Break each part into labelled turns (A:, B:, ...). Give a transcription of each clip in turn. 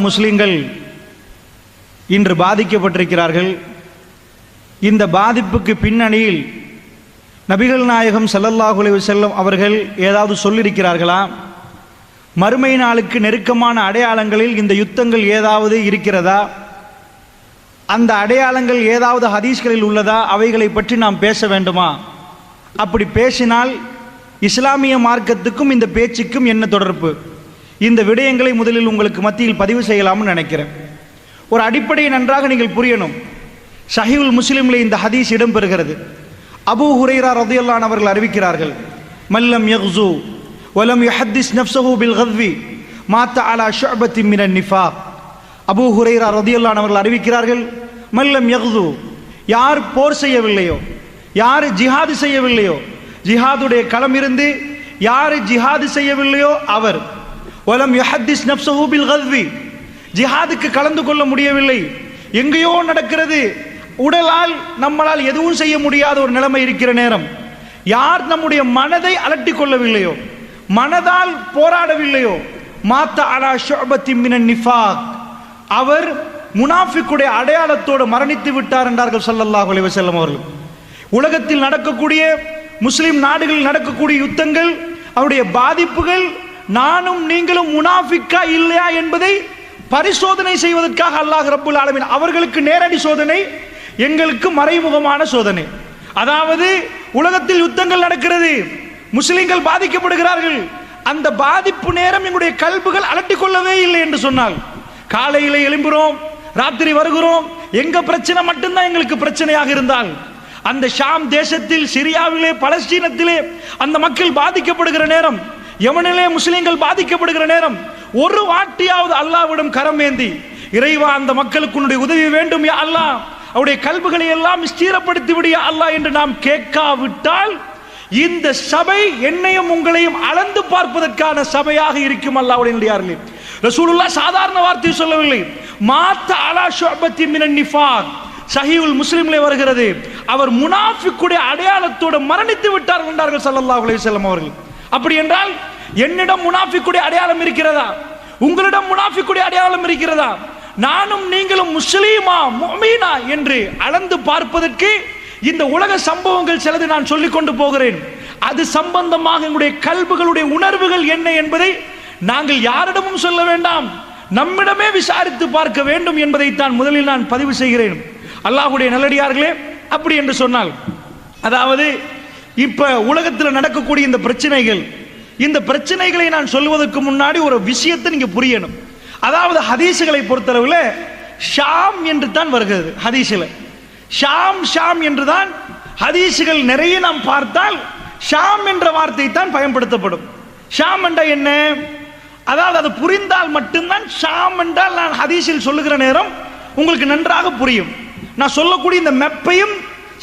A: முஸ்லிம்கள் இன்று பாதிக்கப்பட்டிருக்கிறார்கள். இந்த பாதிப்புக்கு பின்னணியில் நபிகள் நாயகம் ஸல்லல்லாஹு அலைஹி வஸல்லம் அவர்கள் ஏதாவது சொல்லியிருக்கிறார்களா? மறுமை நாளுக்கு நெருக்கமான அடையாளங்களில் இந்த யுத்தங்கள் ஏதாவது இருக்கிறதா? அந்த அடையாளங்கள் ஏதாவது ஹதீஸ்களில் உள்ளதா? அவைகளை பற்றி நாம் பேச வேண்டுமா? அப்படி பேசினால் இஸ்லாமிய மார்க்கத்துக்கும் இந்த பேச்சுக்கும் என்ன தொடர்பு? இந்த விடயங்களை முதலில் உங்களுக்கு மத்தியில் பதிவு செய்யலாம்னு நினைக்கிறேன். ஒரு அடிப்படையை நன்றாக நீங்கள் புரியணும். ஸஹீஹுல் முஸ்லிமில் இந்த ஹதீஸ் இடம்பெறுகிறது. அபூ ஹுரைரா ரலியல்லாஹு அன்ஹு அவர்கள் அறிவிக்கிறார்கள், மல்லம் யக்ஸு வலம் யுஹத்திஸ் நஃப்ஸஹு பில் கத்வி மாத்த அலா ஷுஅபத்தின் மினன் நிஃபாக். அபூ ஹுரைரா ரலியல்லாஹு அன்ஹு அவர்கள் அறிவிக்கிறார்கள், மல்லம் யக்ஸு, யார் போர் செய்யவில்லையோ, யார் ஜிஹாது செய்யவில்லையோ, ஜிஹாதுடைய களம் இருந்து யார் ஜிஹாது செய்யவில்லையோ அவர், வலம் யுஹத்திஸ் நஃப்ஸஹு பில் கத்வி, ஜிஹாதுக்கு கலந்து கொள்ள முடியவில்லை, எங்கேயோ நடக்கிறது, உடலால் நம்மளால் எதுவும் செய்ய முடியாத ஒரு நிலைமை இருக்கிற நேரம், யார் நம்முடைய மனதை அலட்டிக் கொள்ளவில்லையோ, மனதால் போராடவில்லையோ, மாத்த அலா ஷுஅபத்தின் மினன் நிஃபாக், அவர் முனாஃபிக்குடைய அடையாளத்தோடு மரணித்து விட்டார் என்றார்கள் ஸல்லல்லாஹு அலைஹி வஸல்லம் அவர்கள். உலகத்தில் நடக்கக்கூடிய முஸ்லிம் நாடுகளில் நடக்கக்கூடிய யுத்தங்கள், அவருடைய பாதிப்புகள் நானும் நீங்களும் முனாஃபிக்கா இல்லையா என்பதை பரிசோதனை செய்வதற்காக அல்லாஹ் ரப்புல் ஆலமீன் அவர்களுக்கு நேரடி சோதனை, எங்களுக்கு மறைமுகமான சோதனை. அதாவது உலகத்தில் யுத்தங்கள் நடக்கிறது, முஸ்லிம்கள் பாதிக்கப்படுகிறார்கள், அந்த பாதிப்பு நேரம் எங்களுடைய கல்புகள் அலட்டிக் கொள்ளவே இல்லை என்று சொன்னால், காலையில எழும்புகிறோம், ராத்திரி வருகிறோம், எங்க பிரச்சனை மட்டும்தான் எங்களுக்கு பிரச்சனையாக இருந்தால், அந்த ஷாம் தேசத்தில், சிரியாவிலே, பலஸ்தீனத்திலே அந்த மக்கள் பாதிக்கப்படுகிற நேரம், யமனிலே முஸ்லிம்கள் பாதிக்கப்படுகிற நேரம், ஒரு வாட்டியாவது அல்லாஹ்விடம் கரம் ஏந்தி, இறைவா அந்த மக்களுக்கு உன்னுடைய உதவி வேண்டும் யா அல்லாஹ், அவருடைய கல்புகளை எல்லாம் ஸ்திரப்படுத்தி விடு யா அல்லாஹ் என்று நாம் கேட்காவிட்டால் இந்த சபை என்னையும் உங்களையும் அளந்து பார்ப்பதற்கான சபையாக இருக்கும். அல்லாஹ்வுடைய நல்லடியார்களே, ரசூலுல்லாஹ் சாதாரண வார்த்தை சொல்லவில்லை, மாத்த அலா ஷுஅபத்தின் மினன் நிஃபாக். ஸஹீஹுல் முஸ்லிமிலே வருகிறது, அவர் முனாஃபிக்குடைய அடையாளத்தோடு மரணித்து விட்டார் என்றார்கள் ஸல்லல்லாஹு அலைஹி வஸல்லம் அவர்கள். அப்படி என்றால் என்னிடம் முனாஃபிக்குடைய அடையாளம் இருக்கிறதா? உங்களிடம் முனாஃபிக்குடைய அடையாளம் இருக்கிறதா? நானும் நீங்களும் முஸ்லீமா முஃமினா என்று அளந்து பார்ப்பதற்கு இந்த உலக சம்பவங்கள் சிலது நான் சொல்லிக் கொண்டு போகிறேன். அது சம்பந்தமாக எங்களுடைய கல்புகளுடைய உணர்வுகள் என்ன என்பதை நாங்கள் யாரிடமும் சொல்ல வேண்டாம், நம்மிடமே விசாரித்து பார்க்க வேண்டும் என்பதைத்தான் முதலில் நான் பதிவு செய்கிறேன். அல்லாஹ்வுடைய நல்லடியார்களே, அப்படி என்று சொன்னால், அதாவது இப்ப உலகத்தில் நடக்கக்கூடிய இந்த பிரச்சனைகள், இந்த பிரச்சனைகளை நான் சொல்வதற்கு முன்னாடி ஒரு விஷயத்தை நீங்க புரியணும். அதாவது ஹதீசுகளை பொறுத்தளவில் ஷாம் என்று தான் வருகிறது. ஹதீஸில் ஷாம் ஷாம் என்று தான் ஹதீசுகள் நிறைய நாம் பார்த்தால் ஷாம் என்ற வார்த்தை தான் பயன்படுத்தப்படும். ஷாம் என்றால் என்ன? அதாவது அது புரிந்தால் மட்டும்தான் ஷாம் என்றால் நான் ஹதீஸில் சொல்லுகிற நேரம் உங்களுக்கு நன்றாக புரியும். நான் சொல்லக்கூடிய இந்த மெப்பையும்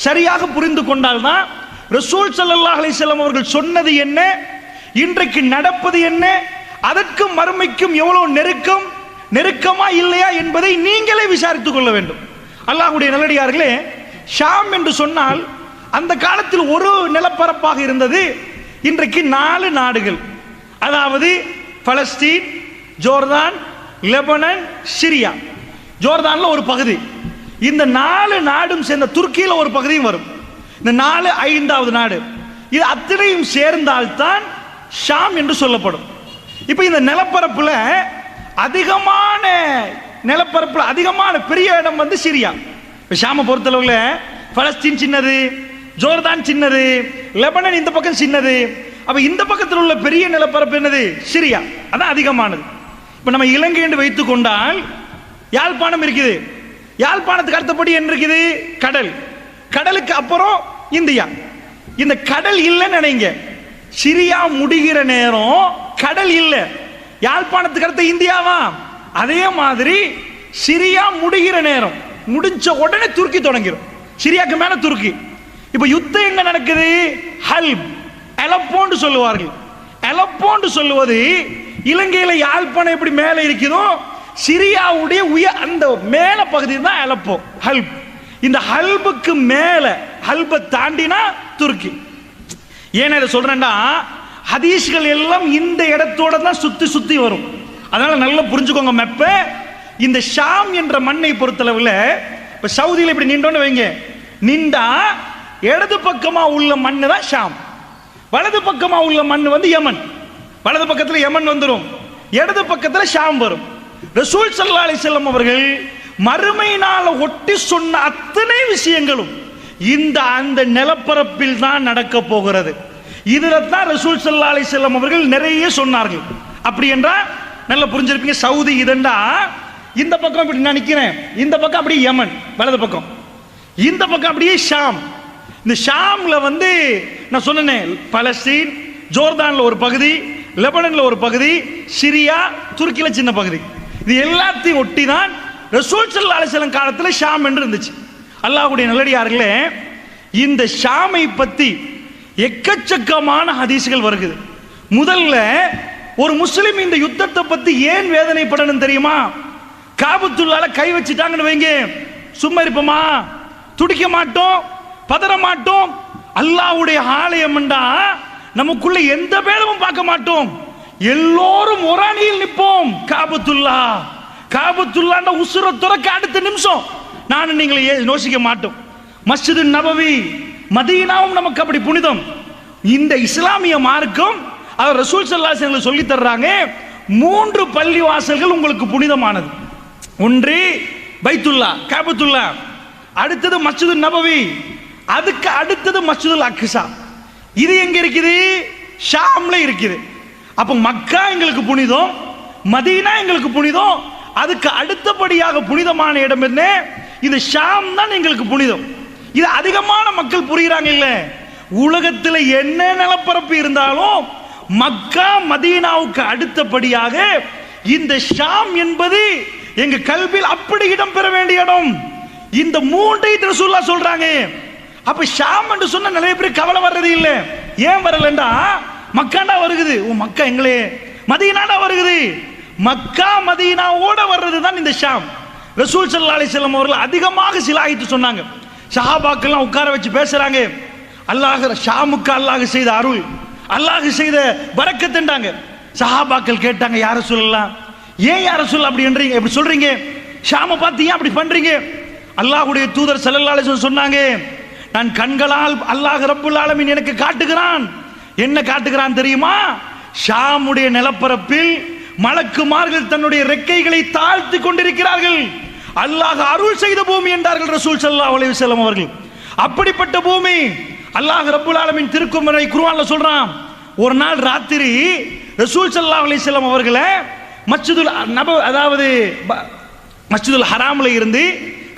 A: சரியாக புரிந்து கொண்டால் தான் ரசூல் ஸல்லல்லாஹு அலைஹி வஸல்லம் அவர்கள் சொன்னது என்ன, இன்றைக்கு நடப்பது என்ன, அதற்கும் மறுமைக்கும் எவ்வளவு நெருக்கமா இல்லையா என்பதை நீங்களே விசாரித்துக் கொள்ள வேண்டும். அல்லாஹ்வுடைய நல்லடியார்களே, ஷாம் என்று சொன்னால் அந்த காலத்தில் ஒரு நிலப்பரப்பாக இருந்தது. இன்றைக்கு 4 நாடுகள், அதாவது பலஸ்தீன், ஜோர்தான், லெபனான், சிரியா. ஜோர்தான்ல ஒரு பகுதி, இந்த 4 நாடும் சேர்ந்த துருக்கியில ஒரு பகுதியும் வரும். இந்த 4 5வது நாடு, இது அத்தனையும் சேர்ந்தால்தான் ஷாம் என்று சொல்லப்படும். இப்ப இந்த நிலப்பரப்புல அதிகமான பெரிய இடம் வந்து சிரியா. ஷாமை பொறுத்தளவுல பலஸ்தீன் சின்னது, ஜோர்தான் சின்னது, லெபனான் இந்த பக்கம் சின்னது. அப்ப இந்த பக்கத்தில் உள்ள பெரிய நிலப்பரப்பு என்னது? சிரியா, அதான் அதிகமானது. இப்ப நம்ம இலங்கை என்று வைத்துக் கொண்டால் யாழ்ப்பாணம் இருக்குது, யாழ்ப்பாணத்துக்கு அடுத்தபடி என்ன இருக்குது? கடல், கடலுக்கு அப்புறம் இந்தியா. இந்த கடல் இல்லைன்னு நினைங்க, சிரியா முடிகிற நேரம் கடல் இல்லை, யாழ்ப்பாணத்துக்கு அடுத்த இந்தியாவா? அதே மாதிரி சிரியா முடிகிற நேரம் முடிஞ்ச உடனே துருக்கி தொடங்கிடும், சிரியாக்கு மேல துருக்கி. இப்ப யுத்தம் எங்க நடக்குது? ஹல்ப், அலப்போன்னு சொல்லுவார்கள். அலப்போன்னு சொல்லுவது இலங்கையில யாழ்ப்பாணம் எப்படி மேல இருக்குதோ, சிரியாவுடைய அந்த மேல பகுதி தான் அலப்போ, ஹல்ப். இந்த ஹல்புக்கு மேல, ஹல்பை தாண்டினா துருக்கி. ஏன் இதை சொல்றேன்னா, ஹதீஸ்கள் எல்லாம் இந்த இடத்தோட தான் சுத்தி சுத்தி வரும். அதனால நல்லா புரிஞ்சுக்கோங்க மெப்ப. இந்த ஷாம் என்ற மண்ணை பொறுத்தளவில் இப்ப சவுதியில் இப்படி நின்றோன்னு வைங்க, நின்றா இடது பக்கமா உள்ள மண்ணு தான் ஷாம், வலது பக்கமா உள்ள மண் வந்து யமன். வலது பக்கத்தில் யமன் வந்துடும், இடது பக்கத்தில் ஷாம் வரும். ரசூல் ஸல்லல்லாஹு அலைஹி வஸல்லம் அவர்கள் மறுமை நாள ஒட்டி சொன்ன அத்தனை விஷயங்களும் இந்த அந்த நிலப்பரப்பில் தான் நடக்க போகிறது. இதுல தான் ரசூல் ஸல்லல்லாஹு அலைஹி வஸல்லம் அவர்கள் நிறைய சொன்னார்கள். அப்படி என்றால் நல்லா புரிஞ்சிருப்பீங்க. சவுதி இதண்டா இந்த பக்கம் இப்படி நான் நிக்கிறேன், இந்த பக்கம் அப்படியே யமன் வலது பக்கம், இந்த பக்கம் அப்படியே ஷாம். இந்த ஷாம்ல வந்து நான் சொன்னேன் பலஸ்தீன், ஜோர்தான்ல ஒரு பகுதி, லெபனன்ல ஒரு பகுதி, சிரியா, துருக்கியில சின்ன பகுதி. இது எல்லாத்தையும் ஒட்டி தான் ரசூல் ஸல்லல்லாஹு அலைஹி வஸல்லம் காலத்தில் ஷாம் என்று இருந்துச்சு. அல்லாஹ்வுடைய நல்லடியார்களே, இந்த ஷாமை பத்தி எக்கச்சக்கமான ஹதீஸ்கள் வருகிறது. முதல்ல ஒரு முஸ்லிம் இந்த யுத்தத்தை பத்தி ஏன் வேதனைப்படணும் தெரியுமா? காபத்துல்லாஹ்ல கை வச்சிட்டாங்கன்னு வைங்க, சும்மா இருப்போமா? துடிக்க மாட்டோம், பதற மாட்டோம். அல்லாஹ்வுடைய ஆலயம்டா நமக்குள்ள எந்த பேதமும் பார்க்க மாட்டோம், எல்லோரும் ஒரு அணியில் நிற்போம். காபத்துல்லாஹ் உசுர துறக்க அடுத்த நிமிஷம் நான் நீங்களை யோசிக்க மாட்டோம். மஸ்ஜிது நபவி, மதீனாவும் நமக்கு அப்படி புனிதம். இந்த இஸ்லாமிய மார்க்கம் அவர் ரசூல் ஸல்லல்லாஹு அலைஹி வஸல்லம் சொல்லி தர்றாங்க, 3 பள்ளி வாசல்கள் உங்களுக்கு புனிதமானது. ஒன்று பைத்துல்லா காபத்துல்லா, அடுத்தது மஸ்ஜிது நபவி, அதுக்கு அடுத்தது மஸ்ஜிதுல் அக்ஸா. இது எங்க இருக்குது? ஷாம்ல இருக்குது. அப்ப மக்கா எங்களுக்கு புனிதம், மதீனா எங்களுக்கு புனிதம், அதுக்கு அடுத்தபடியாக புனிதமான இடம் என்ன? இது ஷாம் தான் எங்களுக்கு புனிதம். இது அதிகமான மக்கள் புரிகிறாங்க இல்ல. உலகத்தில் என்ன நிலப்பரப்பு இருந்தாலும் மக்கா மதீனாவுக்கு அடுத்தபடியாக இந்த ஷாம் என்பது எங்க கல்வியில் அப்படி இடம் பெற வேண்டிய இடம். இந்த 3ஐ ரசூலுல்லாஹ் சொல்றாங்க. அப்ப ஷாம் என்று சொன்ன நிறைய பேர் கவலை வர்றது இல்ல. ஏன் வரலண்டா மக்காண்டா வருகுது, மக்கா எங்களே மதீனாடா வருகுது. மக்கா மதீனாவோட வர்றது தான் இந்த ஷாம். ரசூல் ஸல்லல்லாஹு அலைஹி வஸல்லம் அவர்கள் அதிகமாக சிலாகித்து சொன்னாங்க. சஹாபாக்கெல்லாம் உட்கார வச்சு பேசுறாங்க. அல்லாஹ் ஷாமுக்கு அல்லாஹ் செய்த அருள், அல்லாஹ் செய்த பரக்கத்துன்றாங்க. சஹாபாக்கள் கேட்டாங்க, யா ரசூலல்லாஹ், ஏன் யா ரசூல் அப்படி என்றீங்க, எப்படி சொல்றீங்க? ஷாமை பார்த்து ஏன் அப்படி பண்றீங்க? அல்லாஹ்வுடைய தூதர் ஸல்லல்லாஹு அலைஹி வஸல்லம் சொன்னாங்க, நான் கண்களால் அல்லாஹ் ரப்புல் ஆலமீன் எனக்கு காட்டுகிறான். என்ன காட்டுகிறான் தெரியுமா? ஷாமுடைய நிலப்பரப்பில் மலக்குமார்கள் தன்னுடைய ரெக்கைகளை தாழ்த்தி கொண்டிருக்கிறார்கள். அல்லாஹ் அருள் செய்த பூமி என்றார்கள் ரசூல் ஸல்லல்லாஹு அலைஹி வஸல்லம் அவர்கள். அப்படிப்பட்ட பூமி அல்லாஹ் ரப்புல் ஆலமீன் திருக்குர்ஆன்ல குர்ஆன்ல சொல்றான். ஒரு நாள் ராத்திரி ரசூல் ஸல்லல்லாஹு அலைஹி வஸல்லம் அவர்களை மஸ்ஜிதுல் நபவி, அதாவது மஸ்ஜிதுல் ஹராம்ல இருந்து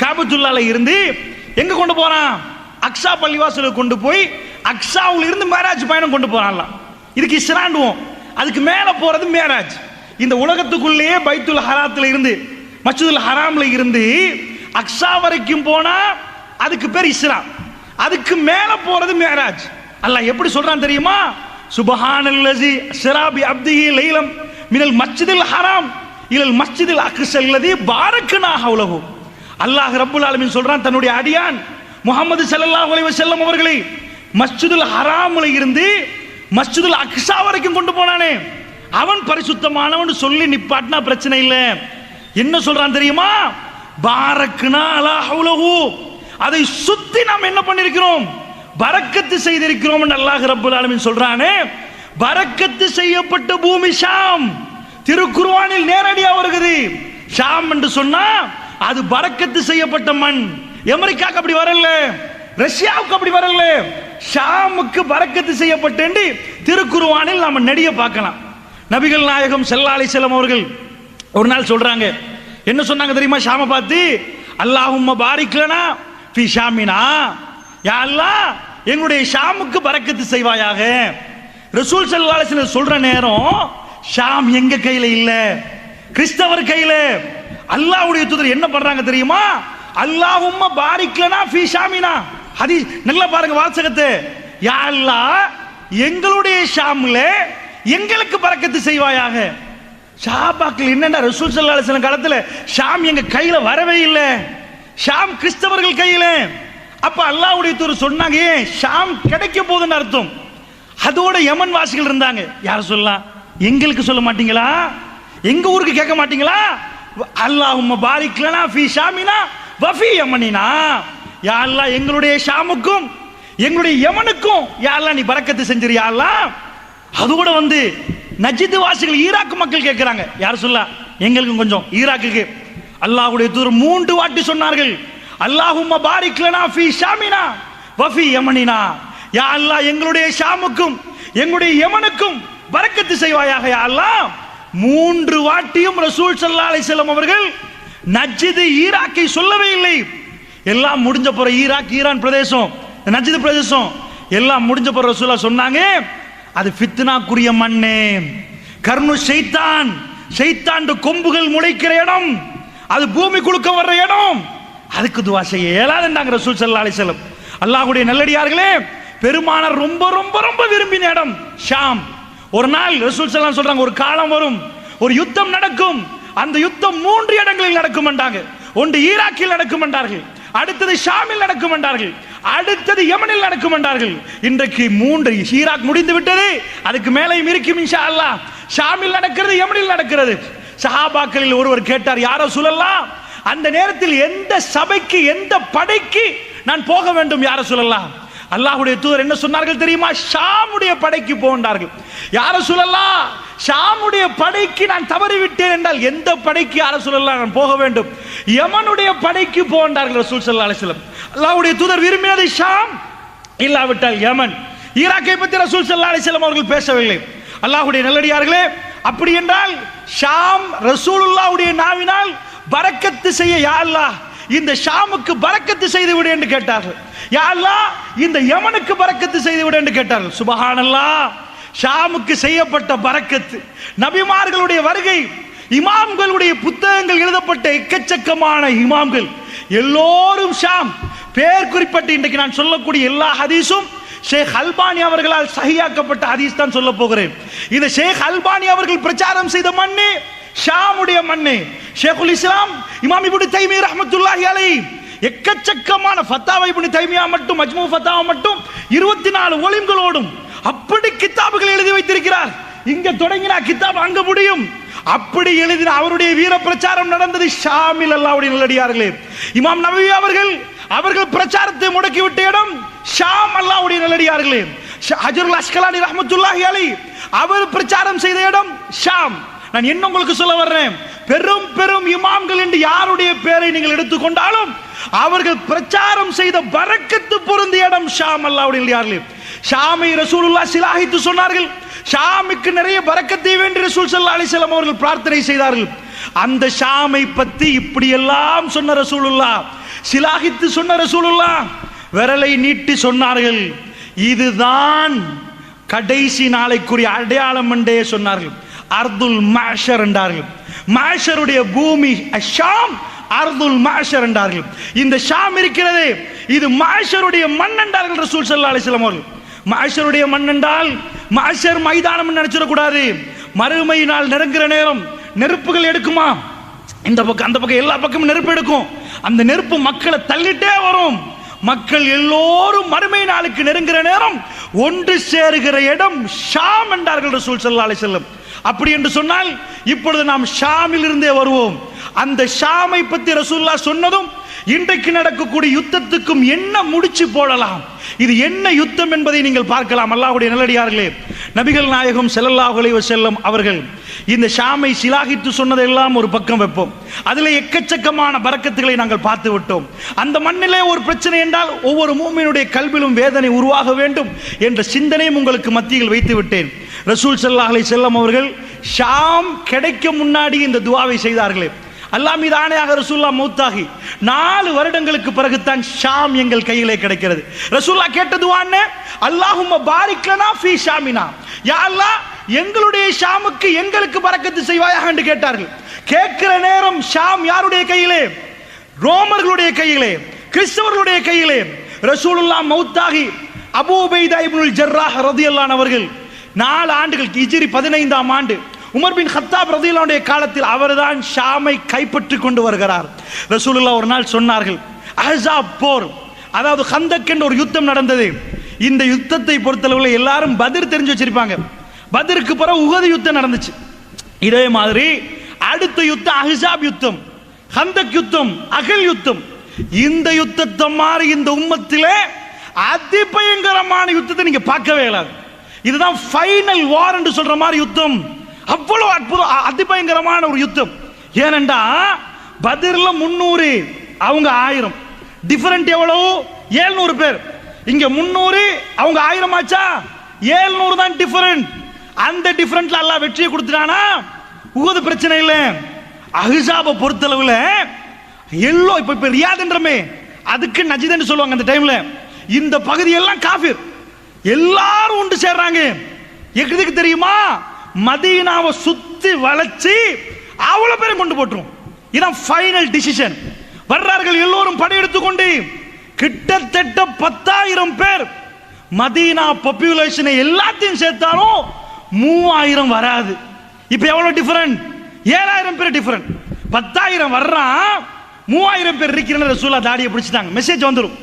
A: காபத்துல்லாஹ்ல இருந்து எங்க கொண்டு போறான்? அக்ஸா பள்ளிவாசலுக்கு கொண்டு போய் அக்ஸாவுல இருந்து மேராஜ் பயணம் கொண்டு போறான்ல. இதுக்கு இஸ்ராண்டுவோம், அதுக்கு மேல போறது மேராஜ். இந்த உலகத்துக்குள்ளேயே பைத்துல் ஹராத்துல இருந்து மஸ்ஜிதுல் ஹராம்ல இருந்து அக்ஸா வரைக்கும் போனா அதுக்கு பேர் இஸ்ரா, அதுக்கு மேல போறது மேராஜ். அல்லாஹ் எப்படி சொல்றான் தெரியுமா? சுப்ஹானல்லஸி அஸ்ரா பி அப்திஹி லைலம் மினல் மஸ்ஜிதில் ஹராம் இலல் மஸ்ஜிதில் அக்ஸா அல்லதி பாரக்னா ஹவ்லஹு. அல்லாஹ் ரப்புல் ஆலமீன் சொல்றான், தன்னுடைய அடியான் முஹம்மது ஸல்லல்லாஹு அலைஹி வஸல்லம் அவர்களை மஸ்ஜிதுல் ஹராம்ல இருந்து மஸ்ஜிதுல் அக்ஸா வரைக்கும் கொண்டு போனானே, அவன் பரிசுத்தமானவன் சொல்லி நிப்பாட்டினா பிரச்சனை இல்ல. என்ன சொல்றான் தெரியுமா? பாரக்னா அலா ஹவ்லஹு, அதை சுத்தி நாம் என்ன பண்ணிருக்கிறோம்? பரக்கத்து செய்திருக்கிறோம் என்று அல்லாஹ் ரப்புல் ஆலமீன் சொல்றானே. பரக்கத்து செய்யப்பட்ட பூமி ஷாம். திருக்குர்ஆனில் நேரடியா வருகிறது. ஷாம் என்று சொன்னா அது பரக்கத்து செய்யப்பட்ட மண். அமெரிக்காவுக்கு அப்படி வரல, ரஷ்யாவுக்கு அப்படி வரல, ஷாமுக்கு பரக்கத்து செய்யப்பட்டு திருக்குர்ஆனில் நாம நெடிய பார்க்கலாம். நபிகள் நாயகம் ஸல்லல்லாஹு அலைஹி வஸல்லம் அவர்கள் ஒரு நாள் சொல்றாங்க, என்ன சொன்னாங்க தெரியுமா? ஷாமை பார்த்து, அல்லாஹும்ம பாரிக் லனா ஃபீ ஷாமினா, யா அல்லாஹ் எங்களுடைய ஷாமுக்கு பரக்கத்து செய்வாயாக. ரசூல் ஸல்லல்லாஹு அலைஹி வஸல்லம் சொல்ற நேரம் ஷாம் எங்க கையில இல்ல, கிறிஸ்தவர் கையில. அல்லாஹ்வுடைய தூதர் என்ன பண்றாங்க தெரியுமா? அல்லாஹும்ம பாரிக் லனா ஃபீ ஷாமினா. ஹதீஸ் நல்லா பாருங்க வாசகத்தை. யா அல்லாஹ் எங்களுடைய ஷாம்ல எங்களுக்கு பரக்கத்து செய்வாயாக. சஹாபாக்கள் என்னன்னா ரசூல் ஸல்லல்லாஹு அலைஹி வஸல்லம் காலத்துல ஷாம் எங்க கையில வரவே இல்லை, ஷாம் கிறிஸ்தவர்கள் கையில. அப்ப அல்லாஹ்வுடைய தூதர் சொன்னாங்க, ஷாம் கிடைக்க போகுதுன்னு அர்த்தம். அதோட யமன் வாசிகள் இருந்தாங்க. யார சொல்லலாம்? எங்களுக்கு சொல்ல மாட்டீங்களா? எங்க ஊருக்கு கேட்க மாட்டீங்களா? அல்லாஹும்ம பாரிக் லனா ஃபீ ஷாமினா வ ஃபீ யமனினா, யா அல்லாஹ் எங்களுடைய ஷாமுக்கும் எங்களுடைய யமனுக்கும் யா அல்லாஹ் நீ பரக்கத்து செஞ்சிரு யா அல்லாஹ். அது கூட வந்து நஜ்து வாசிகள் ஈராக் மக்கள் கேட்கிறாங்க, யார் சொல்ல எங்களுக்கும் கொஞ்சம் ஈராக்குக்கு. அல்லாஹ்வுடைய தூதர் 3 வாட்டி சொன்னார்கள், அல்லாஹும்ம பாரிக் லனா ஃபீ ஷாமினா வ ஃபீ யமனினா, யா அல்லாஹ் எங்களுடைய ஷாமுக்கும் எங்களுடைய யமனுக்கும் பரக்கத்து செய்வாயாக யா அல்லாஹ். 3 வாட்டியும் ரசூல் ஸல்லல்லாஹு அலைஹி வஸல்லம் அவர்கள் நஜ்து ஈராக்கை சொல்லவே இல்லை. எல்லாம் முடிஞ்ச பிற ஈராக் ஈரான் பிரதேசம் நஜ்து பிரதேசம் எல்லாம் முடிஞ்ச பிற ரசூலுல்லாஹ் சொன்னாங்க, அது ஃபித்னாக்குரிய மண்ணே, கர்னு ஷைத்தான், ஷைத்தான் கொம்புகள் முளைக்கிற இடம், அது பூமி குலுக்க வர்ற இடம், அதுக்கு துவா செய்ய இயலாதுன்றாங்க ரசூல் ஸல்லல்லாஹு அலைஹி வஸல்லம். அல்லாஹ்வுடைய நல்லடியார்களே, பெருமானார் ரொம்ப ரொம்ப ரொம்ப விரும்பின இடம் ஷாம். ஒரு நாள் ரசூல் ஸல்லல்லாஹு அலைஹி சொல்றாங்க, ஒரு காலம் வரும், ஒரு யுத்தம் நடக்கும், அந்த யுத்தம் 3 இடங்களில் நடக்கும் என்றாங்க. ஒன்று ஈராக்கில் நடக்கும் என்றார்கள், அடுத்தது ஷாமில் நடக்கும் என்றார்கள், அடுத்தது யமனில் நடக்கும் என்றார்கள். இன்றைக்கு 3 ஈராக் முடிந்து விட்டது, அதுக்கு மேலேயும் இருக்கும் இன்ஷா அல்லாஹ். ஷாமில் நடக்கிறது, யமனில் நடக்கிறது. சஹாபாக்களில் ஒருவர் கேட்டார், யா ரசூலல்லாஹ், அந்த நேரத்தில் எந்த சபைக்கு எந்த படைக்கு நான் போக வேண்டும் யா ரசூலல்லாஹ்? அல்லாஹ்வுடைய தூதர் என்ன சொன்னார்கள் தெரியுமா? ஷாமுடைய படைக்கு போன்றார்கள். யா ரசூலல்லாஹ், ஷாமுடைய படைக்கு நான் தவறிவிட்டேன் என்றால் எந்த படைக்கு யா ரசூலல்லாஹ் நான் போக வேண்டும்? யமனுடைய படைக்கு போன்றார்கள் ரசூல் ஸல்லல்லாஹு அலைஹி வஸல்லம். அல்லாஹ்வுடைய தூதர் விரும்பியது ஷாம், இல்லாவிட்டால் யமன். ஈராக்கை பற்றி ரசூல் ஸல்லல்லாஹு அலைஹி வஸல்லம் அவர்கள் பேசவில்லை. அல்லாஹ்வுடைய நல்லடியார்களே, அப்படி என்றால் ஷாம் ரசூலுல்லாஹ்வுடைய நாவினால் பரக்கத்து செய்ய யா அல்லாஹ் இந்த ஷாமுக்கு பரக்கத்து செய்து விடு என்று கேட்டார்கள். யா அல்லாஹ் இந்த யமனுக்கு பரக்கத்து செய்து விடு என்று கேட்டார்கள். சுபஹானல்லாஹ், ஷாமுக்கு செய்யப்பட்ட பரக்கத்து, நபிமார்களுடைய வருகை, இமாம்களுடைய புத்தகங்கள் எழுதப்பட்ட எக்கச்சக்கமான இமாம்கள் எல்லோரும் ஷாம். பேர் குறிப்பிட்டு இன்றைக்கு நான் சொல்லக்கூடிய எல்லா ஹதீஸும் ஷேக் அல்பானி அவர்களால் சஹீஹாக்கப்பட்ட ஹதீஸ் தான் சொல்ல போகிறேன். இந்த ஷேக் அல்பானி அவர்கள் பிரச்சாரம் செய்த மண்ணு ஷாமுடைய மண்ணு. ஷேகுல் இஸ்லாம் இமாம் இப்னு தைமியா ரஹ்மத்துல்லாஹி அலைஹி எக்கச்சக்கமான ஃபத்தாவா இப்னு தைமியா மட்டும், மஜ்மூ ஃபத்தாவா மட்டும் 24 வால்யூம்களோடும் அப்படி கிதாபுகள் எழுதி வைத்திருக்கிறார். இங்க தொடங்கினா கிதாப் அங்க முடியும். அப்படி எழுதின அவருடைய வீர பிரச்சாரம் நடந்தது ஷாமில். அல்லாஹ்வுடைய நல்லடியார்களே, இமாம் நவவி அவர்கள் பிரச்சாரத்தை முடக்கிவிட்ட இடம் ஷாம். அல்லாஹ்வுடைய நல்லடியார்களே, ஹஜ்ருல் அஸ்கலானி ரஹ்மத்துல்லாஹி அலைஹி அவர் பிரச்சாரம் செய்த இடம் ஷாம். நான் என்ன உங்களுக்கு சொல்ல வர்றேன், பெரும் பெரும் இமாம்கள் என்று யாருடைய பெயரை நீங்கள் எடுத்துக்கொண்டாலும் அவர்கள் பிரச்சாரம் செய்த பரக்கத்து பொருந்திய இடம் ஷாம். அல்லாஹ்வுடைய நல்லடியார்களே, ஷாமை ரசூலுல்லாஹ் சிலாஹித்து சொன்னார்கள். ஷாமுக்கு நிறைய பரக்கத்தை வேண்டி ரசூல் ஸல்லல்லாஹு அலைஹி வஸல்லம் அவர்கள் பிரார்த்தனை செய்தார்கள். அந்த ஷாமை பற்றி இப்படி எல்லாம் சொன்ன ரசூலுல்லாஹ், சிலாஹித்து சொன்ன ரசூலுல்லாஹ் விரலை நீட்டி சொன்னார்கள், இதுதான் கடைசி நாளைக்குரிய அடையாளம் என்றே சொன்னார்கள். அர்துல் மஹ்ஷர் என்றார்கள். மஹ்ஷருடைய பூமி ஷாம், அர்துல் மஹ்ஷர் என்றார்கள். இந்த ஷாம் இருக்கிறது, இது மஹ்ஷருடைய மண் என்றார்கள் ரசூல் ஸல்லல்லாஹு அலைஹி வஸல்லம் அவர்கள். மஹ்ஷருடைய மண் என்றால் மஹ்ஷர் மைதானம் நினைச்சிடக்கூடாது. மறுமை நாள் நெருங்குற நேரம் நெருப்புகள் எடுக்குமா, இந்த பக்கம் அந்த பக்கம் எல்லா பக்கமும் நெருப்பு எடுக்கும். அந்த நெருப்பு மக்களை தள்ளிட்டே வரும். மக்கள் எல்லோரும் மறுமை நாளுக்கு நெருங்குற நேரம் ஒன்று சேருகிற இடம் ஷாம் என்றார்கள் ரசூல் ஸல்லல்லாஹு அலைஹி வஸல்லம். அப்படி என்று சொன்னால் இப்பொழுது நாம் ஷாமில் இருந்தே வருவோம். அந்த ஷாமை பற்றி ரசூலுல்லாஹ் சொன்னதும் இன்றைக்கு நடக்கக்கூடிய யுத்தத்துக்கும் என்ன முடிச்சு போடலாம், இது என்ன யுத்தம் என்பதை நீங்கள் பார்க்கலாம். அல்லாஹ்வுடைய நல்லடியார்களே, நபிகள் நாயகம் ஸல்லல்லாஹு அலைஹி வஸல்லம் அவர்கள் இந்த ஷாமை சிலாகித்து சொன்னதெல்லாம் ஒரு பக்கம் வைப்போம். அதில் எக்கச்சக்கமான பரக்கத்துகளை நாங்கள் பார்த்து விட்டோம். அந்த மண்ணிலே ஒரு பிரச்சனை என்றால் ஒவ்வொரு மூமினுடைய கல்விலும் வேதனை உருவாக வேண்டும் என்ற சிந்தனையும் உங்களுக்கு மத்தியில் வைத்து விட்டேன். ரசூல் ஸல்லல்லாஹு அலைஹி வஸல்லம் அவர்கள் ஷாம் கிடைக்க முன்னாடி இந்த துஆவை செய்தார்களே, அல்லாஹ் மீது ஆணையாக ரசூலுல்லாஹ் மௌத்தாகி 4 வருடங்களுக்கு பிறகுதான் ஷாம் எங்கள் கையிலே கிடைக்கிறது. ரசூலுல்லாஹ் கேட்ட துஆ என்ன? அல்லாஹும்ம பாரிக் லனா ஃபீ ஷாமினா, யா அல்லாஹ் எங்களுடைய ஷாமுக்கு எங்களுக்கு பரக்கத்து செய்வாயாக என்று கேட்டார்கள். கேட்கிற நேரம் ஷாம் யாருடைய கையிலே? ரோமர்களுடைய கையிலே, கிறிஸ்தவர்களுடைய கையிலே. ரசூலுல்லாஹ் மௌத்தாகி அபூ உபைதா இப்னுல் ஜர்ராஹ் ரலியல்லாஹு அன்ஹு அவர்கள் 4 ஆண்டுகள் ஹிஜ்ரி 15ஆம் ஆண்டு உமர் பின் கத்தாப் ரலியல்லாஹு அன்ஹு காலத்தில் அவர்தான் ஷாமை கைப்பற்றி கொண்டு வருகிறார். ரசூலுல்லாஹ் ஒரு நாள் சொன்னார்கள், அஹ்ஸாப் போர், அதாவது கந்தக் என்ற ஒரு யுத்தம் நடந்தது. இந்த யுத்தத்தை பொறுத்தளவில் எல்லாரும் பத்ர் தெரிஞ்சு வச்சிருப்பாங்க. பத்ருக்கு பிறகு உஹது யுத்தம் நடந்துச்சு. இதே மாதிரி அடுத்த யுத்தம் அஹ்ஸாப் யுத்தம், ஹந்தக் யுத்தம், அகல் யுத்தம். இந்த யுத்தத்தை மாதிரி இந்த உம்மத்திலே அதிபயங்கரமான யுத்தத்தை நீங்க பார்க்கவே இயலாது. இதுதான் ஃபைனல் வார் என்று சொல்ற மாதிரி யுத்தம். அவ்வளவு அற்புதம், அதிபயங்கரமான ஒரு யுத்தம். ஏனென்றா பத்ர்ல 300, அவங்க 1000. டிஃபரண்ட் எவ்வளவு? 700 பேர். இங்க 300, அவங்க 1000 ஆச்சா? 700 தான் டிஃபரண்ட். அந்த டிஃபரண்ட்ல அல்லாஹ் வெற்றியை கொடுத்துட்டானா? உஹது பிரச்சனை இல்லை. அஹ்ஸாபை பொறுத்தளவுல எல்லோ இப்ப ரியாத்ன்றமே, அதுக்கு நஜித்னு சொல்லுவாங்க. அந்த டைம்ல இந்த பகுதி எல்லாம் காஃபிர், எல்லாரும் ஒன்று சேர்றாங்க. எதுக்கு தெரியுமா? மதீனாவை சுத்தி வளைச்சு அவ்வளவு பேரும் கொண்டு போட்டுரும். இதான் ஃபைனல் டிசிஷன். வர்றார்கள் எல்லோரும் படையெடுத்துக்கொண்டு, கிட்டத்தட்ட 10,000 பேர். மதீனா பாப்புலேஷனை எல்லாத்தையும் சேர்த்தாலும் 3000 வராது. இப்ப எவ்வளவு டிஃபரண்ட்? 7000 பேர் டிஃபரண்ட். 10,000 வர்றான், 3000 பேர் இருக்கிற ரசூலுல்லாஹ் தாடியை பிடிச்சிட்டாங்க. மெசேஜ் வந்துடும்.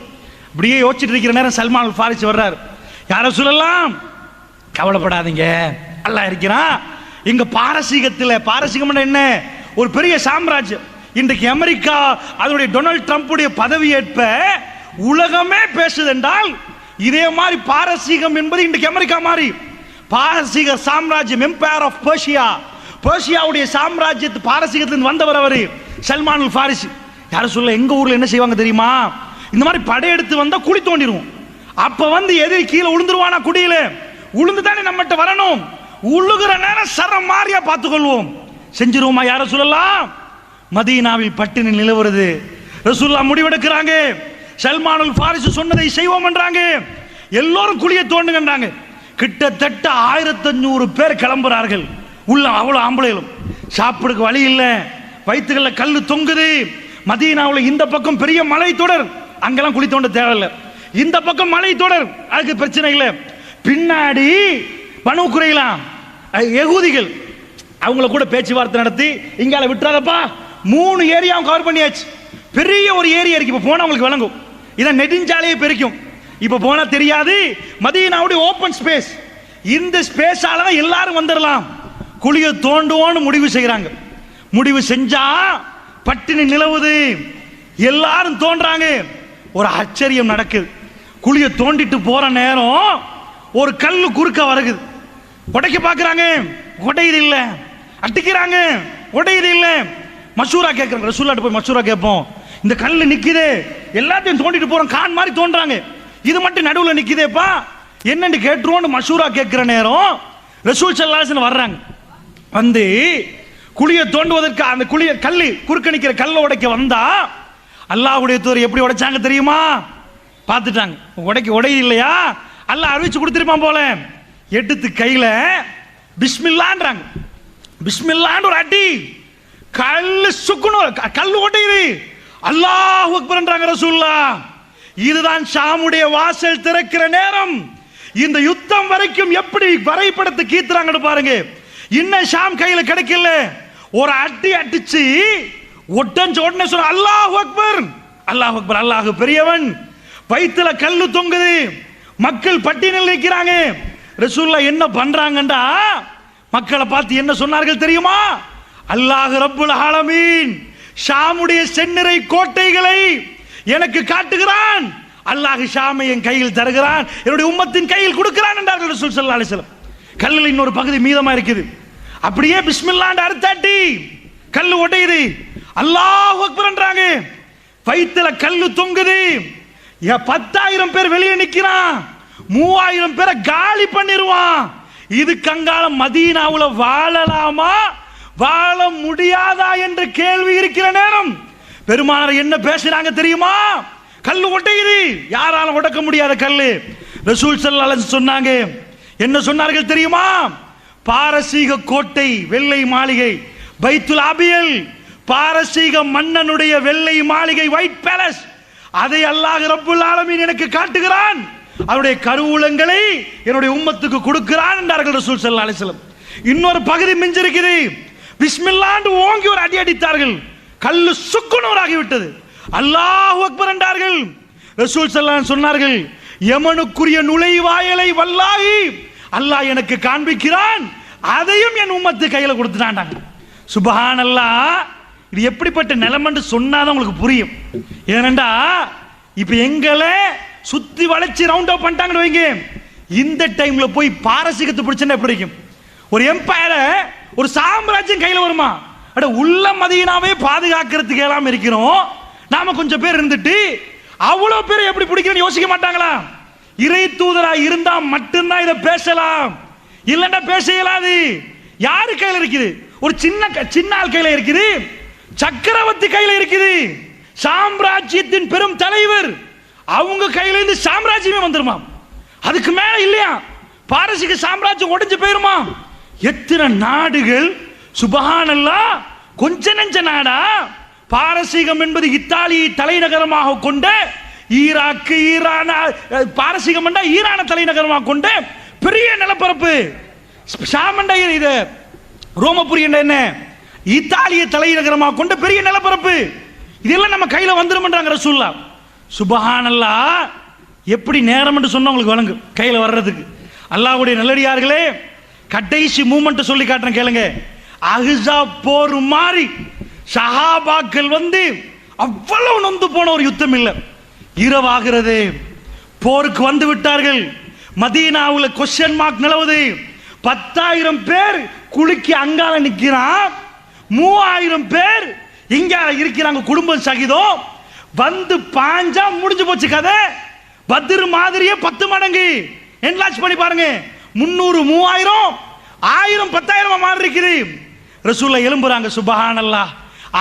A: அப்படியே யோசிச்சுட்டு இருக்கிற நேரம் சல்மான் அல் ஃபாரிசி வர்றாரு. யார சொல்லலாம், கவலைப்படாதீங்க, அல்லாஹ் இருக்கிறான். இங்க பாரசீகம் என்ன, ஒரு பெரிய சாம்ராஜ்யம். இன்றைக்கு அமெரிக்கா அதனுடைய டொனால்ட் ட்ரம்புடைய பதவியேற்ப உலகமே பேசுது என்றால், இதே மாதிரி பாரசீகம் என்பது இன்றைக்கு அமெரிக்கா மாதிரி. பாரசீக சாம்ராஜ்யம், எம்பையர் ஆஃப் பெர்ஷியா, பெர்ஷியாவுடைய சாம்ராஜ்யத்து பாரசீகத்திலிருந்து வந்தவர் அவர் சல்மான் அல் ஃபாரிசி. யார சொல்ல, எங்க ஊர்ல என்ன செய்வாங்க தெரியுமா? இந்த மாதிரி படையெடுத்து வந்தா குழி தோண்டிடுவோம். அப்ப வந்து எதிரி கீழே விழுந்துருவானா? குடியில உளுந்து தானே நம்மகிட்ட வரணும். உழுகிற நேரம் சரம் மாறியா பார்த்துக்கொள்வோம். செஞ்சிருவோமா? யார சொல்லலாம்? மதீனாவில் பட்டினி நிலவுறது. ரசூலுல்லாஹ் முடிவெடுக்கிறாங்க, சல்மான் அல் ஃபாரிசி சொன்னதை செய்வோம் என்றாங்க. எல்லோரும் குழியை தோண்டுங்கன்றாங்க. கிட்டத்தட்ட 1500 பேர் கிளம்புறார்கள். உள்ள அவ்வளவு ஆம்பளைகளும். சாப்பிடுக்கு வழி இல்லை, வயிற்றுகள்ல கல்லு தொங்குது. மதீனாவில் இந்த பக்கம் பெரிய மலை தொடர், அங்கெல்லாம் குழி தோண்ட தேவையில்லை. இந்த பக்கம் மலை தொடர், அதுக்கு பிரச்சனை இல்லை. பின்னாடி பனு குறைலா யகூதிகள், அவங்கள கூட பேச்சுவார்த்தை நடத்தி இங்கால விட்டுறாதப்பா, 3 ஏரியாவும் கவர் பண்ணியாச்சு. பெரிய ஒரு ஏரியா இருக்கு. இப்ப போனா உங்களுக்கு விளங்கும். இதான் நெடுஞ்சாலையே பெருக்கும். இப்ப போனா தெரியாது. மதீனாவுடைய ஓபன் ஸ்பேஸ், இந்த ஸ்பேஸால தான் எல்லாரும் வந்துடலாம். குழியை தோண்டுவோன்னு முடிவு செய்யறாங்க. முடிவு செஞ்சா பட்டினி நிலவுது. எல்லாரும் தோன்றாங்க. ஒரு ஆச்சரியம் நடக்குது. குழியை தோண்டிட்டு போற நேரம் ஒரு கல்லு குறுக்க வருகுது. உடைக்க பாக்குறாங்க, உடையுது இல்ல. அட்டிக்கிறாங்க, உடையுது இல்ல. மஷூரா கேட்கறாங்க. ரசூலுல்லாஹ் போய் மஷூரா கேட்போம். இந்த கல்லு நிக்குது, எல்லாத்தையும் தோண்டிட்டு போறோம், கான் மாதிரி தோன்றாங்க, இது மட்டும் நடுவுல நிக்குதேப்பா, என்னன்னு கேட்டுருவோம். மஷூரா கேட்கிற நேரம் ரசூல் ஸல்லல்லாஹு அலைஹி வஸல்லம் வர்றாங்க. வந்து குழியை தோண்டுவதற்கு அந்த குழியை கல்லு குறுக்க நிக்கிற கல்லை உடைக்க வந்தா, அல்லாஹ்வுடைய தூதர் எப்படி உடைச்சாங்க தெரியுமா? பார்த்துட்டாங்க. உடையுது இல்லையா, அல்லாஹ் அறிவிச்சு கொடுத்திருப்பான் போல. எடுத்து கையில பிஸ்மில்லான்றாங்க. பிஸ்மில்லான்னு ஒரு அடி, கல்லு சுக்குணும், கல்லு உடையுது. அல்லாஹ் அக்பர்ன்றாங்க ரசூலுல்லாஹ். இதுதான் ஷாமுடைய வாசல் திறக்கிற நேரம். இந்த யுத்தம் வரைக்கும் எப்படி வரைபடத்தை கீத்துறாங்கன்னு பாருங்க. இன்னும் ஷாம் கையில கிடைக்கல. ஒரு அடி அடிச்சு ஒட்டஞ்ச உடனே சொல்ற அல்லாஹ் அக்பர், அல்லாஹ் அக்பர், அல்லாஹ் பெரியவன். வயிற்றுல கல்லு தொங்குது, மக்கள் பட்டினியில் நிற்கிறாங்க. ரசூலுல்லாஹ் என்ன பண்றாங்கண்டா, மக்களை பார்த்து என்ன சொன்னார்கள் தெரியுமா? அல்லாஹ் ரப்புல் ஆலமீன் ஷாமுடைய செந்நிறை கோட்டைகளை எனக்கு காட்டுகிறான். அல்லாஹ் ஷாமை என் கையில் தருகிறான், என்னுடைய உம்மத்தின் கையில் கொடுக்கிறான் என்றார்கள் ரசூல் ஸல்லல்லாஹு அலைஹி வஸல்லம். கல்லில் இன்னொரு பகுதி மீதமா இருக்குது. அப்படியே பிஸ்மில்லாஹ் அறுத்தாட்டி கல்லு உடையுது. அல்லாஹ் அக்பர் என்றாங்க. வயிற்றுல கல்லு தொங்குது. 10,000 பேர் வெளியே நிக்கிறான், 3000 பேரை காலி பண்ணிடுவான். இது கங்கால மதீனாவுல வாழலாமா வாழ முடியாதா என்ற கேள்வி இருக்கிற நேரம் பெருமானார் என்ன பேசுறாங்க தெரியுமா? கல்லு உடையுது, யாராலும் உடைக்க முடியாத கல்லு. ரசூல் ஸல்லல்லாஹு அலைஹி வஸல்லம் சொன்னாங்க. என்ன சொன்னார்கள் தெரியுமா? பாரசீக கோட்டை, வெள்ளை மாளிகை, பைத்துல் அபியல், பாரசீக மன்னனுடைய வெள்ளை மாளிகை, ஒயிட் பேலஸ், அதை அல்லாஹ் ரப்புல் ஆலமீன் எனக்கு காட்டுகிறான். அவருடைய கருவூலங்களை என்னுடைய உம்மத்துக்கு கொடுக்கிறான் என்றார்கள் ரசூல் ஸல்லல்லாஹு அலைஹி வஸல்லம். இன்னொரு பகுதி மிஞ்சிருக்குது. பிஸ்மில்லாஹ் ஓங்கி ஒரு அடி அடித்தார்கள், கல்லு சுக்குநூறாகி விட்டது. அல்லாஹ் அக்பர் என்றார்கள். ரசூல் ஸல்லல்லாஹு அலைஹி வஸல்லம் சொன்னார்கள், யமனுக்குரிய நுழைவாயலை வல்லாஹி அல்லாஹ் எனக்கு காண்பிக்கிறான், அதையும் என் உம்மத்து கையில கொடுத்துட்டான்.
B: சுப்ஹானல்லாஹ். இது எப்படிப்பட்ட நிலைமைன்னு சொன்னாதான் உங்களுக்கு புரியும். ஏனண்டா இப்ப எங்களை சுத்தி வளைச்சு ரவுண்ட் அப் பண்ணிட்டாங்கன்னு வைங்க, இந்த டைம்ல போய் பாரசீகத்தை பிடிச்சா எப்படி இருக்கும்? ஒரு எம்பையர, ஒரு சாம்ராஜ்யம் கையில வருமா? அட உள்ள மதீனாவே பாதுகாக்கிறதுக்கு எல்லாம் இருக்கிறோம், நாம கொஞ்சம் பேர் இருந்துட்டு அவ்வளவு பேர் எப்படி பிடிக்கிறேன்னு யோசிக்க மாட்டாங்களா? இறை தூதரா இருந்தா மட்டும்தான் இதை பேசலாம், இல்லன்னா பேச இயலாது. யாரு கையில இருக்குது? ஒரு சின்ன ஆள் கையில இருக்குது, சக்கரவர்த்தி கையில இருக்குது, சாம்ராஜ்யத்தின் பெரும் தலைவர், அவங்க கையில இருந்து சாம்ராஜ்யமே வந்துருமா? அதுக்கு மேல இல்லையா? பாரசீக சாம்ராஜ்யம் உடைஞ்சு போயிருமா? எத்தனை நாடுகள் சுப்ஹானல்லாஹ், கொஞ்ச நெஞ்ச நாடா? பாரசீகம் என்பது இத்தாலியை தலைநகரமாக கொண்ட ஈராக்கு, ஈரான், பாரசீகம் என்றா ஈரான தலைநகரமாக கொண்ட பெரிய நிலப்பரப்பு. ஷாமண்டா இது ரோமபுரி என்ன இத்தாலிய தலைநகரமாக கொண்ட பெரிய நிலப்பரப்பு. இதெல்லாம் நம்ம கையில வந்துரும்ன்றாங்க ரசூலுல்லாஹ். சுப்ஹானல்லாஹ், எப்படி நேரம் என்று சொன்னா உங்களுக்கு வழங்கும் கையில வர்றதுக்கு. அல்லாஹ்வுடைய நல்லடியார்களே, கடைசி மூமெண்ட் சொல்லி காட்டுறேன் கேளுங்க. அஹ்ஸாப் போர் மாதிரி சஹாபாக்கள் வந்து அவ்வளவு நொந்து போன ஒரு யுத்தம் இல்லை. இரவாகிறது, போருக்கு வந்து விட்டார்கள். மதீனாவில் கொஸ்டின் மார்க் நிலவுது. 10,000 பேர் குளிக்கு அங்கால நிக்கிறான், 3,000 பேர் இங்க இருக்கிறாங்க, குடும்பம் சகிதம். வந்து பாஞ்சா முடிஞ்சு போச்சு கதை. பத்ர் மாதிரியே 10 மடங்கு என்லார்ஜ் பண்ணி பாருங்க. 300 3000 1000 10,000 மாறி இருக்குது. ரசூலுல்லாஹ் எழும்புறாங்க. சுப்ஹானல்லாஹ்,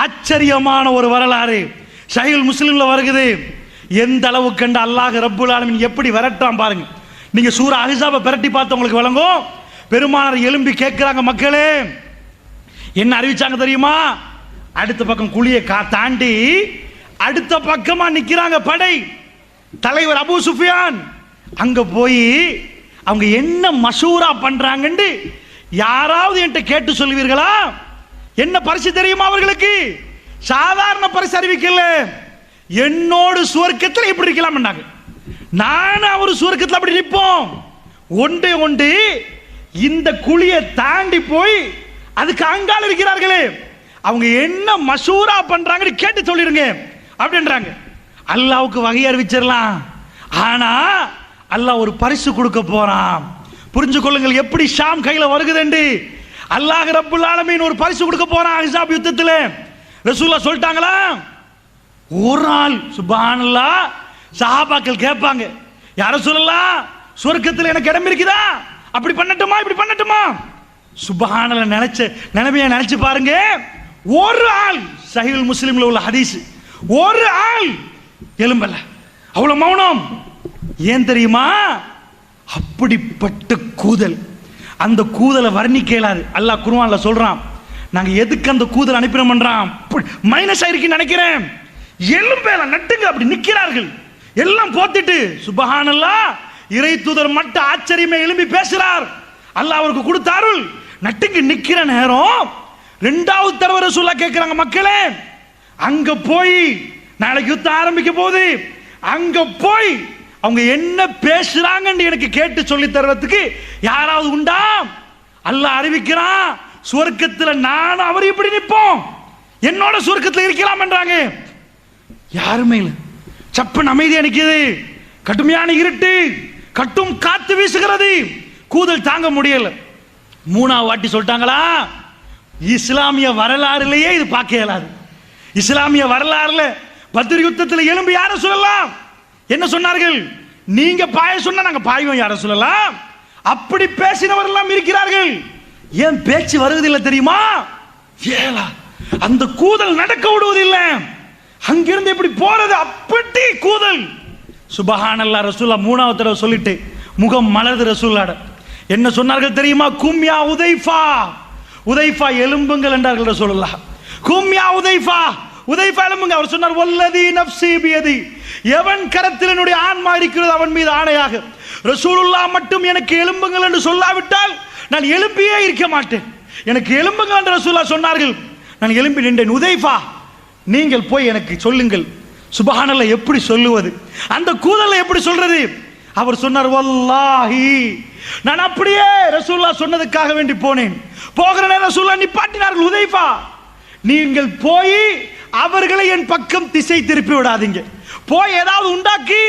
B: ஆச்சரியமான ஒரு வரலாறு சஹீஹ் முஸ்லிம்ல வருகிறது. எந்த அளவுக்கு கண்ட அல்லாஹ் ரப்புல் ஆலமீன் எப்படி விரட்டான் பாருங்க. நீங்க சூரா அஹ்ஸாபை பிரட்டி பார்த்து உங்களுக்கு விளங்கும். பெருமானார் எழும்பி கேட்கிறாங்க, மக்களே என்ன அறிவிச்சாங்க தெரியுமா? அடுத்த பக்கம் குழியை தாண்டி அடுத்த பக்கமா நிக்கிறாங்க படை தலைவர் அபூ சுஃபியான். அங்க போய் அவங்க என்ன மஷூரா பண்றாங்கன்னு யாராவது என்கிட்ட கேட்டு சொல்லுவீர்களா? என்ன பரிசு தெரியுமா அவர்களுக்கு? சாதாரண பரிசு அறிவிக்கல, என்னோடு சுவர்க்கத்தில் இப்படி இருக்கலாம். நானும் அவர் சுவர்க்கத்தில் அப்படி நிற்போம். ஒன்று ஒன்று இந்த குழியை தாண்டி போய் அதுக்கு அங்கால இருக்கிறார்களே, அவங்க என்ன மஷூரா பண்றாங்கன்னு கேட்டு சொல்லிருங்க அப்படின்றாங்க. அல்லாஹ்வுக்கு வகை அறிவிச்சிடலாம், ஆனா அல்லாஹ் ஒரு பரிசு கொடுக்க போறான். புரிஞ்சு கொள்ளுங்கள் எப்படி ஷாம் கையில வருகுதுன்னு. அல்லாஹ் ரப்புல் ஆலமீன் ஒரு பரிசு கொடுக்க போறான் அஹ்ஸாப் யுத்தத்தில். ரசூலுல்லாஹ் சொல்லிட்டாங்களா? ஒரு ஆள் சுப்ஹானல்லாஹ், சஹாபாக்கள் கேட்பாங்க, யா ரசூலல்லாஹ் சொர்க்கத்தில் எனக்கு இடம் இருக்குதா? அப்படி பண்ணட்டுமா இப்படி பண்ணட்டுமா? சுப்ஹானல்லாஹ், நினைமையை நினைச்சு பாருங்க. ஒரு ஆள், சஹீஹ் முஸ்லிம்ல உள்ள ஹதீஸ், ஒரு ஆள் எலும்பல, அவ்வளவு மௌனம். ஏன் தெரியுமா? அப்படிப்பட்ட கூதல். அந்த கூதலை வர்ணிக்க இயலாது. அல்லாஹ் குர்ஆன்ல சொல்றான், நாங்க எதுக்கு அந்த கூதல் அனுப்பினோம்ன்றான். மைனஸ் ஆயிருக்குன்னு நினைக்கிறேன். எலும்பேல நட்டுங்க அப்படி நிக்கிறார்கள், எல்லாம் போத்திட்டு. சுப்ஹானல்லாஹ், இறை தூதர் மட்டும் ஆச்சரியமே எழும்பி பேசுறார். அல்லாஹ் அவருக்கு கொடுத்த அருள். நட்டுங்க நிக்கிற நேரம் ரெண்டாவது தடவை ரசூலுல்லாஹ் கேட்கிறாங்க, மக்களே அங்க போய் நாளைக்கு யுத்தம் ஆரம்பிக்க போகுது, அங்க போய் அவங்க என்ன பேசுறாங்கன்னு எனக்கு கேட்டு சொல்லி தருவதற்கு யாராவது உண்டா? அல்லாஹ் அறிவிக்கிறான், சுவர்க்கத்தில் நான் அவர் இப்படி நிற்போம், என்னோட சுவர்க்கத்தில் இருக்கலாம் என்றாங்க. யாருமே இல்லை. சப்பன் அமைதியா நிக்குது. கடுமையான இருட்டு, கட்டும் காத்து வீசுகிறது. கூதல் தாங்க முடியல. மூணாவது வாட்டி சொல்லிட்டாங்களா, இஸ்லாமிய வரலாறுலயே இது பார்க்க இயலாது. இஸ்லாமிய வரலாறுல பத்ர் யுத்தத்தில் எழும்பி யார சொல்லலாம்? என்ன சொன்னார்கள்? நீங்க பாய சொன்னா நாங்க பாய்வோம் யார சொல்லலாம். அப்படி பேசினவர் எல்லாம் இருக்கிறார்கள். ஏன் பேச்சு வருவதில்லை தெரியுமா? ஏலா, அந்த கூதல் நடக்க விடுவதில்லை. அங்கிருந்து எப்படி போறது? அப்படி கூதல். சுப்ஹானல்லாஹ், ரசூலுல்லாஹ் மூணாவது தடவை சொல்லிட்டு முகம் மலர்ந்து ரசூலுல்லாஹ் என்ன சொன்னார்கள் தெரியுமா? கும்யா உதைஃபா, உதைஃபா எலும்புங்கள் என்றார்கள் ரசூலுல்லாஹ். கும்யா உதைஃபா, உதைஃபா எலும்புங்க. அவர் சொன்னார், வல்லதி நஃப்ஸி பியதி, எவன் கரத்தில் என்னுடைய ஆன்மா இருக்கிறது அவன் மீது ஆணையாக, ரசூலுல்லாஹ் மட்டும் எனக்கு எலும்புங்கள் என்று சொல்லாவிட்டால் நான் எழும்பியே இருக்க மாட்டேன். எனக்கு எலும்புங்கள் என்று ரசூலுல்லாஹ் சொன்னார்கள். நான் எழும்பி நின்றேன். உதைஃபா, நீங்கள் போய் எனக்கு சொல்லுங்கள். சுப்ஹானல்லாஹ், எப்படி சொல்லுவது? அந்த கூதலை எப்படி சொல்றது? அவர் சொன்னார், வல்லாஹி நான் அப்படியே ரசூலுல்லாஹ் சொன்னதுக்காக வேண்டி போனேன். போகிற நேரம் ரசூலுல்லாஹ் நிப்பாட்டினார்கள், ஹுதைஃபா நீங்கள் போய் அவர்களை என் பக்கம் திசை திருப்பி விடாதீங்க, போய் ஏதாவது உண்டாக்கி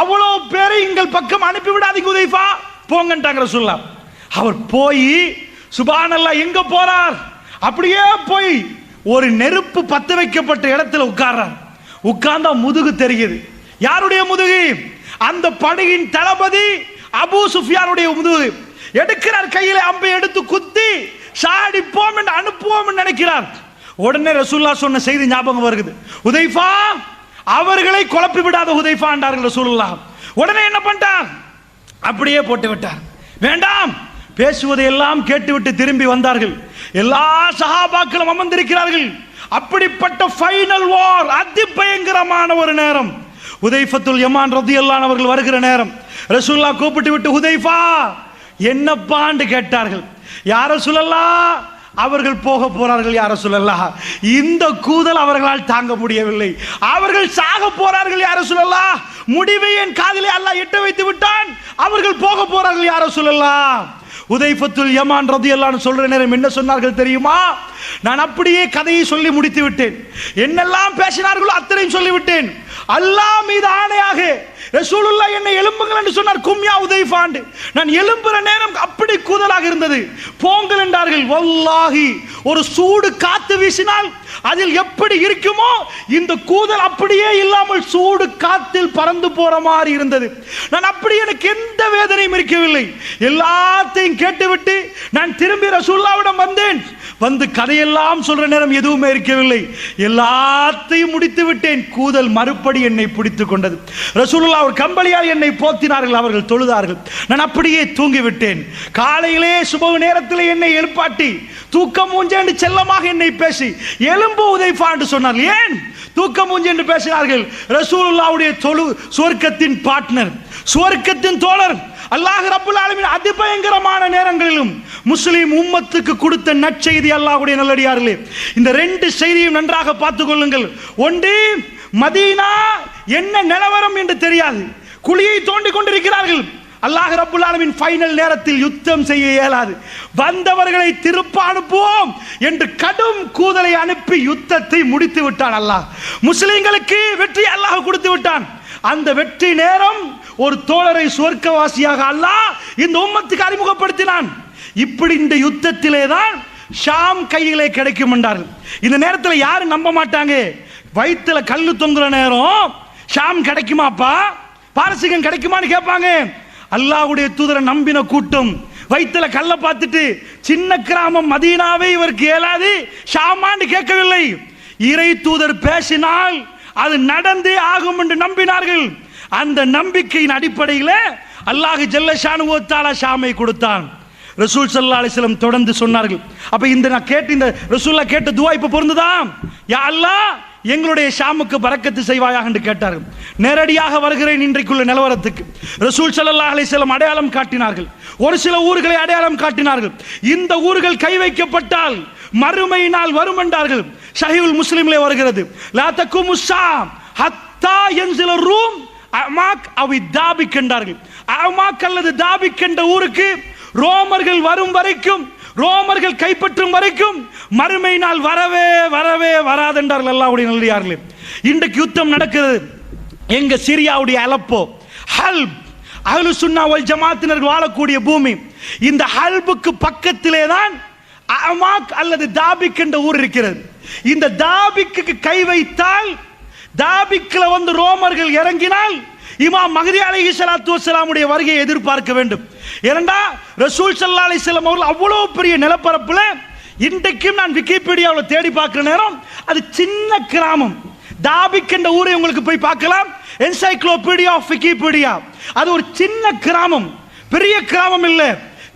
B: அவ்வளவு பேரை எங்கள் பக்கம் அனுப்பி விடாதீங்க ஹுதைஃபா, போங்கன்றாங்க ரசூலுல்லாஹ். அவர் போய் சுப்ஹானல்லாஹ் எங்க போறார், அப்படியே போய் ஒரு நெருப்பு பத்த வைக்கப்பட்ட இடத்துல உட்கார்றார். உட்கார்ந்தா முதுகு தெரியுது. யாருடைய முதுகு? அந்த படையின் தளபதி அபூ சுஃபியானுடைய முதுகு. எடுக்கிறார், கையில அம்பை எடுத்து குத்தி சாடிப்போம் என்று அனுப்புவோம் என்று நினைக்கிறார். உடனே ரசூலுல்லாஹ் சொன்ன செய்தி ஞாபகம் வருகிறது, ஹுதைஃபா அவர்களை குழப்பி விடாத ஹுதைஃபா என்றார்கள் ரசூலுல்லாஹ். உடனே என்ன பண்ணிட்டார், அப்படியே போட்டு விட்டார். வேண்டாம், பேசுவதை எல்லாம் கேட்டுவிட்டு திரும்பி வந்தார்கள். எல்லா சஹாபாக்களும் அமர்ந்திருக்கிறார்கள். அப்படிப்பட்ட ஃபைனல் வார், அதி பயங்கரமான ஒரு நேரம். ஹுதைஃபத்துல் யமான் ரலியல்லாஹு அன்ஹு அவர்கள் வருகிற நேரம். ரசூலுல்லாஹ் கூப்பிட்டு விட்டு, ஹுதைஃபா என்னப்பான்னு கேட்டார்கள். யா ரசூலல்லாஹ் அவர்கள் போக போறார்கள், யா ரசூலல்லாஹ் இந்த கூதல் அவர்களால் தாங்க முடியவில்லை, அவர்கள் சாக போறார்கள், யா ரசூலல்லாஹ் முடிவை என் காதிலே அல்லாஹ் எட்ட வைத்து விட்டான், அவர்கள் போக போறார்கள், யா ரசூலல்லாஹ். ஹுதைஃபத்துல் யமான் ரலியல்லாஹு அன்ஹு சொல்ற நேரம் என்ன சொன்னார்கள் தெரியுமா? நான் அப்படியே கதையை சொல்லி முடித்து விட்டேன், என்னெல்லாம் பேசினார்களோ அத்தனையும் சொல்லிவிட்டேன். அல்லாஹ் மீது ஆணையாக ரசூலுல்லாஹ் என்னை எழும்புங்கள் என்று சொன்னார், கும்யா ஹுதைஃபாண்டு. நான் எழும்புற நேரம் அப்படி கூதலாக இருந்தது. போங்கள் என்றார்கள். வல்லாஹி ஒரு சூடு காத்து வீசினால் அதில் எப்படி இருக்குமோ இந்த கூதல் அப்படியே இல்லாமல் சூடு காத்தில் பறந்து போற மாதிரி இருந்தது. நான் அப்படி, எனக்கு எந்த வேதனையும் இருக்கவில்லை. எல்லாத்தையும் கேட்டுவிட்டு நான் திரும்பி ரசூலுல்லாஹ்விடம் வந்தேன். வந்து கதையெல்லாம் சொல்ற நேரம் எதுவுமே இருக்கவில்லை. எல்லாத்தையும் முடித்து விட்டேன். கூதல் மறுபடி என்னை பிடித்துக் கொண்டது. ரசூலுல்லாஹ் ஒரு கம்பளியால் என்னை போத்தினார்கள், அவர்கள் தொழுதார்கள். நான் அப்படியே தூங்கிவிட்டேன். காலையிலே சுபஹ் நேரத்தில் என்னை எழுப்பாட்டி தூக்கம் மூஞ்சே என்று செல்லமாக என்னை பேசி எலும்பு ஹுதைஃபா என்று சொன்னார்கள். ஏன் தூக்கம் மூஞ்சே என்று பேசினார்கள்? ரசூலுல்லாஹ்வுடைய சுவர்க்கத்தின் பார்ட்னர், சுவர்க்கத்தின் தோழர் அல்லாஹ் ரப்பல் ஆலமீன் அதிபயங்கரமான நேரங்களிலும் முஸ்லிம் உம்மத்துக்கு கொடுத்த நற்செய்தி. அல்லாஹ்வுடைய நல்லடியார்களே, இந்த ரெண்டு செய்தியும் நன்றாக பார்த்துக் கொள்ளுங்கள். ஒன்று, மதீனா என்ன நிலவரம் என்று தெரியாது, குழியை தோண்டி கொண்டிருக்கிறார்கள். அல்லாஹ் ரப்பல் ஆலமீன் ஃபைனல் நேரத்தில் யுத்தம் செய்ய இயலாது, வந்தவர்களை திருப்ப அனுப்புவோம் என்று கடும் கூதலை அனுப்பி யுத்தத்தை முடித்து விட்டான். அல்லாஹ் முஸ்லிம்களுக்கு வெற்றி அல்லாஹ் கொடுத்து விட்டான். அந்த வெற்றி நேரம் ஒரு தோழரை சுவர்க்கவாசியாக அல்லாஹ் இந்த உம்மத்துக்கு அறிமுகப்படுத்தினான். இப்படி இந்த யுத்தத்திலே தான் ஷாம் கையிலே கிடைக்கும் என்றார்கள். இந்த நேரத்தில் யாரும் நம்ப மாட்டாங்க. வயிற்றுல கல்லு தொங்குற நேரம் ஷாம் கிடைக்குமாப்பா, பாரசீகம் கிடைக்குமான்னு கேட்பாங்க. அல்லாஹ்வுடைய தூதரை நம்பின கூட்டம் வயிற்றுல கல்லை பார்த்துட்டு சின்ன கிராமம் மதீனாவை இவருக்கு இயலாது, ஷாமான்னு கேட்கவில்லை. இறை தூதர் பேசினால் அது நடந்தே ஆகும் என்று நம்பினார்கள். அந்த நம்பிக்கையின் அடிப்படையில் அல்லாஹ் ஜல்ல ஷானுஹு வ தஆலா ஷாமை கொடுத்தான். ரசூல் ஸல்லல்லாஹு அலைஹி வஸல்லம் தொடர்ந்து சொன்னார்கள். அப்ப இந்த நான் கேட்ட இந்த ரசூலுல்லாஹ் கேட்ட துஆ இப்ப பொருந்துதா? யா அல்லாஹ் எங்களுடைய ஷாமுக்கு பரக்கத்து செய்வாயாக என்று கேட்டார்கள். நேரடியாக வருகிறேன் இன்றைக்குள்ள நிலவரத்துக்கு. ரசூல் ஸல்லல்லாஹு அலைஹி வஸல்லம் அடையாளம் காட்டினார்கள். ஒரு சில ஊர்களை அடையாளம் காட்டினார்கள். இந்த ஊர்கள் கை வைக்கப்பட்டால் மறுமை நாள் வரும் என்றார்கள். ஸஹீஹுல் முஸ்லிமிலே வருகிறது, லா தகுமு ஸாம் ஹத்தா யன்ஸில ரூம் அமாக் அவி தாபிக் என்றார்கள். அமாக் அல்லது தாபிக் என்ற ஊருக்கு ரோமர்கள் வரும் வரைக்கும், ரோமர்கள் கைப்பற்றும் வரைக்கும் மறுமை நாள் வரவே வரவே வராது என்றார்கள். அல்லாஹ்வுடைய நல்லடியார்களே, இன்றைக்கு யுத்தம் நடக்கிறது. எங்க சிரியாவுடைய அலப்போ, ஹல்ப், அஹ்லு சுன்னா வல் ஜமாத்தினர் வாழக்கூடிய பூமி. இந்த ஹல்புக்கு பக்கத்திலே தான் அமாக் அல்லது தாபிக் என்ற ஊர் இருக்கிறது. இந்த தாபிக்கு கை வைத்தால், தாபிக்ல வந்து ரோமர்கள் இறங்கினால் இமாம் மஹ்தி அலைஹிஸ்ஸலாத்து வஸ்ஸலாமுடைய வருகையை எதிர்பார்க்க வேண்டும். ஏனென்றா ரசூல் ஸல்லல்லாஹு அலைஹி வஸல்லம் அவர்கள் அவ்வளவு பெரிய நிலப்பரப்புல, இன்றைக்கும் நான் விக்கிபீடியாவில் தேடி பார்க்கிற நேரம் அது சின்ன கிராமம். தாபிக் என்ற ஊரை உங்களுக்கு போய் பார்க்கலாம், என்சைக்ளோபீடியா ஆஃப் விக்கிபீடியா. அது ஒரு சின்ன கிராமம், பெரிய கிராமம் இல்லை,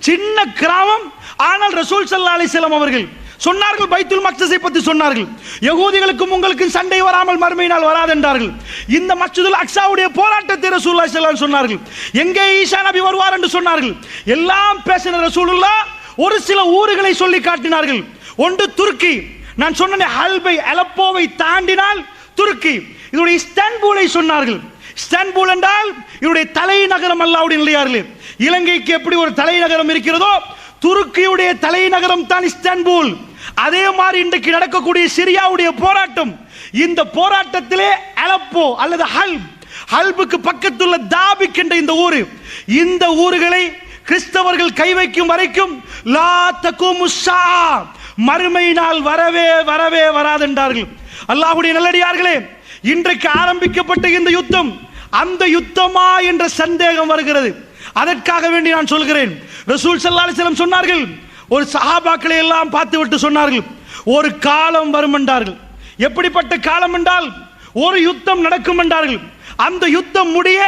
B: சின்ன கிராமம். ஆனால் ரசூல் ஸல்லல்லாஹு அலைஹி வஸல்லம் அவர்கள் சொன்னார்கள், பைத்துல் மக்தஸை பற்றி சொன்னார்கள், யகூதிகளுக்கும் உங்களுக்கும் சண்டை வராமல் மறுமை நாள் வராது என்றார்கள். இந்த மஸ்ஜிதுல் அக்ஸாவுடைய போராட்டத்தை ரசூலுல்லாஹி ஸல்லல்லாஹு அலைஹி வஸல்லம் சொன்னார்கள். எங்கே ஈசா நபி வருவார் என்று சொன்னார்கள். எல்லாம் பேசின ரசூலுல்லாஹ் ஒரு சில ஊர்களை சொல்லி காட்டினார்கள். ஒன்று துருக்கி, நான் சொன்ன ஹல்பை அலப்போவை தாண்டினால் துருக்கி. இதோட இஸ்தான்புலை சொன்னார்கள். இஸ்தான்புல் என்றால் இவருடைய தலைநகரம் அல்லாஹ்வுடைய நிலையார்களே. இலங்கைக்கு எப்படி ஒரு தலைநகரம் இருக்கிறதோ துருக்கியுடைய தலைநகரம் தான் இஸ்தான்புல். அதே மாதிரி இன்றைக்கு நடக்கக்கூடிய சிரியாவுடைய போராட்டம், இந்த போராட்டத்திலே அலப்போ அல்லது ஹல்புக்கு பக்கத்துள்ள தாபிக் என்ற இந்த ஊர், இந்த ஊர்களை கிறிஸ்தவர்கள் கை வைக்கும் வரைக்கும் லா தகுமுஸ்ஸா, மறுமை நாள் வரவே வரவே வராதென்றார்கள். அல்லாஹ்வுடைய நல்லடியார்களே, இன்றைக்கு ஆரம்பிக்கப்பட்ட இந்த யுத்தம் அந்த யுத்தமா என்ற சந்தேகம் வருகிறது. அதற்காக வேண்டி நான் சொல்கிறேன், ரசூல் ஸல்லல்லாஹு அலைஹி வஸல்லம் சொன்னார்கள், ஒரு சஹாபாக்களை எல்லாம் பார்த்து விட்டு சொன்னார்கள், ஒரு காலம் வரும் என்றார்கள். எப்படிப்பட்ட காலம் என்றால் ஒரு யுத்தம் நடக்கும் என்றார்கள், அந்த யுத்தம் முடிய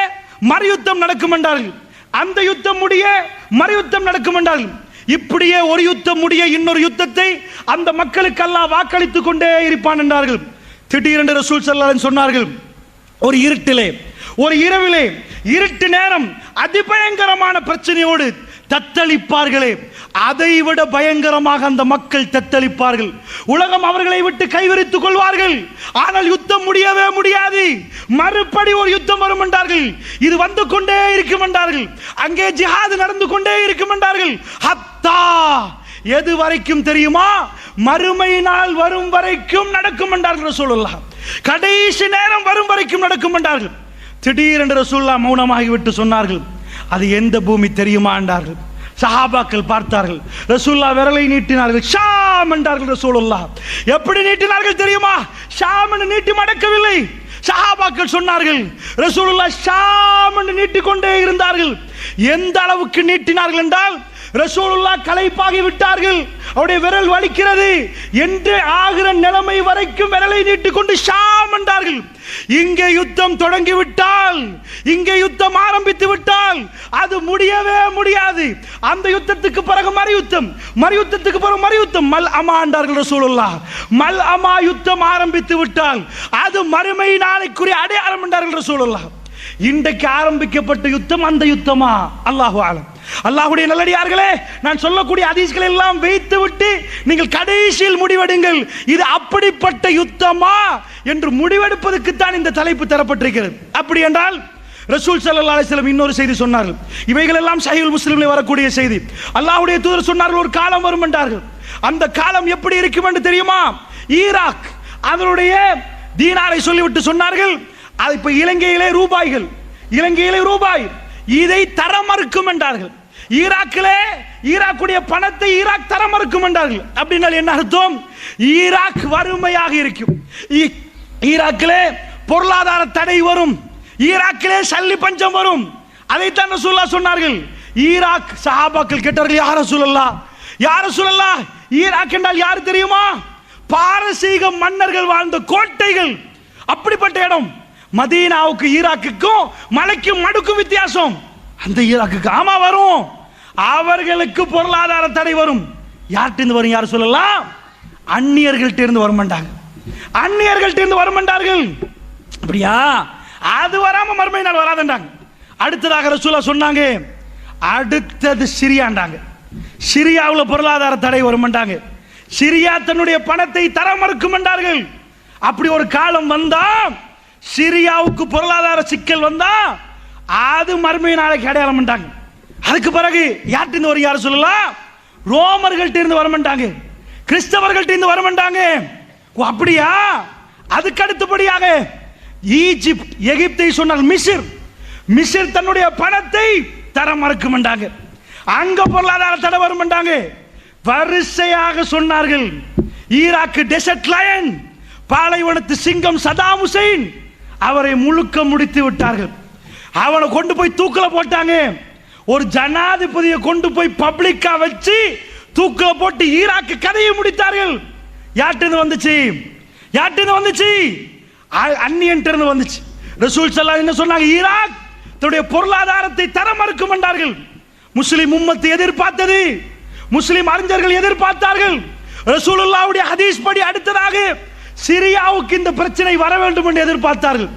B: மறு யுத்தம் நடக்கும் என்றார்கள், அந்த யுத்தம் முடிய மறு யுத்தம் நடக்கும் என்றார்கள். இப்படியே ஒரு யுத்தம் முடிய இன்னொரு யுத்தத்தை அந்த மக்களுக்கு அல்லாஹ் வாக்களித்துக் கொண்டே இருப்பான் என்றார்கள். திடீரென்று ரசூல் ஸல்லல்லாஹு அலைஹி சொன்னார்கள், ஒரு இருட்டிலே, ஒரு இரவிலே, இருட்டு நேரம் அதிபயங்கரமான பிரச்சனையோடு தத்தளிப்பார்களே, அதைவிட பயங்கரமாக அந்த மக்கள் தத்தளிப்பார்கள். உலகம் அவர்களை விட்டு கைவிரித்துக் கொள்வார்கள். ஆனால் யுத்தம் முடியவே முடியாது. மறுபடி ஒரு யுத்தம் வரும் என்றார்கள். இது வந்து கொண்டே இருக்கும் என்றார்கள். அங்கே ஜிஹாது நடந்து கொண்டே இருக்கும் என்றார்கள். ஹத்தா, எது வரைக்கும் தெரியுமா? மறுமை நாள் வரும் வரைக்கும் நடக்கும் என்றார்கள் ரசூலுல்லாஹ். கடைசி நேரம் வரும் வரைக்கும் நடக்கும் என்றார்கள். திடீரென்று ரசூலுல்லாஹ் மௌனமாகிவிட்டு சொன்னார்கள், அது எந்த பூமி தெரியுமா என்றார்கள். சஹாபாக்கள் பார்த்தார்கள். ரசூலுல்லாஹ் விரலை நீட்டினார்கள். ஷாம் என்றார்கள் ரசூலுல்லாஹ். எப்படி நீட்டினார்கள் தெரியுமா? ஷாம் என்று நீட்டி மடக்கவில்லை. சஹாபாக்கள் சொன்னார்கள், ரசூலுல்லாஹ் ஷாம் என்று நீட்டிக்கொண்டே இருந்தார்கள். எந்த அளவுக்கு நீட்டினார்கள் என்றால் ரசூலுல்லாஹ் களைப்பாகி விட்டார்கள், அவருடைய விரல் வலிக்கிறது என்று ஆகிற நிலைமை வரைக்கும் விரலை நீட்டிக்கொண்டு ஷாம் என்றார்கள். இங்கே யுத்தம் தொடங்கி விட்டால், இங்கே யுத்தம் ஆரம்பித்து விட்டால் அது முடியவே முடியாது. அந்த யுத்தத்துக்கு பிறகு மறு யுத்தம், மறு யுத்தத்துக்கு பிறகு மறு யுத்தம். மல் அமா என்றார்கள் ரசூலுல்லாஹ். மல் அமா யுத்தம் ஆரம்பித்து விட்டால் அது மறுமை நாளைக்குரிய அடையாளம் என்றார்கள் ரசூலுல்லாஹ். இன்றைக்கு ஆரம்பிக்கப்பட்ட யுத்தம் அந்த யுத்தமா? அல்லாஹு ஆலம். அல்லாஹ்வுடைய நல்லடியார்களே, நான் சொல்லக்கூடிய ஹதீஸ்களை எல்லாம் வைத்து விட்டு நீங்கள் கடைசியில் முடிவெடுங்கள், இது அப்படிப்பட்ட யுத்தமா என்று முடிவெடுப்பதற்கு தான் இந்த தலைப்பு தரப்பட்டிருக்கிறது. அப்படி என்றால் ரசூல் ஸல்லல்லாஹு அலைஹி வஸல்லம் இன்னொரு செய்தி சொன்னார்கள். இவைகள் எல்லாம் சஹீஹுல் முஸ்லிமில் வரக்கூடிய செய்தி. அல்லாஹ்வுடைய தூதர் சொன்னார்கள், ஒரு காலம் வரும் என்றார்கள். அந்த காலம் எப்படி இருக்கும் என்று தெரியுமா? ஈராக் அதனுடைய தீனாரை சொல்லிவிட்டு சொன்னார்கள், அது இப்ப இலங்கையிலே ரூபாய்கள், இலங்கையிலே ரூபாய், இதை தர மறுக்கும் என்றார்கள். ஈராக்கிலே ஈராக்குடைய பணத்தை ஈராக் தர மறுக்கும் என்றார்கள். அப்படின்னா என்ன அர்த்தம்? ஈராக் வறுமையாக இருக்கும், ஈராக்கிலே பொருளாதார தடை வரும், ஈராக்கிலே சல்லி பஞ்சம் வரும். அதைத்தான் ரசூலுல்லாஹ் சொன்னார்கள். ஈராக் சஹாபாக்கள் கேட்டார்கள், யார் ரசூலுல்லாஹ், யார் ரசூலுல்லாஹ், ஈராக் என்றால் யார் தெரியுமா? பாரசீக மன்னர்கள் வாழ்ந்த கோட்டைகள், அப்படிப்பட்ட இடம். மதீனாவுக்கு ஈராக்குக்கும் மலைக்கும் மடுக்கும் வித்தியாசம். அந்த ஈராக்குக்கு ஆமா வரும், அவர்களுக்கு பொருளாதார தடை வரும். யார்கிட்ட வரும்? யார் சொல்லலாம்? அந்நியர்கள்ட்ட இருந்து வர மாட்டாங்க, அந்நியர்கள்ட்ட இருந்து வர மாட்டார்கள். அப்படியா? அது வராம மறுமை நாள் வராதுன்றாங்க. அடுத்ததாக ரசூலுல்லாஹ் சொன்னாங்க, அடுத்தது சிரியாண்டாங்க. சிரியாவில் பொருளாதார தடை வரும் மாட்டாங்க, சிரியா தன்னுடைய பணத்தை தர மறுக்கும் என்றார்கள். அப்படி ஒரு காலம் வந்தா, சிரியாவுக்கு பொருளாதார சிக்கல் வந்தா அது மறுமை நாளைக்கு அடையாளம் பண்ணிட்டாங்க. அதுக்கு பிறகு யார்கிட்ட வரும்? யார் சொல்லலாம்? ரோமர்கள்ட்ட இருந்து வர மாட்டாங்க, கிறிஸ்தவர்கள்ட்ட இருந்து வர மாட்டாங்க. அப்படியா? அதுக்கு அடுத்தபடியாக ஈஜிப்ட், எகிப்தை சொன்னால் மிஸ்ர், மிஸ்ர் தன்னுடைய பணத்தை தர மறுக்கும் என்றாங்க. அங்க பொருளாதார தடை வரும் என்றாங்க. வரிசையாக சொன்னார்கள். ஈராக்கு டெசர்ட் லயன், பாலைவனத்து சிங்கம் சதாம் ஹுசைன், அவரை முழுக்க முடித்து விட்டார்கள். அவனை கொண்டு போய் தூக்கில போட்டாங்க. ஒரு ஜனாதிபதியை கொண்டு போய் பப்ளிக்கா வச்சு தூக்கில போட்டு ஈராக்கு கதையை முடித்தார்கள். யார்கிட்ட வந்துச்சு? யார்கிட்ட வந்துச்சு? அந்நியன்ட்ட இருந்து வந்துச்சு. ரசூல் ஸல்லல்லாஹு என்ன சொன்னாங்க? ஈராக் தன்னுடைய பொருளாதாரத்தை தர மறுக்கும் என்றார்கள். முஸ்லிம் உம்மத்து எதிர்பார்த்தது, முஸ்லிம் அறிஞர்கள் எதிர்பார்த்தார்கள். ரசூலுல்லாஹ்வுடைய ஹதீஸ் படி அடுத்ததாக சிரியாவுக்கு இந்த பிரச்சனை வர வேண்டும் என்று எதிர்பார்த்தார்கள்.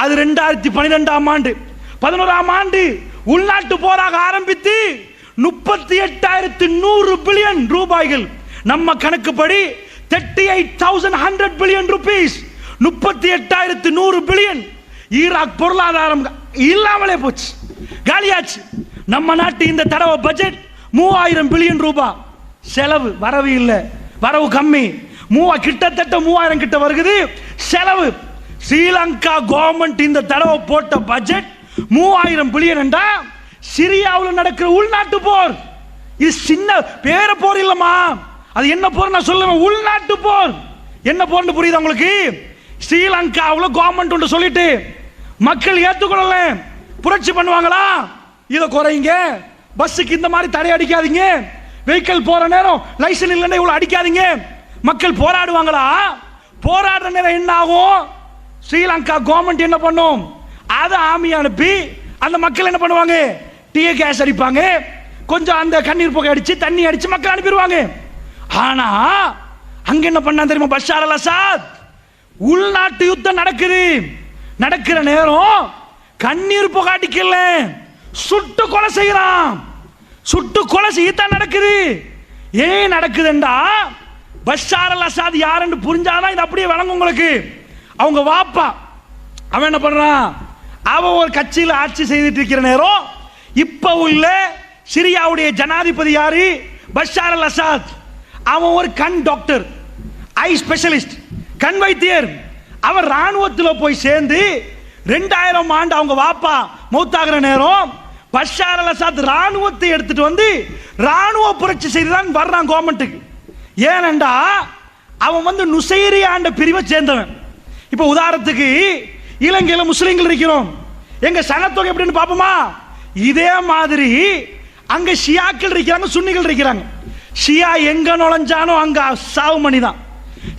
B: அது 2012ஆம் ஆண்டு 11ஆம் ஆண்டு உள்நாட்டு போராக ஆரம்பித்து 38,100 பில்லியன் ரூபாய்கள், நம்ம கணக்குப்படி 38,100 பில்லியன் ரூபீஸ், 38,100 பில்லியன். ஈராக் பொருளாதாரம் இல்லாமலே போச்சு, காலியாச்சு. நம்ம நாட்டு இந்த தடவை பட்ஜெட் 3000 பில்லியன் ரூபாய் செலவு, வரவு இல்லை, வரவு கம்மி. கிட்டத்தட்ட 3000 கிட்ட வருகிறது செலவு. ஸ்ரீலங்கா கவர்மெண்ட் இந்த தடவை போட்ட பட்ஜெட் 3000 பில்லியன் என்றா சிரியாவில் நடக்கிற உள்நாட்டு போர். இது சின்ன பேர போர் இல்லம்மா, அது என்ன போர் நான் சொல்லுவேன், உள்நாட்டு போர். என்ன போர்னு புரியுது உங்களுக்கு? ஸ்ரீலங்காவில் கவர்மெண்ட் ஒன்று சொல்லிட்டு மக்கள் ஏற்றுக்கொள்ளல, புரட்சி பண்ணுவாங்களா, இதை குறைங்க, பஸ்ஸுக்கு இந்த மாதிரி தடை அடிக்காதீங்க, வெஹிக்கிள் போற நேரம் லைசன்ஸ் இல்லைன்னா இவ்வளவு அடிக்காதீங்க, மக்கள் போராடுவாங்களா? போராடுற நேரம் என்ன ஆகும்? ஸ்ரீலங்கா கவர்மெண்ட் என்ன பண்ணும்? அதை ஆர்மி அனுப்பி அந்த மக்கள் என்ன பண்ணுவாங்க, டியர் கேஸ் அடிப்பாங்க, கொஞ்சம் அந்த கண்ணீர் புகை அடிச்சு தண்ணி அடிச்சு மக்கள் அனுப்பிடுவாங்க. ஆனா அங்க என்ன பண்ணா தெரியுமா? பஷார் அல் அசாத் உள்நாட்டு யுத்தம் நடக்குது, நடக்கிற நேரம் கண்ணீர் புகை அடிக்கல, சுட்டு கொலை செய்யறான். சுட்டு கொலை செய்யத்தான் நடக்குது. ஏன் நடக்குதுண்டா, பஷார் அல் அசாத் யாருன்னு புரிஞ்சாதான் இது அப்படியே வழங்கும் உங்களுக்கு. அவங்க வாப்பா அவன் என்ன பண்றான், அவன் ஒரு கட்சியில் ஆட்சி செய்துட்டு இருக்கிற நேரம் இப்ப உள்ள சிரியாவுடைய ஜனாதிபதி யாரு? Bashar al Azad. அவன் ஒரு கண் டாக்டர், ஐ ஸ்பெஷலிஸ்ட், கண் வைத்தியர். அவர் ராணுவத்தில் போய் சேர்ந்து 2000 ஆண்டு அவங்க வாப்பா மௌத்தாகிற நேரம் பஷார் அல் அசாத் ராணுவத்தை எடுத்துட்டு வந்து ராணுவ புரட்சி செய்துதான் வர்றான் கவர்மெண்ட்டுக்கு. ஏனென்றா அவன் வந்து நுசைரியாண்ட பிரிவை சேர்ந்தவன். இப்ப உதாரணத்துக்கு இலங்கையில முஸ்லிம்கள் இருக்கிறோம், எங்க சனத்தொகை எப்படின்னு பாப்போமா? இதே மாதிரி அங்க ஷியாக்கள் இருக்கிறாங்க, சுன்னிகள் இருக்கிறாங்க. ஷியா எங்க நுழைஞ்சானோ அங்க சாவு மணிதான்.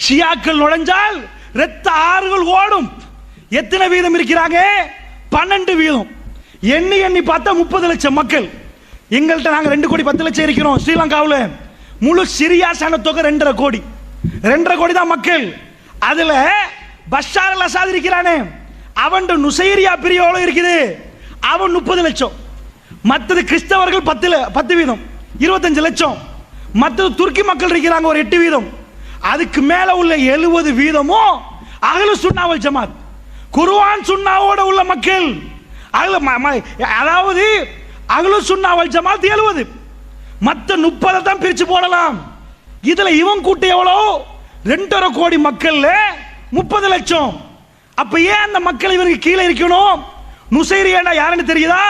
B: ஷியாக்கள் நுழைஞ்சால் இரத்த ஆறுகள் ஓடும். எத்தனை வீதம் இருக்கிறாங்க? 12 வீதம். எண்ணி எண்ணி பார்த்தா 30 லட்சம் மக்கள். எங்கள்கிட்ட நாங்க 2 கோடி 10 லட்சம் இருக்கிறோம். ஸ்ரீலங்காவில் முழு சிரியா சனத்தொகை 2.5 கோடி, 2.5 கோடி தான் மக்கள். அதுல பஷார் அல் அசாத் இருக்கிறானே, அவன் நுசைரியா பிரிவு இருக்குது, அவன் 30 லட்சம். மற்றது கிறிஸ்தவர்கள் 10 வீதம் 25 லட்சம். மற்றது துருக்கி மக்கள் இருக்கிறாங்க ஒரு 8 வீதம். அதுக்கு மேல உள்ள 70 வீதமும் அஹ்லு சுன்னா வல் ஜமாத், குர்ஆன் சுன்னாவோட உள்ள மக்கள். அதாவது அஹ்லு சுன்னா வல் ஜமாத் 70, மற்ற 30 தான் பிரிச்சு போடலாம். இதுல இவன் கூட்டம் எவ்வளோ? 2.5 கோடி மக்கள் 30 லட்சம். அப்ப ஏன் அந்த மக்கள் இவருக்கு கீழே இருக்கணும்? நுசைரியா யாருன்னு தெரியுதா?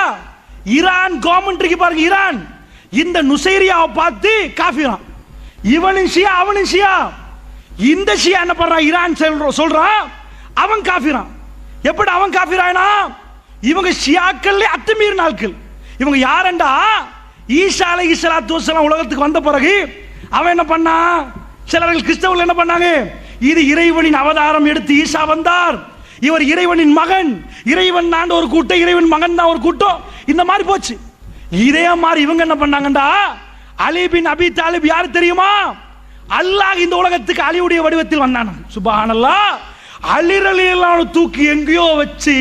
B: ஈரான் கவர்மெண்ட் இருக்கு பாருங்க, ஈரான் இந்த நுசைரியாவை பார்த்து காஃபிரான். இவனும் ஷியா அவனும் ஷியா. இந்த ஷியா என்ன பண்றான்? ஈரான் சொல்றான் அவன் காஃபிரான். எப்படி அவன் காஃபிரானா? இவங்க ஷியாக்கள் அத்துமீறின நாட்கள். இவங்க யாருண்டா, ஈசா அலைஹிஸ்ஸலாத்து வஸ்ஸலாம் உலகத்துக்கு வந்த பிறகு அவன் என்ன பண்ணா? சிலர்கள் கிறிஸ்தவர்கள் என்ன பண்ணாங்க, இது இறைவனின் அவதாரம் எடுத்து ஈசா வந்தார், இவர் இறைவனின் மகன், இறைவன் நான் ஒரு கூட்டம், இறைவன் மகன் தான் ஒரு கூட்டம், இந்த மாதிரி போச்சு. இதே மாதிரி இவங்க என்ன பண்ணாங்கண்டா, அலி பின் அபி தாலிப் யாரு தெரியுமா? அல்லாஹ் இந்த உலகத்துக்கு அலியுடைய வடிவத்தில் வந்தான். சுப்ஹானல்லாஹ். அலி ரலியல்லாஹு தூக்கி எங்கேயோ வச்சு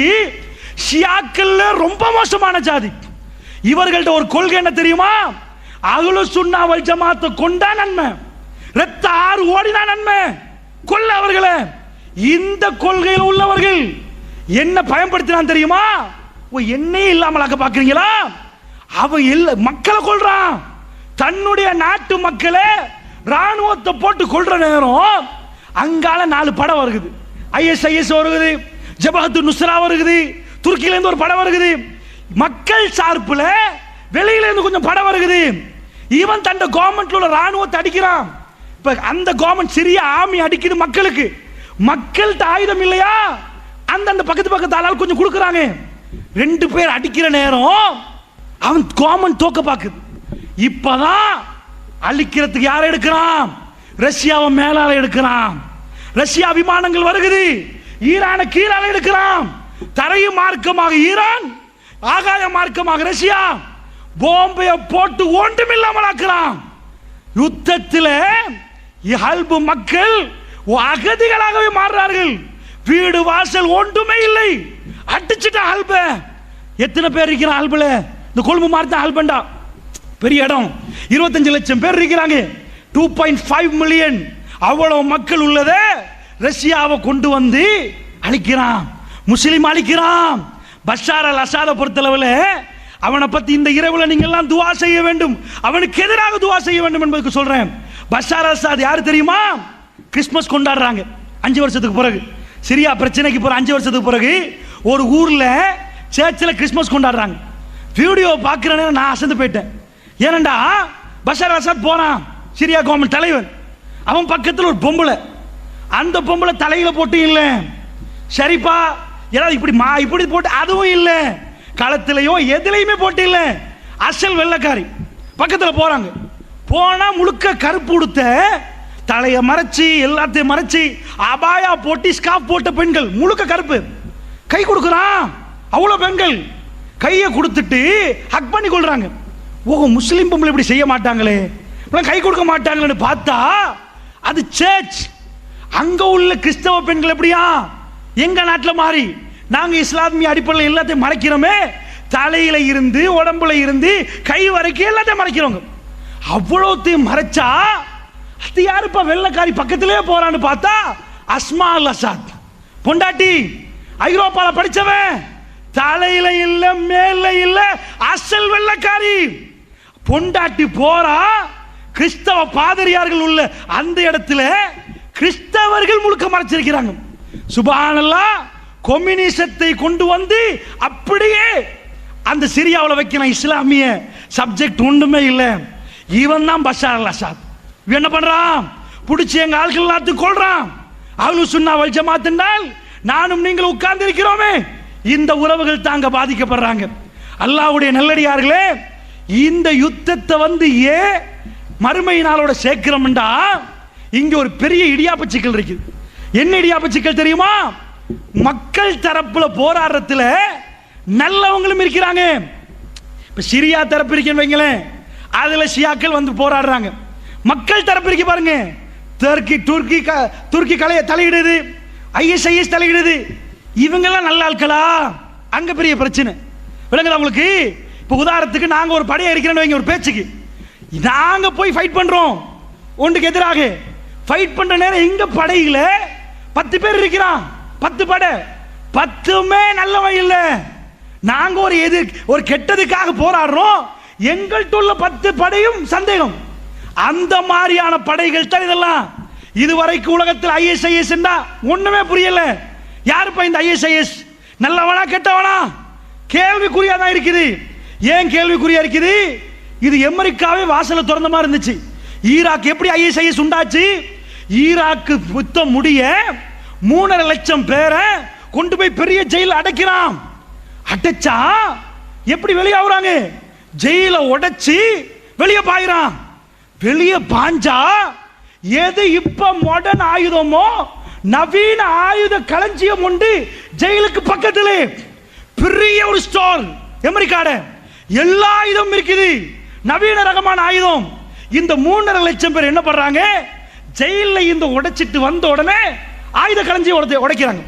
B: ஷியாக்கள் ரொம்ப மோசமான ஜாதி. இவர்கள்ட்ட ஒரு கொள்கை என்ன தெரியுமா? அஹ்லு சுன்னா வல் ஜமாத்தை கொண்டா நன்மை, இரத்த ஆறு ஓடினா நன்மை, கொல்ல அவர்களை. இந்த கொள்கையில் உள்ளவர்கள் என்ன பயன்படுத்தினான் தெரியுமா? என்னையே இல்லாமலாக்க பாக்குறீங்களா? அவன் மக்களை கொல்றான், தன்னுடைய நாட்டு மக்களை ராணுவத்தை போட்டு கொல்ற நேரம் அங்கால 4 படம் வருகுது. ISIS வருகுது, ஜபஹத்து நுஸ்ரா வருகுது, துருக்கியில இருந்து ஒரு படம் வருகுது, மக்கள் சார்புல வெளியில இருந்து கொஞ்சம் படம் வருகுது. இவன் தன் கவர்மெண்ட்ல உள்ள ராணுவத்தை அடிக்கிறான். இப்ப அந்த கவர்மெண்ட் சிரியா ஆர்மி அடிக்குது மக்களுக்கு. மக்கள்கிட்ட ஆயுதம் இல்லையா, அந்த பக்கத்து ஆளால் கொஞ்சம் கொடுக்குறாங்க. 2 பேர் அடிக்கிற நேரம் அவன் கவர்மெண்ட் தோக்க பாக்குது. இப்பதான் அழிக்கிறதுக்கு யாரை எடுக்கிறான்? ரஷ்யாவை மேலால எடுக்கிறான். ரஷ்யா விமானங்கள் வருகிறது, ஈரானை கீழால எடுக்கிறான். தரையும் மார்க்கமாக ஈரான், ஆகாய மார்க்கமாக ரஷ்யா போம்பைய போட்டு ஒன்றுமில்லாமல் ஆக்குறான். யுத்தத்தில் ஹல்பு மக்கள் அகதிகளாகவே மாறுறார்கள். வீடு வாசல் ஒன்றுமே இல்லை, அடிச்சுட்டா ஹல்ப. எத்தனை பேர் இருக்கிறான் ஹல்புல? இந்த கொழும்பு மாதிரி தான் ஹல்பண்டா, பெரிய இடம். 25 லட்சம் பேர் இருக்கிறாங்க, 2.5 மில்லியன். அவ்வளவு மக்கள் உள்ளத ரஷ்யாவை கொண்டு வந்து அழிக்கிறான். முஸ்லிம் அழிக்கிறான். பஷார் அல் அசாத பொறுத்தளவில் அவனை பத்தி இந்த இரவுல நீங்க எல்லாம் துவா செய்ய வேண்டும், அவனுக்கு எதிராக துவா செய்ய வேண்டும் என்பதுக்கு சொல்றேன். பஷார் அல் அசாத் யாரு தெரியுமா? கிறிஸ்துமஸ் கொண்டாடுறாங்க 5 வருஷத்துக்கு பிறகு. சிரியா பிரச்சனைக்கு பிறகு 5 வருஷத்துக்கு பிறகு ஒரு ஊர்ல சர்ச்சில் கிறிஸ்துமஸ் கொண்டாடுறாங்க. வீடியோ பார்க்கிறேன்னு நான் அசந்து போயிட்டேன். ஏனண்டா பஷார் அல் அசாத் போறான், சிரியா கவர்மெண்ட் தலைவன். அவன் பக்கத்தில் ஒரு பொம்பளை, அந்த பொம்பளை தலையில போட்டு இல்லை, சரிப்பா ஏதாவது இப்படி போட்டு அதுவும் இல்லை, களத்திலையோ எதுலையுமே போட்டு இல்லை, அசல் வெள்ளைக்காரி. பக்கத்தில் போறாங்க, போனா முழுக்க கருப்பு உடுத்த, தலையை மறைச்சி எல்லாத்தையும் மறைச்சி அபாயா போட்டு ஸ்காப் போட்ட பெண்கள், முழுக்க கருப்பு. கை கொடுக்குறான், அவ்வளவு பெண்கள் கையை கொடுத்துட்டு ஹக் பண்ணி கொள்றாங்க. ஓ, முஸ்லிம் பொம்பளை இப்படி செய்ய மாட்டாங்களே, கை கொடுக்க மாட்டாங்களேன்னு பார்த்தா அது சர்ச். அங்க உள்ள கிறிஸ்தவ பெண்கள் எப்படியா எங்க நாட்டில் மாறி நாங்க இஸ்லாமிய அடிப்படையில் எல்லாத்தையும் மறைக்கிறோமே, தலையில இருந்து உடம்புல இருந்து கை வரைக்கும் எல்லாத்தையும் மறைக்கிறோங்க. அவ்வளோத்தையும் மறைச்சா அது யாருப்பா வெள்ளைக்காரி பக்கத்திலே போறான்னு பார்த்தா அஸ்மா அல் அசாத் பொண்டாட்டி, ஐரோப்பால படிச்சவன், தலையில இல்ல மேல இல்ல அசல் வெள்ளைக்காரி பொண்டாட்டி போறா. கிறிஸ்தவ பாதிரியார்கள் உள்ள அந்த இடத்துல கிறிஸ்தவர்கள் முழுக்க மறைச்சிருக்கிறாங்க. சுப்ஹானல்லாஹ், கம்யூனிசத்தை கொண்டு வந்து அப்படியே அந்த சிரியாவில் வைக்கிறான். இஸ்லாமிய சப்ஜெக்ட் ஒன்றுமே இல்லை. இவன் தான் பஷார் அல் அசாத். இவன் என்ன பண்றான்? பிடிச்சி எங்க ஆட்கள் எல்லாத்தையும் கொள்றான். அஹ்லு சுன்னா வல் ஜமாத் என்றால் நானும் நீங்கள் உட்கார்ந்து இருக்கிறோமே, இந்த உறவுகள் தாங்க பாதிக்கப்படுறாங்க. அல்லாஹ்வுடைய நல்லடியார்களே, இந்த யுத்தத்தை வந்து ஏன் மறுமை நாளோட சேர்க்கிறோம்டா, இங்க ஒரு பெரிய இடியாப்ப சிக்கல் இருக்குது. என்ன இடியாப்ப சிக்கல் தெரியுமா? மக்கள் தரப்புல போராடுறதுல நல்லவங்களும் இருக்கிறாங்க. இப்ப சிரியா தரப்பு இருக்கேன்னு வைங்களேன், அதுல ஷியாக்கள் வந்து போராடுறாங்க. மக்கள் தரப்பு இருக்கு பாருங்க, துருக்கி கலைய தலையிடுது, ISIS தலையிடுது. இவங்கெல்லாம் நல்ல ஆட்களா? அங்க பெரிய பிரச்சனை விளங்குதா உங்களுக்கு? இப்ப உதாரணத்துக்கு நாங்க ஒரு படையை இருக்கிறேன்னு வைங்க, ஒரு பேச்சுக்கு நாங்க போய் ஃபைட் பண்றோம், ஒன்றுக்கு எதிராக ஃபைட் பண்ற நேரம் எங்க படையில 10 பேர் இருக்கிறான், 10 படை, 10மே நல்லவன் இல்ல. நாங்க ஒரு கெட்டதுக்காக போராடுறோம், எங்கள்கிட்ட உள்ள 10 படையும் சந்தேகம். அந்த மாதிரியான படைகள் தான் இதெல்லாம். இதுவரைக்கும் உலகத்தில் ISIS ஒண்ணுமே புரியல. யாருப்பா இந்த ISIS? நல்லவனா கெட்டவனா? கேள்விக்குறியா தான் இருக்குது. ஏன் கேள்விக்குறியா இருக்குது? இது அமெரிக்காவே வாசல திறந்த மாதிரி இருந்துச்சு. ஈராக் எப்படி ISIS உண்டாச்சு? ஈராக்கு யுத்தம் முடிய 3.5 லட்சம் பேரை கொண்டு போய் பெரிய ஜெயில அடைக்கிறான். அடைச்சா எப்படி வெளியாகுறாங்க? ஜெயில உடைச்சு வெளியே பாயிறான். வெளியே பாஞ்சா எது இப்ப மாடர்ன் ஆயுதமோ, நவீன ஆயுத களஞ்சியம் உண்டு ஜெயிலுக்கு பக்கத்திலே. பெரிய ஒரு ஸ்டோர் அமெரிக்காட, எல்லா ஆயுதமும் இருக்குது, நவீன ரகமான ஆயுதம். இந்த 3.5 லட்சம் பேர் என்ன பண்றாங்க? ஜெயில இந்த உடைச்சிட்டு வந்த உடனே ஆயுத களஞ்சியம் உடைக்கிறாங்க.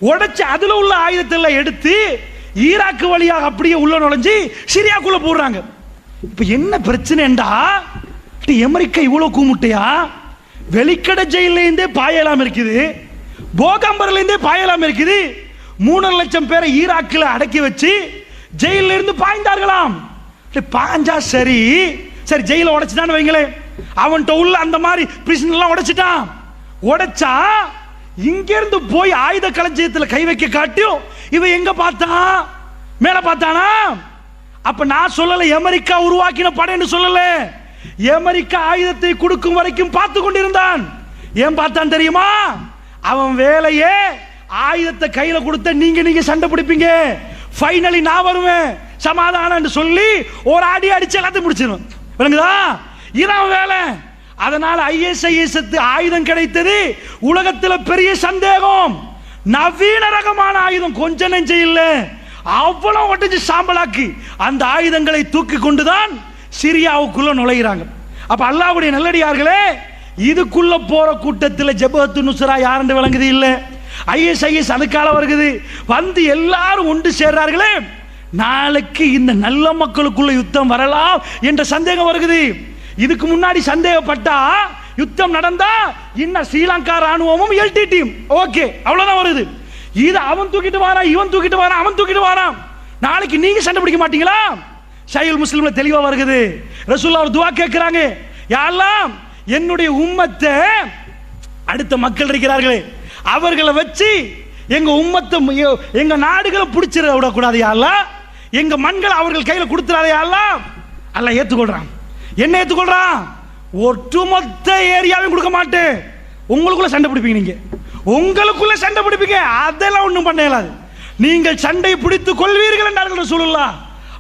B: உடைச்சு அதுல உள்ள ஆயுதத்தை எடுத்து ஈராக்கு வழியாக அப்படியே உள்ள நுழைஞ்சு சிரியாக்குள்ள போடுறாங்க. இப்ப என்ன பிரச்சனைண்டா, அமெரிக்கா இவ்வளவு கூமுட்டையா? வெளிக்கடை ஜெயில இருந்தே பாயலாம் இருக்குது, போகம்பர்ல இருந்தே பாயலாம் இருக்குது. 3.5 லட்சம் பேரை ஈராக்கில் அடக்கி வச்சு ஜெயில இருந்து பாய்ந்தார்களாம். பாஞ்சா சரி சரி, ஜெயில உடைச்சிட்டான்னு வைங்களேன், அவன்கிட்ட உள்ள அந்த மாதிரி பிரிசன் எல்லாம் உடைச்சிட்டான். உடைச்சா இங்க இருந்து போய் ஆயுத களஞ்சியத்தில் கை வைக்க காட்டியும் இவன் எங்க பார்த்தான்? மேல பார்த்தானா? அப்ப நான் சொல்லல அமெரிக்கா உருவாக்கின படைன்னு சொல்லல. அமெரிக்கா ஆயுதத்தை கொடுக்கும் வரைக்கும் பார்த்து கொண்டிருந்தான். ஏன் பார்த்தான் தெரியுமா? அவன் வேலையே ஆயுதத்தை கையில கொடுத்த நீங்க சண்டை பிடிப்பீங்க, ஃபைனலி நான் வருவேன் சமாதானம் சொல்லி ஒரு அடி அடிச்சு எல்லாத்தையும் முடிச்சிடும். விளங்குதா? இதான் வேலை. அதனால ISIS ஆயுதம் கிடைத்தது உலகத்தில் பெரிய சந்தேகம். நவீன ரகமான ஆயுதம், கொஞ்சம் நெஞ்ச இல்ல, அவ்வளவு ஒட்டிச்சு சாம்பலாக்கி அந்த ஆயுதங்களை தூக்கி கொண்டுதான் சிரியாவுக்குள்ள நுழைகிறாங்க. அப்ப அல்லாஹ்வுடைய நல்லடியார்களே, இதுக்குள்ள போற கூட்டத்தில் ஜபஹத்து நுஸ்ரா யாருன்னு விளங்குது இல்ல, ISIS அதுக்கால வருகிறது. வந்து எல்லாரும் ஒன்று சேர்றார்களே, நாளைக்கு இந்த நல்ல மக்களுக்குள்ள யுத்தம் வரலாம் என்ற சந்தேகம் வருகிறது. இதுக்கு முன்னாடி சந்தேகப்பட்டா யுத்தம் நடந்தா இன்னும் ஸ்ரீலங்கா ராணுவமும் LTT ஓகே அவ்வளவுதான் வருது. இது அவன் தூக்கிட்டு வாரான், இவன் தூக்கிட்டு வாரான், அவன் தூக்கிட்டு வாரான். நாளைக்கு நீங்க சண்டை பிடிக்க மாட்டீங்களா? ஷையுல் முஸ்லிம்ல தெளிவா வருகிறது. ரசூலுல்லாஹ் ஒரு துஆ கேட்கிறாங்க, யா அல்லாஹ் என்னுடைய உம்மத்தை, அடுத்த மக்கள் இருக்கிறார்களே அவர்களை வச்சு எங்க உம்மத்தை, எங்க நாடுகளை பிடிச்சிட விடக்கூடாது யா அல்லாஹ், எங்க மண்களை அவர்கள் கையில கொடுத்துறாதே யா அல்லாஹ். அல்லாஹ் ஏத்துக்கொள்றான். என்ன ஏத்துக்கொள்றான்? ஒட்டுமொத்த ஏரியாவையும் கொடுக்க மாட்டேன், உங்களுக்குள்ள சண்டை பிடிப்பீங்க, நீங்க உங்களுக்குள்ள சண்டை பிடிப்பீங்க, அதெல்லாம் ஒண்ணும் பண்ண இயலாது, நீங்கள் சண்டை பிடித்துக் கொள்வீர்கள் என்றார்கள் ரசூலுல்லாஹ்.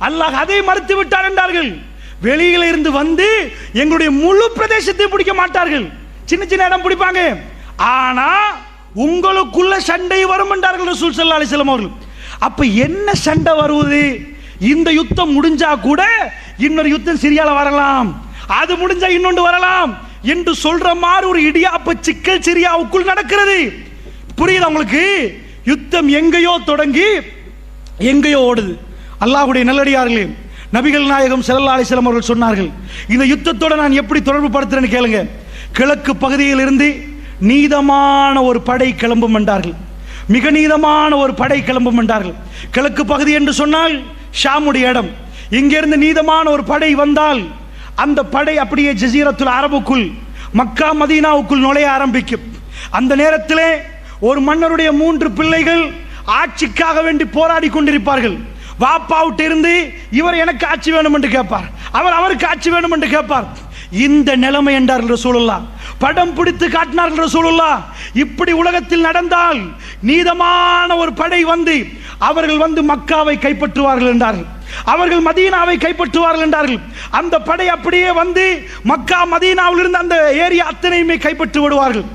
B: அல்லாஹ் அதை மறுத்து விட்டார் என்றார்கள். வெளியில இருந்து வந்து எங்களுடைய முழு பிரதேசத்தை பிடிக்க மாட்டார்கள், சின்ன சின்ன இடம் பிடிப்பாங்க, ஆனா உங்களுக்குள்ள சண்டை வரும் என்றார்கள் ரசூல் ஸல்லல்லாஹு அலைஹி வஸல்லம் அவர்கள். அப்ப என்ன சண்டை வருவது? இந்த யுத்தம் முடிஞ்சா கூட இன்னொரு யுத்தம் சிரியால வரலாம், அது முடிஞ்சா இன்னொன்று வரலாம் என்று சொல்ற மாதிரி ஒரு இடியாப்ப சிக்கல் சிரியாவுக்குள் நடக்கிறது. புரியுதா உங்களுக்கு? யுத்தம் எங்கேயோ தொடங்கி எங்கேயோ ஓடுது. அல்லாஹ்வுடைய நல்லடியார்களே, நபிகள் நாயகம் ஸல்லல்லாஹு அலைஹி வஸல்லம் அவர்கள் சொன்னார்கள், இந்த யுத்தத்தோட நான் எப்படி தொடர்பு படுத்துறேன்னு கேளுங்க. கிழக்கு பகுதியில் இருந்து நீதமான ஒரு படை கிளம்பும் என்றார்கள், மிக நீதமான ஒரு படை கிளம்பும் என்றார்கள். கிழக்கு பகுதி என்று சொன்னால் ஷாமுடைய இடம். இங்கிருந்து நீதமான ஒரு படை வந்தால் அந்த படை அப்படியே ஜஸீரத்துல் அரபுக்குள், மக்கா மதீனாவுக்குள் நுழைய ஆரம்பிக்கும். அந்த நேரத்திலே ஒரு மன்னருடைய 3 பிள்ளைகள் ஆட்சிக்காக வேண்டி போராடி கொண்டிருப்பார்கள். வாப்பாவுட்டு இருந்து இவர் எனக்கு ஆட்சி வேணும் என்று கேட்பார், அவர் அவருக்கு ஆட்சி வேணும் என்று கேட்பார். இந்த நிலைமை என்றார்கள் ரசூலுல்லாஹ். படம் பிடித்து காட்டினார்கள் ரசூலுல்லாஹ். இப்படி உலகத்தில் நடந்தால் நீதமான ஒரு படை வந்து அவர்கள் வந்து மக்காவை கைப்பற்றுவார்கள் என்றார்கள், அவர்கள் மதீனாவை கைப்பற்றுவார்கள் என்றார்கள். அந்த படை அப்படியே வந்து மக்கா மதீனாவில் இருந்து அந்த ஏரியா அத்தனையுமே கைப்பற்றி விடுவார்கள்.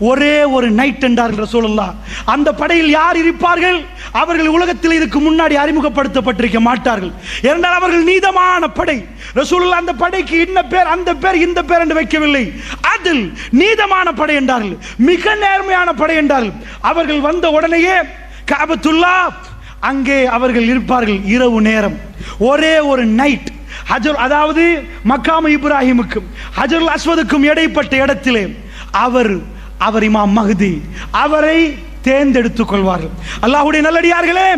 B: ஒரே ஒரு நைட் என்றார்கள் ரசூலுல்லாஹ். அந்த படையில் யார் இருப்பார்கள்? அவர்கள் உலகத்தில் இதுக்கு முன்னாடி அறிமுகப்படுத்தப்பட்டிருக்க மாட்டார்கள், ஏனென்றால் அவர்கள் நீதமான படை. ரசூலுல்லாஹ் அந்த படைக்கு இன்ன பேர், அந்த பேர், இந்த பேர் என்று வைக்கவில்லை, அதில் நீதமான படை என்றார்கள், மிக நேர்மையான படை என்றார்கள். அவர்கள் வந்த உடனேயே கஅபத்துல்லா அங்கே அவர்கள் இருப்பார்கள். இரவு நேரம், ஒரே ஒரு நைட், ஹஜர், அதாவது மக்காம இப்ராஹிமுக்கும் ஹஜருல் அஸ்வதுக்கும் இடைப்பட்ட இடத்திலே அவர் இமாம் மஹ்தி, அவரை தேர்ந்தெடுத்துக் கொள்வார்கள். அல்லாஹ்வுடைய நல்லடியார்களே,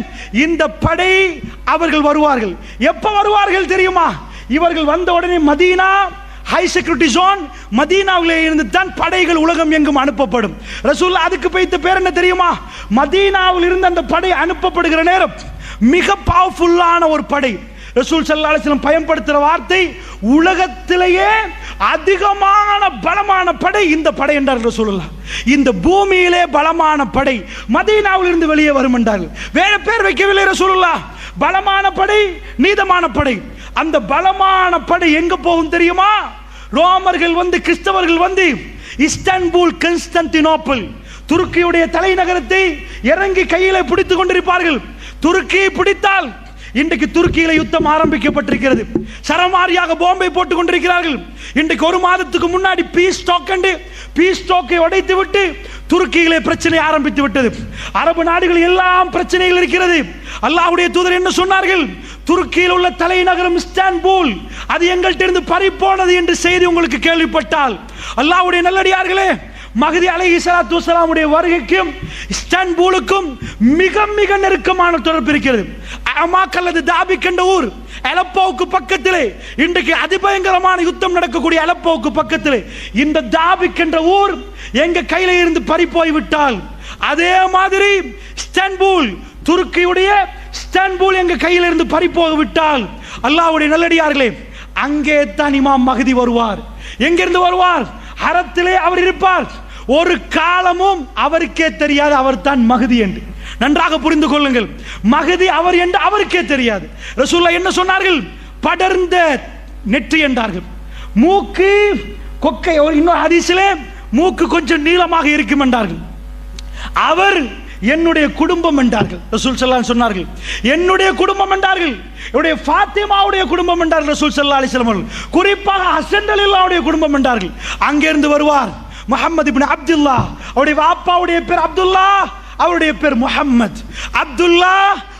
B: இந்த படை அவர்கள் வருவார்கள். எப்ப வருவார்கள் தெரியுமா? இவர்கள் வந்த உடனே மதீனா ஹை செக்யூரிட்டி ஜோன், மதீனாவிலே இருந்து தான் படைகள் உலகம் எங்கும் அனுப்பப்படும். ரசூலுல்லாஹ் அதுக்கு வைத்த பேர் என்ன தெரியுமா? மதீனாவில் இருந்து அந்த படை அனுப்பப்படுகிற நேரம் மிக பவர்ஃபுல்லான ஒரு படை. ரசூல் ஸல்லல்லாஹு அலைஹி வஸல்லம் பயன்படுத்துகிற வார்த்தை, உலகத்திலேயே அதிகமான பலமான படை இந்த படை என்றார்கள் ரசூலுல்லாஹ். இந்த பூமியிலே பலமான படை மதீனாவில் இருந்து வெளியே வரும் என்றார்கள். வேற பேர் வைக்கவில்லை ரசூலுல்லாஹ். பலமான படை, நீதமான படை. அந்த பலமான படை எங்க போகும் தெரியுமா? ரோமர்கள் வந்து, கிறிஸ்தவர்கள் வந்து இஸ்தான்புல், கான்ஸ்டான்டினோப்பிள், துருக்கியுடைய தலைநகரத்தை இறங்கி கையிலே பிடித்துக் கொண்டிருப்பார்கள். துருக்கியை பிடித்தால், இன்றைக்கு துருக்கியில யுத்தம் ஆரம்பிக்கப்பட்டிருக்கிறது, சரமாரியாக பாம்பை போட்டுக் கொண்டிருக்கிறார்கள். இன்றைக்கு ஒரு மாதத்துக்கு முன்னாடி பீஸ் டாக்கை உடைத்து விட்டு துருக்கியிலே பிரச்சனை ஆரம்பித்து விட்டது. அரபு நாடுகள் எல்லாம் பிரச்சனைகள் இருக்கிறது. அல்லாஹ்வுடைய தூதர் என்ன சொன்னார்கள்? துருக்கியில் உள்ள தலைநகரம் இஸ்தான்புல், அது எங்கள்கிட்ட இருந்து பறி போனது என்று செய்தி உங்களுக்கு கேள்விப்பட்டால், அல்லாஹ்வுடைய நல்லடியார்களே, மஹ்தி அலைஹிஸ்ஸலாத்து வஸ்ஸலாமுடைய வருகைக்கும் இஸ்தான்புலுக்கும் மிக மிக நெருக்கமான தொடர்பு இருக்கிறது. அமாக் அல்லது தாபிக் என்ற ஊர் அலப்போவுக்கு பக்கத்திலே, இன்றைக்கு அதிபயங்கரமான யுத்தம் நடக்கக்கூடிய அலப்போவுக்கு பக்கத்திலே இந்த தாபிக் என்ற ஊர் எங்க கையில இருந்து பறி போய்விட்டால், அதே மாதிரி இஸ்தான்புல், துருக்கியுடைய இஸ்தான்புல் எங்க கையில இருந்து பறி போய்விட்டால், அல்லாஹ்வுடைய நல்லடியார்களே, அங்கே தான் இமாம் மஹ்தி வருவார். எங்கிருந்து வருவார்? ஹரத்திலே அவர் இருப்பார். ஒரு காலமும் அவருக்கே தெரியாது அவர் தான் மஹ்தி என்று. நன்றாக புரிந்து கொள்ளுங்கள், மஹ்தி அவர் என்று அவருக்கே தெரியாது. ரசூலுல்லாஹ் என்ன சொன்னார்கள்? படர்ந்த நெற்றி என்றார்கள். மூக்கு கொக்கை, இன்னொரு ஹதீஸிலே மூக்கு கொஞ்சம் நீளமாக இருக்கும் என்றார்கள். அவர் என்னுடைய குடும்பம் என்றார்கள். ரசூல் ஸல்லல்லாஹு அலைஹி சொன்னார்கள், என்னுடைய குடும்பம் என்றார்கள். என்னுடைய ஃபாத்திமாவுடைய குடும்பம் என்றார்கள் ரசூல் ஸல்லல்லாஹு அலைஹி வஸல்லம். குறிப்பாக ஹஸன் ரலியல்லாஹுடைய குடும்பம் என்றார்கள். அங்கிருந்து வருவார் முஹம்மது இப்னு அப்துல்லா, அவருடைய வாப்பாவுடைய பேர் அப்துல்லா, அவருடைய பேர் முஹம்மத். அப்துல்லா,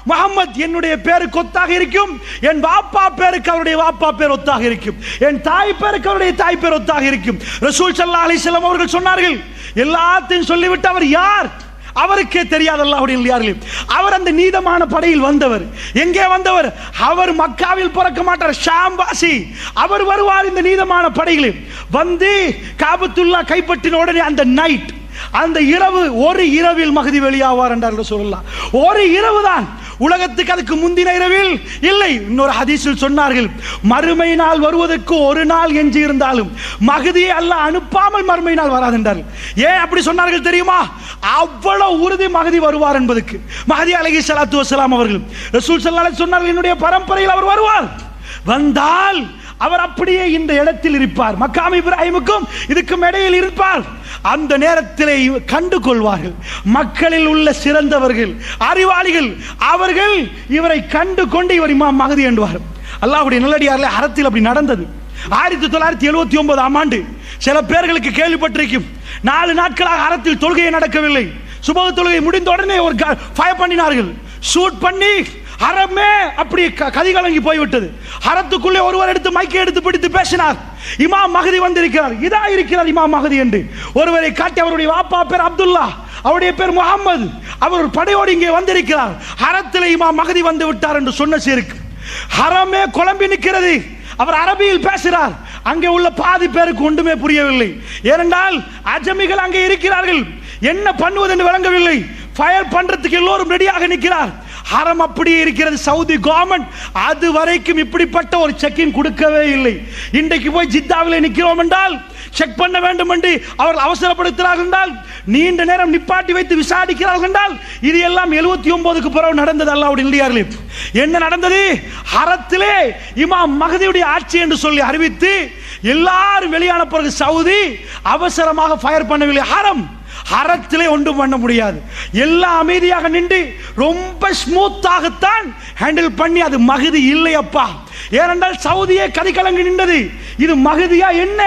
B: முஹம்மத் என்னுடைய பேருக்கு ஒத்தாக இருக்கும், என் வாப்பா பேருக்கு அவருடைய வாப்பா பேர் ஒத்தாக இருக்கும், என் தாய் பேருக்கு அவருடைய தாய் பேர் ஒத்தாக இருக்கும். ரசூல் ஸல்லல்லாஹு அலைஹி வஸல்லம் அவர்கள் சொன்னார்கள், எல்லாத்தையும் சொல்லிவிட்டு அவர் யார், அவருக்கே தெரியாது. அல்லாஹ்வுடைய நல்லடியார்களே, அவர் அந்த நீதமான படையில் வந்தவர். எங்கே வந்தவர்? அவர் மக்காவில் பிறக்க மாட்டார், ஷாம் வாசி. அவர் வருவார் இந்த நீதமான படைகளில் வந்து காபத்துல்லா கைப்பற்றின உடனே அந்த நைட், அந்த இரவு, ஒரு இரவில் மஹதி வெளியாவார் என்றார்கள் சொல்லலாம். ஒரு இரவு தான், உலகத்துக்கு அதுக்கு முந்தின இரவில் இல்லை. இன்னொரு ஹதீஸில் சொன்னார்கள், மறுமை நாள் வருவதற்கு ஒரு நாள் எஞ்சி இருந்தாலும் மஹதியை அல்லாஹ் அனுப்பாமல் மறுமை நாள் வராது என்றார்கள். ஏன் அப்படி சொன்னார்கள் தெரியுமா? அவ்வளவு உறுதி மஹதி வருவார் என்பதற்கு. மஹதி அலைஹிஸ்ஸலாத்து வஸ்ஸலாம் அவர்கள் ரசூல் ஸல்லல்லாஹு அலைஹி சொன்னார்கள், என்னுடைய பரம்பரையில் அவர் வருவார். வந்தால் அவர் அப்படியே இந்த இடத்தில் இருப்பார், மக்காம் இப்ராஹிமுக்கும் இதுக்கும் இடையில் இருப்பார். அந்த நேரத்தில் கண்டு கொள்வார்கள் மக்களில் உள்ள சிறந்தவர்கள், அறிவாளிகள். அவர்கள் இவரை கண்டு கொண்டு இவர் இமாம் மஹதி என்பார். அல்லாஹ்வுடைய நல்லடியார்களே, அறத்தில் அப்படி நடந்தது. 1979 ஆண்டு சில பேர்களுக்கு கேள்விப்பட்டிருக்கும், 4 நாட்களாக அறத்தில் தொழுகை நடக்கவில்லை. சுபஹ் தொழுகை முடிந்த உடனே ஒரு ஃபயர் பண்ணினார்கள், ஷூட் பண்ணி ஹரமே அப்படி கதிகலங்கி போய்விட்டது. ஹரத்துக்குள்ளே ஒருவர் எடுத்து மைக்கை எடுத்து பிடித்து பேசினார், இமாம் மஹதி வந்திருக்கிறார், இதா இருக்கிறார் இமாம் மஹதி என்று ஒருவரை காட்டி, அவருடைய வாப்பா பேர் அப்துல்லா, அவருடைய பேர் முகமது, அவர் படையோடு இங்கே வந்திருக்கிறார், ஹரத்தில் இமாம் மஹதி வந்து விட்டார் என்று சொன்ன சேருக்கு ஹரமே குழம்பி நிற்கிறது. அவர் அரபியில் பேசுகிறார். அங்கே உள்ள பாதி பேருக்கு ஒன்றுமே புரியவில்லை. ஏனென்றால் அஜமிகள் அங்கே இருக்கிறார்கள், என்ன பண்ணுவது என்று விளங்கவில்லை. ஃபயர் பண்றதுக்கு எல்லோரும் ரெடியாக நிற்கிறார். ஹரம் அப்படியே இருக்கிறது. சவுதி கவர்மெண்ட் அது வரைக்கும் இப்படிப்பட்ட ஒரு செக்கிங் கொடுக்கவே இல்லை. இன்றைக்கு போய் ஜித்தாவில் நிற்கிறோம் என்றால் செக் பண்ண வேண்டும் என்று அவர்கள் அவசரப்படுத்துகிறார்கள் என்றால், நீண்ட நேரம் நிப்பாட்டி வைத்து விசாரிக்கிறார்கள் என்றால், இது எல்லாம் 79க்கு பிறகு நடந்தது. அல்லாஹ்வுடைய நல்லடியார்களே, என்ன நடந்தது? ஹரத்திலே இமாம் மஹதியுடைய ஆட்சி என்று சொல்லி அறிவித்து எல்லாரும் வெளியான பிறகு சவுதி அவசரமாக ஃபயர் பண்ணவில்லை. ஹரத்திலே ஒன்றும் பண்ண முடியாது. எல்லாம் அமைதியாக நின்று ரொம்ப ஸ்மூத்தாகத்தான் ஹேண்டில் பண்ணி, அது மஹதி இல்லை அப்பா. ஏனென்றால் சவுதியே கதிகலங்கி நின்றது. இது மஹதியா என்ன?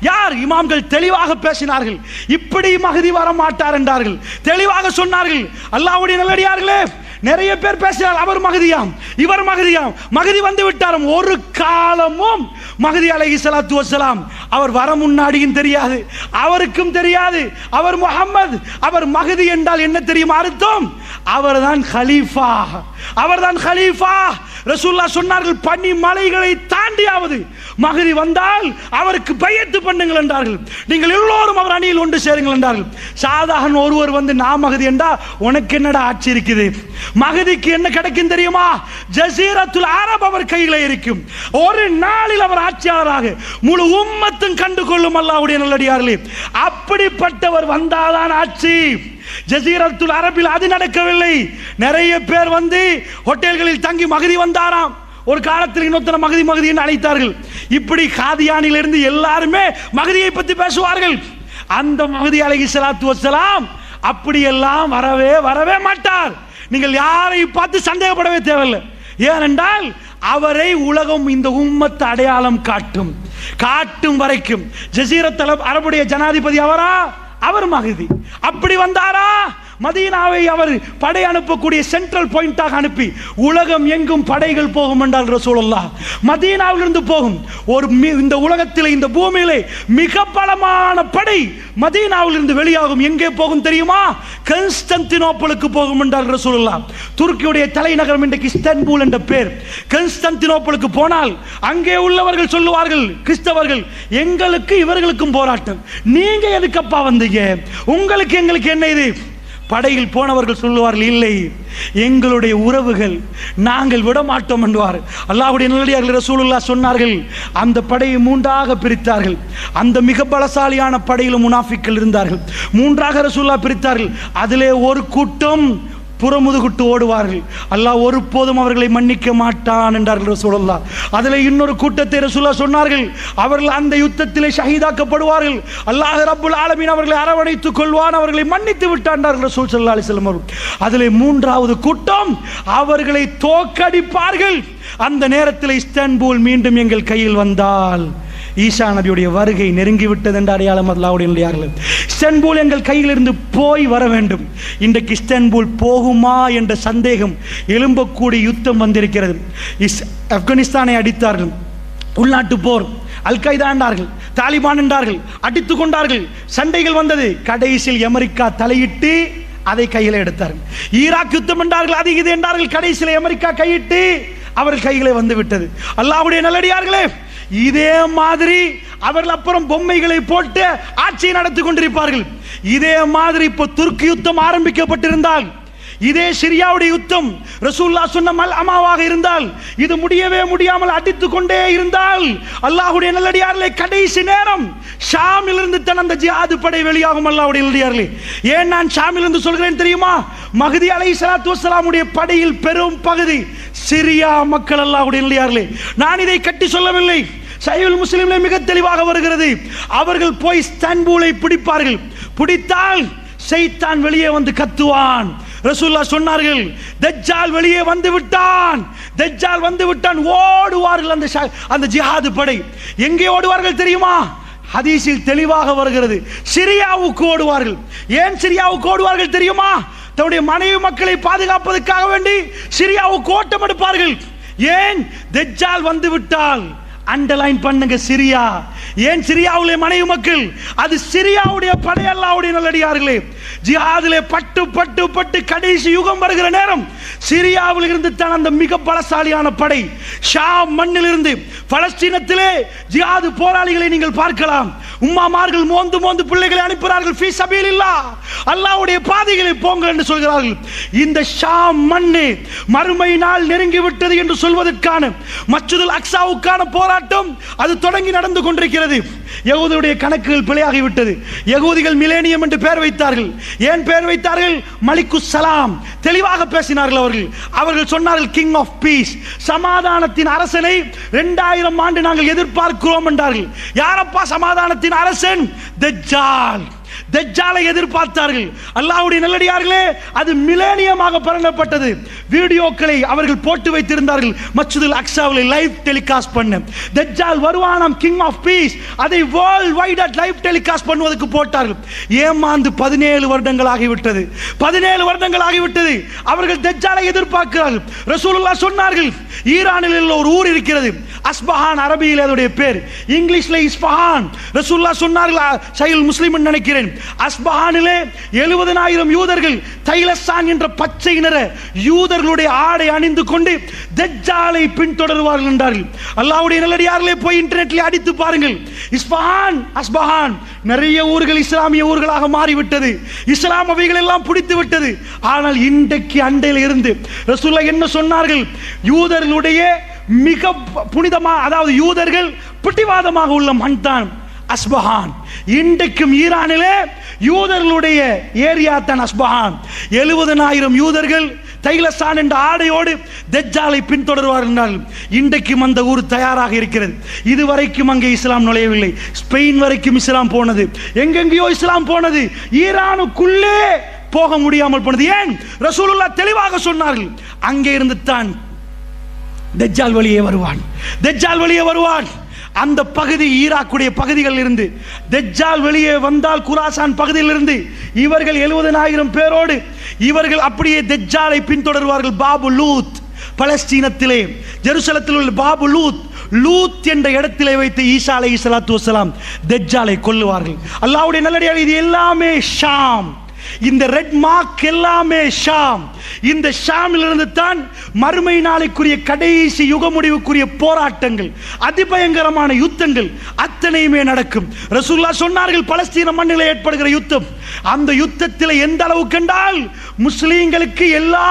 B: யார்? இமாம்கள் தெளிவாக பேசினார்கள், இப்படி மஹதி வர மாட்டார் என்றார்கள், தெளிவாக சொன்னார்கள். அல்லாஹ்வுடைய நல்லடியார்களே, நிறைய பேர் பேசினார், அவர் மஹதியாம், இவர் மஹதியாம், மஹதி வந்து விட்டாரும். ஒரு காலமும் மஹதி அலைஹிஸ்ஸலாத்து வஸ்ஸலாம் அவர் வர முன்னாடியும் தெரியாது, அவருக்கும் தெரியாது. அவர் முஹம்மது, அவர் மஹதி என்றால் என்ன தெரியுமா அர்த்தம்? அவர்தான் கலீஃபா, அவர்தான் கலீஃபா. ரசூலுல்லாஹ் சொன்னார்கள், பனி மலைகளை தாண்டியாவது மஹதி வந்தால் அவருக்கு பையத்து பண்ணுங்கள் என்றார்கள். நீங்கள் எல்லோரும் அவர் அணியில் ஒன்று சேருங்கள் என்றார்கள். சாதாரண ஒருவர் வந்து நான் மஹதி என்றா உனக்கு என்னடா ஆட்சி இருக்குது? மஹதிக்கு என்ன கிடைக்கும் தெரியுமா? ஜஸீரத்துல் அரப் அவர் கையில் இருக்கும். ஒரு நாளில் அவர் ஆட்சியாளராக முழு உம்மத்தும் கண்டு கொள்ளும். அல்லாஹ்வுடைய நல்லடியார்களே, அப்படிப்பட்டவர் வந்தாதான் ஆட்சி. ஜஸீரத்துல் அரபில் அது நடக்கவில்லை. நிறைய பேர் வந்து ஹோட்டல்களில் தங்கி மஹதி வந்தாராம். ஒரு காலத்தில் இன்னொருத்தர மஹதி மஹதி என்று அழைத்தார்கள். இப்படி காதியானில் இருந்து எல்லாருமே மஹதியை பற்றி பேசுவார்கள். அந்த மஹதி அலைஹிஸ்ஸலாத்து வஸ்ஸலாம் அப்படியெல்லாம் வரவே மாட்டார். நீங்கள் யாரை பார்த்து சந்தேகப்படவே தேவையில்லை. ஏனென்றால் அவரை உலகம் இந்த உம்மத்து அடையாளம் காட்டும் வரைக்கும் ஜஸீரத் அரபுடைய ஜனாதிபதி அவரா? அவர் மஹதி. அப்படி வந்தாரா? மதீனாவை அவர் படை அனுப்பக்கூடிய சென்ட்ரல் பாயிண்டாக அனுப்பி உலகம் எங்கும் படைகள் போகும் என்றால் ரசூலுல்லாஹ். மதீனாவிலிருந்து போகும். இந்த உலகத்திலே, இந்த பூமியிலே மிக பலமான படை மதீனாவிலிருந்து வெளியாகும். எங்கே போகும் தெரியுமா? கான்ஸ்டன்டினோப்பிளுக்கு போகும் என்றால் ரசூலுல்லாஹ். துருக்கியுடைய தலைநகரம் இன்றைக்கு இஸ்தான்புல் என்ற பேர். கான்ஸ்டன்டினோப்பிளுக்கு போனால் அங்கே உள்ளவர்கள் சொல்லுவார்கள், கிறிஸ்தவர்கள், எங்களுக்கு இவர்களுக்கும் போராட்டம், நீங்க எதுக்கப்பா வந்தீங்க? உங்களுக்கு எங்களுக்கு என்ன இது? படையில் போனவர்கள் சொல்லுவார்கள், இல்லை, எங்களுடைய உறவுகள், நாங்கள் விட மாட்டோம் என்றார். அல்லாஹ்வுடைய நல்லடியார்கள் ரசூலுல்லாஹ் சொன்னார்கள், அந்த படையை 3ஆக பிரித்தார்கள். அந்த மிக பலசாலியான படையிலும் முனாஃபிக்கள் இருந்தார்கள். 3ஆக ரசூலுல்லாஹ் பிரித்தார்கள். அதிலே ஒரு கூட்டம் புறமுதுகுட்டு ஓடுவார்கள். அல்லாஹ் ஒருபோதும் அவர்களை மன்னிக்க மாட்டான் என்றார்கள் ரசூலுல்லாஹ். அதில் இன்னொரு கூட்டத்தை ரசூலுல்லாஹ் சொன்னார்கள், அவர்கள் அந்த யுத்தத்திலே ஷஹீதாக்கப்படுவார்கள். அல்லாஹ் ரப்புல் ஆலமீன் அவர்களை அரவணைத்துக் கொள்வான், அவர்களை மன்னித்து விட்டான் ரசூல் ஸல்லல்லாஹு அலைஹி வஸல்லம் அவர்கள். அதிலே 3வது கூட்டம் அவர்களை தோற்கடிப்பார்கள். அந்த நேரத்தில் இஸ்தான்புல் மீண்டும் எங்கள் கையில் வந்தால் ஈசா நபியுடைய வருகை நெருங்கிவிட்டது என்ற அடையாளம். அல்லாஹ்வுடைய நல்லடியார்களே, இஸ்தான்புல் எங்கள் கையில் இருந்து போய் வர வேண்டும். இன்றைக்கு இஸ்தான்புல் போகுமா என்ற சந்தேகம் எழும்பக்கூடிய யுத்தம் வந்திருக்கிறது. ஆப்கானிஸ்தானை அடித்தார்கள், உள்நாட்டு போர், அல் கைதா என்றார்கள், தாலிபான் என்றார்கள், அடித்துக் கொண்டார்கள், சண்டைகள் வந்தது. கடைசியில் அமெரிக்கா தலையிட்டு அதை கையில் எடுத்தார்கள். ஈராக் யுத்தம் என்றார்கள், அது இது என்றார்கள். கடைசியில் அமெரிக்கா கையிட்டு அவர்கள் கைகளை வந்து விட்டது. அல்லாஹ்வுடைய நல்லடியார்களே, இதே மாதிரி அவர்கள் அப்புறம் பொம்மைகளை போட்டு ஆட்சியை நடத்தி கொண்டிருப்பார்கள். இதே மாதிரி இப்போ துர்க்கி யுத்தம் ஆரம்பிக்கப்பட்டிருந்தால், இதே சிரியாவுடைய யுத்தம் ரசூலுல்லாஹ் சொன்ன மல்அமாவாக இருந்தால், இது முடியவே முடியாமல் அடித்துக் கொண்டே இருந்தால், அல்லாஹ்வுடைய நல்லடியார்களே, கடைசி நேரம் ஷாமிலிருந்து தான் அந்த ஜிஹாது படை வெளியாகும். அல்லாஹ்வுடைய நல்லடியார்களே, ஏன் நான் ஷாமிலிருந்து சொல்கிறேன் தெரியுமா? மஹ்தி அலைஹிஸ்ஸலாத்து வஸ்ஸலாமுடைய படையில் பெரும் பகுதி சிரியா மக்கள். அல்லாஹ்வுடைய நல்லடியார்களே, நான் இதை கட்டி சொல்லவில்லை. சஹீஹுல் முஸ்லிமிலே மிக தெளிவாக வருகிறது. அவர்கள் போய் இஸ்தான்புலை பிடிப்பார்கள். பிடித்தால் ஷைத்தான் வெளியே வந்து கத்துவான். ரசூலுல்லாஹ் சொன்னார்கள், தஜ்ஜால் வெளியே வந்து விட்டான், தஜ்ஜால் வந்து விட்டான். ஓடுவார்கள் அந்த ஜிஹாது படை. எங்கே ஓடுவார்கள் தெரியுமா? ஹதீஸில் தெளிவாக வருகிறது, சிரியாவுக்கு ஓடுவார்கள். ஏன் சிரியாவுக்கு ஓடுவார்கள் தெரியுமா? தன்னுடைய மனைவி மக்களை பாதுகாப்பதற்காக வேண்டி சிரியாவுக்கு ஓட்டம் எடுப்பார்கள். ஏன்? தஜ்ஜால் வந்து விட்டால். அண்டர்லைன் பண்ணுங்க, சிரியா. ஏன் சிரியாவுடைய மனைவி மக்கள்? அது சிரியாவுடைய படை. அல்லாஹ்வுடைய நல்லடியார்களே, ஜிஹாதிலே பட்டு பட்டு பட்டு கடைசி யுகம் வருகிற நேரம் சிரியாவில் இருந்து தான் அந்த மிக பலசாலியான படை. ஷாம் மண்ணில் இருந்து பலஸ்தீனத்திலே ஜிஹாது போராளிகளை நீங்கள் பார்க்கலாம். உம்மாமார்கள் மோந்து மோந்து பிள்ளைகளை அனுப்புகிறார்கள். ஃபீ சபீலில்லாஹ், அல்லாஹ்வுடைய பாதைகளை போங்கள் என்று சொல்கிறார்கள். இந்த ஷாம் மண்ணு மறுமை நாள் நெருங்கி விட்டது என்று சொல்வதற்கான மஸ்ஜிதுல் அக்ஸாவுக்கான போராட்டம் அது தொடங்கி நடந்து கொண்டிருக்கிறது. யகூதியுடைய கணக்குகள் பிழையாகிவிட்டது. யகூதிகள் மிலேனியம் என்று பெயர் வைத்தார்கள். ஏன் பெயர் வைத்தார்கள்? மலிக்குஸ் சலாம். தெளிவாக பேசினார்கள் அவர்கள் சொன்னார்கள், கிங் ஆஃப் பீஸ், சமாதானத்தின் அரசனை 2000 ஆண்டு நாங்கள் எதிர்பார்க்கிறோம் என்றார்கள். யாரப்பா சமாதானத்தின் அரசன்? தஜ்ஜால். தஜ்ஜாலை எதிர்பார்த்தார்கள். அல்லாஹ்வுடைய நல்லடியார்களே, அது மிலேனியமாக பரப்பப்பட்டது. வீடியோக்களை அவர்கள் போட்டு வைத்திருந்தார்கள் மஸ்ஜிதுல் அக்ஸாவில் லைவ் டெலிகாஸ்ட் பண்ண. தஜ்ஜால் வருவானாம், கிங் ஆஃப் பீஸ். அதை வேர்ல்ட் வைட் லைவ் டெலிகாஸ்ட் பண்ணுவதற்கு போட்டார்கள். ஏமாந்து 17 வருடங்கள் ஆகிவிட்டது. 17 வருடங்கள் ஆகிவிட்டது. அவர்கள் தஜ்ஜாலை எதிர்பார்க்கிறார்கள். ரசூலுல்லாஹ் சொன்னார்கள், ஈரானில் ஒரு ஊர் இருக்கிறது, அஸ்பஹான், அரபியில் அதோடைய பேர், இங்கிலீஷ்ல இஸ்பஹான். ரசூலுல்லாஹ் சொன்னார்கள், சஹீஹுல் முஸ்லிம் நினைக்கிறேன், அஸ்பஹானிலே 70,000 யூதர்கள் தைலசான் என்ற பச்சை நிற யூதர்களுடைய ஆடை அணிந்து கொண்டு தஜ்ஜாலை பின்தொடர்வார்கள் என்றார்கள். அல்லாஹ்வுடைய நல்லடியார்களே, போய் இன்டர்நெட்ல அடித்து பாருங்கள். இஸ்பஹான், அஸ்பஹான், நிறைய ஊர்கள் இஸ்லாமிய ஊர்களாக மாறிவிட்டது. இஸ்லாம் அவைகள் எல்லாம் பிடித்து விட்டது. ஆனால் இன்றைக்கு அண்டையில் இருந்து ரசூலுல்லாஹ் என்ன சொன்னார்கள்? யூதர்களுடைய மிக புனிதமாக, அதாவது யூதர்கள் பிடிவாதமாக உள்ள மண் தான் அஸ்பஹான். இன்றைக்கும் ஈரானிலே யூதர்களுடைய ஏரியா தான் அஸ்பஹான். 70,000 யூதர்கள் தைலசான் என்ற ஆடையோடு தஜ்ஜாலை பின்தொடர்வார்கள். இன்றைக்கும் அந்த ஊர் தயாராக இருக்கிறது. இதுவரைக்கும் அங்கே இஸ்லாம் நுழையவில்லை. ஸ்பெயின் வரைக்கும் இஸ்லாம் போனது, எங்கெங்கேயோ இஸ்லாம் போனது, ஈரானுக்குள்ளே போக முடியாமல் போனது. ஏன்? ரசூலுல்லாஹ் தெளிவாக சொன்னார்கள், அங்கே இருந்து தான் தஜ்ஜால் வெளியே வருவான், தஜ்ஜால் வெளியே வருவான். அந்த பகுதி ஈராக்குடைய பகுதிகளில் இருந்து தஜ்ஜால் வெளியே வந்தால், குராசான் பகுதியில் இருந்து இவர்கள் 70,000 பேரோடு இவர்கள் அப்படியே தஜ்ஜாலை பின்தொடர்வார்கள். பாபு லூத், பலஸ்தீனத்திலே ஜெருசலத்தில் உள்ள பாபு லூத், லூத் என்ற இடத்திலே வைத்து ஈசா அலைஹிஸ்ஸலாத்து வஸ்ஸலாம் தஜ்ஜாலை கொல்லுவார்கள். அல்லாஹ்வுடைய நல்லடியார்களே, இது எல்லாமே ஷாம். இந்த ரெட் மார்க் எல்லாமே ஷாம். இந்த ஷாமில் இருந்து தான் மறுமை நாளைக்குரிய கடைசி யுக முடிவுக்குரிய போராட்டங்கள், அதிபயங்கரமான யுத்தங்கள் அத்தனையுமே நடக்கும். ரசூலுல்லாஹ் சொன்னார்கள், பலஸ்தீன மண்ணில் ஏற்படுகிற யுத்தம், அந்த யுத்தத்தில் எந்த அளவுக்கு என்றால், முஸ்லீம்களுக்கு எல்லா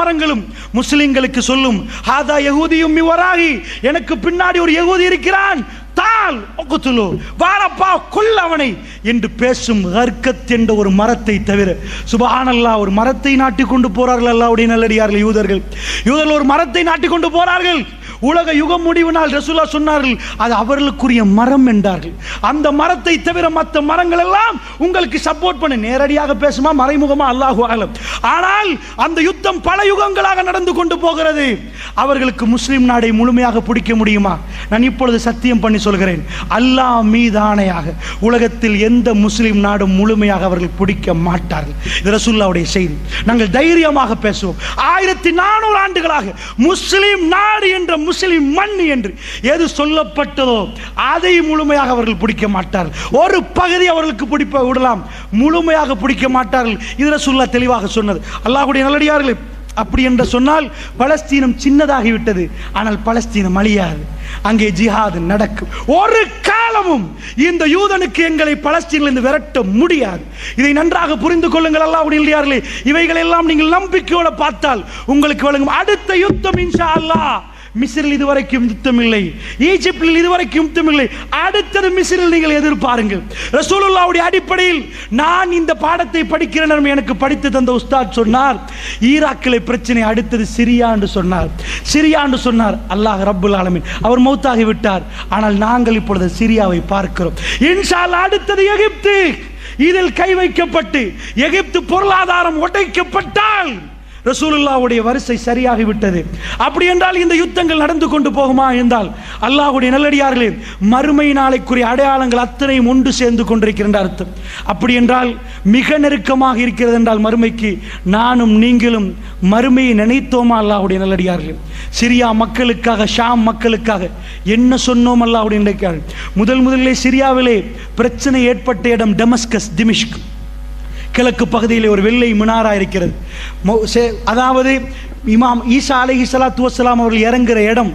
B: மரங்களும் முஸ்லீம்களுக்கு சொல்லும், ஹாதா யஹூதியும் மிவராகி, எனக்கு பின்னாடி ஒரு யஹூதி இருக்கிறான், தால் ஒக்குத்துலு, வாரப்பா கொல்லவனை என்று பேசும் ஹர்கத் என்ற ஒரு மரத்தை தவிர. சுப்ஹானல்லாஹ், ஒரு மரத்தை நாட்டி கொண்டு போறார்கள் அல்லாஹ்வுடைய நல்லடியார்கள். யூதர்கள் ஒரு மரத்தை நாட்டி கொண்டு போறார்கள். உலக யுகம் முடிவு நாள் ரசூலுல்லாஹ் சொன்னார்கள், அது அவர்களுக்குரிய மரம் என்றார்கள். அந்த மரத்தை தவிர மற்ற மரங்கள் எல்லாம் உங்களுக்கு சப்போர்ட் பண்ண, நேரடியாக பேசுமா மறைமுகமா அல்லாஹு அலம். ஆனால் அந்த யுத்தம் பல யுகங்களாக நடந்து கொண்டு போகிறது. அவர்களுக்கு முஸ்லிம் நாடை முழுமையாக பிடிக்க முடியுமா? நான் இப்பொழுது சத்தியம் பண்ணி சொல்கிறேன், அல்லாஹ் மீதானையாக உலகத்தில் எந்த முஸ்லிம் நாடும் முழுமையாக அவர்கள் பிடிக்க மாட்டார்கள். இது ரசூலுல்லாஹ்வுடைய செய்தி. நாங்கள் தைரியமாக பேசுவோம். 1400 ஆண்டுகளாக முஸ்லிம் நாடு என்ற முஸ்லிம் மண் என்று எது சொல்லப்பட்டதோ அதை முழுமையாக அவர்கள் பிடிக்க மாட்டார்கள். ஒரு பகுதி அவர்களுக்கு பிடிப்ப விடலாம், முழுமையாக பிடிக்க மாட்டார்கள். இது ரசூலுல்லாஹ் தெளிவாக சொன்னது. அல்லாஹ்வுடைய நல்லடியார்களே, அப்படி என்று சொன்னால் பலஸ்தீனம் சின்னதாகிவிட்டது, ஆனால் பலஸ்தீனம் அழியாது, அங்கே ஜிஹாது நடக்கும். ஒரு காலமும் இந்த யூதனுக்கு எங்களை பலஸ்தீனிலிருந்து விரட்ட முடியாது. இதை நன்றாக புரிந்து கொள்ளுங்கள் அல்லாஹ்வுடைய நல்லடியார்களே. இவைகள் எல்லாம் நீங்கள் நம்பிக்கையோடு பார்த்தால் உங்களுக்கு வழங்கும் அடுத்த யுத்தம் இன்ஷா அல்லாஹ். மிஸ்ரில் இதுவரைக்கும் யுத்தம் இல்லை, ஈஜிப்டில் இதுவரைக்கும் யுத்தம் இல்லை, அடுத்தது மிஸ்ரில் நீங்கள் எதிர்பாருங்கள். ரசூலுல்லாஹ்வுடைய அடிப்படையில் நான் இந்த பாடத்தை படிக்கிற நேரம் எனக்கு படித்து தந்த உஸ்தாத் சொன்னார், ஈராக்கிலே பிரச்சனை, அடுத்தது சிரியா என்று சொன்னார். சிரியா என்று சொன்னார். அல்லாஹ் ரப்புல் ஆலமீன் அவர் மௌத்தாகி விட்டார், ஆனால் நாங்கள் இப்பொழுது சிரியாவை பார்க்கிறோம். இன்ஷா அல்லாஹ் அடுத்தது எகிப்து. இதில் கை வைக்கப்பட்டு எகிப்து பொருளாதாரம் உடைக்கப்பட்டால் ரசூலுல்லாஹ்வுடைய வரிசை சரியாகி விட்டது. அப்படி என்றால் இந்த யுத்தங்கள் நடந்து கொண்டு போகுமா என்றால், அல்லாஹ்வுடைய நல்லடியார்களே, மறுமை நாளைக்குரிய அடையாளங்கள் அத்தனையும் ஒன்று சேர்ந்து கொண்டிருக்கின்ற அர்த்தம். அப்படி என்றால் மிக நெருக்கமாக இருக்கிறது என்றால் மறுமைக்கு நானும் நீங்களும் மறுமையை நினைத்தோமா? அல்லாஹ்வுடைய நல்லடியார்களே, சிரியா மக்களுக்காக, ஷாம் மக்களுக்காக என்ன சொன்னோம்? அல்லாஹ்வுடைய நல்லடியார்களே, முதலிலே சிரியாவிலே பிரச்சனை ஏற்பட்ட இடம் டெமஸ்கஸ், திமிஷ்க். கிழக்கு பகுதியில் ஒரு வெள்ளை மினாரா இருக்கிறது. அதாவது இமாம் ஈசா அலைஹிஸ்ஸலாத்து வஸ்ஸலாம் அவர்கள் இறங்குகிற இடம்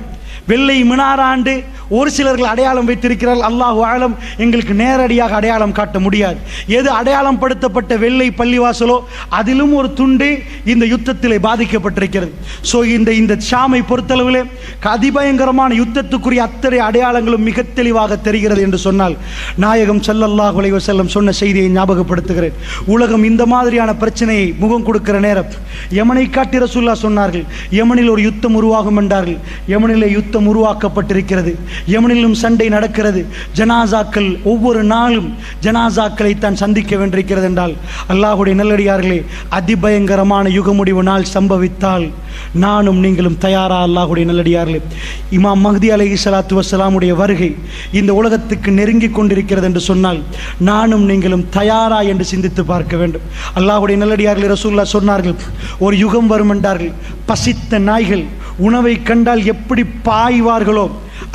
B: வெள்ளை மினாராண்டு ஒரு சிலர்கள் அடையாளம் வைத்திருக்கிறார்கள். அல்லாஹு ஆலம், எங்களுக்கு நேரடியாக அடையாளம் காட்ட முடியாது. எது அடையாளம் படுத்தப்பட்ட வெள்ளை பள்ளிவாசலோ அதிலும் ஒரு துண்டு இந்த யுத்தத்திலே பாதிக்கப்பட்டிருக்கிறது. ஸோ இந்த ஷாமை பொறுத்தளவிலே அதிபயங்கரமான யுத்தத்துக்குரிய அத்தனை அடையாளங்களும் மிக தெளிவாக தெரிகிறது என்று சொன்னால், நாயகம் ஸல்லல்லாஹு அலைஹி வஸல்லம் சொன்ன செய்தியை ஞாபகப்படுத்துகிறேன். உலகம் இந்த மாதிரியான பிரச்சனையை முகம் கொடுக்கிற நேரம் யமனை காட்டி ரசூலுல்லாஹ் சொன்னார்கள், யமனில் ஒரு யுத்தம் உருவாகும் என்றார்கள். யமனிலே யுத்தம் உருவாக்கப்பட்டிருக்கிறது. யமனிலும் சண்டை நடக்கிறது. ஜனாசாக்கள் ஒவ்வொரு நாளும் ஜனாசாக்களை தான் சந்திக்க வேண்டியிருக்கிறது என்றால், அல்லாஹ்வுடைய நல்லடியார்களே, அதிபயங்கரமான யுக முடிவு நாள் சம்பவித்தால் நானும் நீங்களும் தயாரா? அல்லாஹ்வுடைய நல்லடியார்களே, இமாம் மஹ்தி அலைஹிஸ்ஸலாத்து வஸ்ஸலாமுடைய வருகை இந்த உலகத்துக்கு நெருங்கி கொண்டிருக்கிறது என்று சொன்னால் நானும் நீங்களும் தயாரா என்று சிந்தித்து பார்க்க வேண்டும். அல்லாஹ்வுடைய நல்லடியார்களே, ரசூலுல்லாஹ் சொன்னார்கள், ஒரு யுகம் வரும் என்றார்கள், பசித்த நாய்கள் உணவை கண்டால் எப்படி பாய்வார்களோ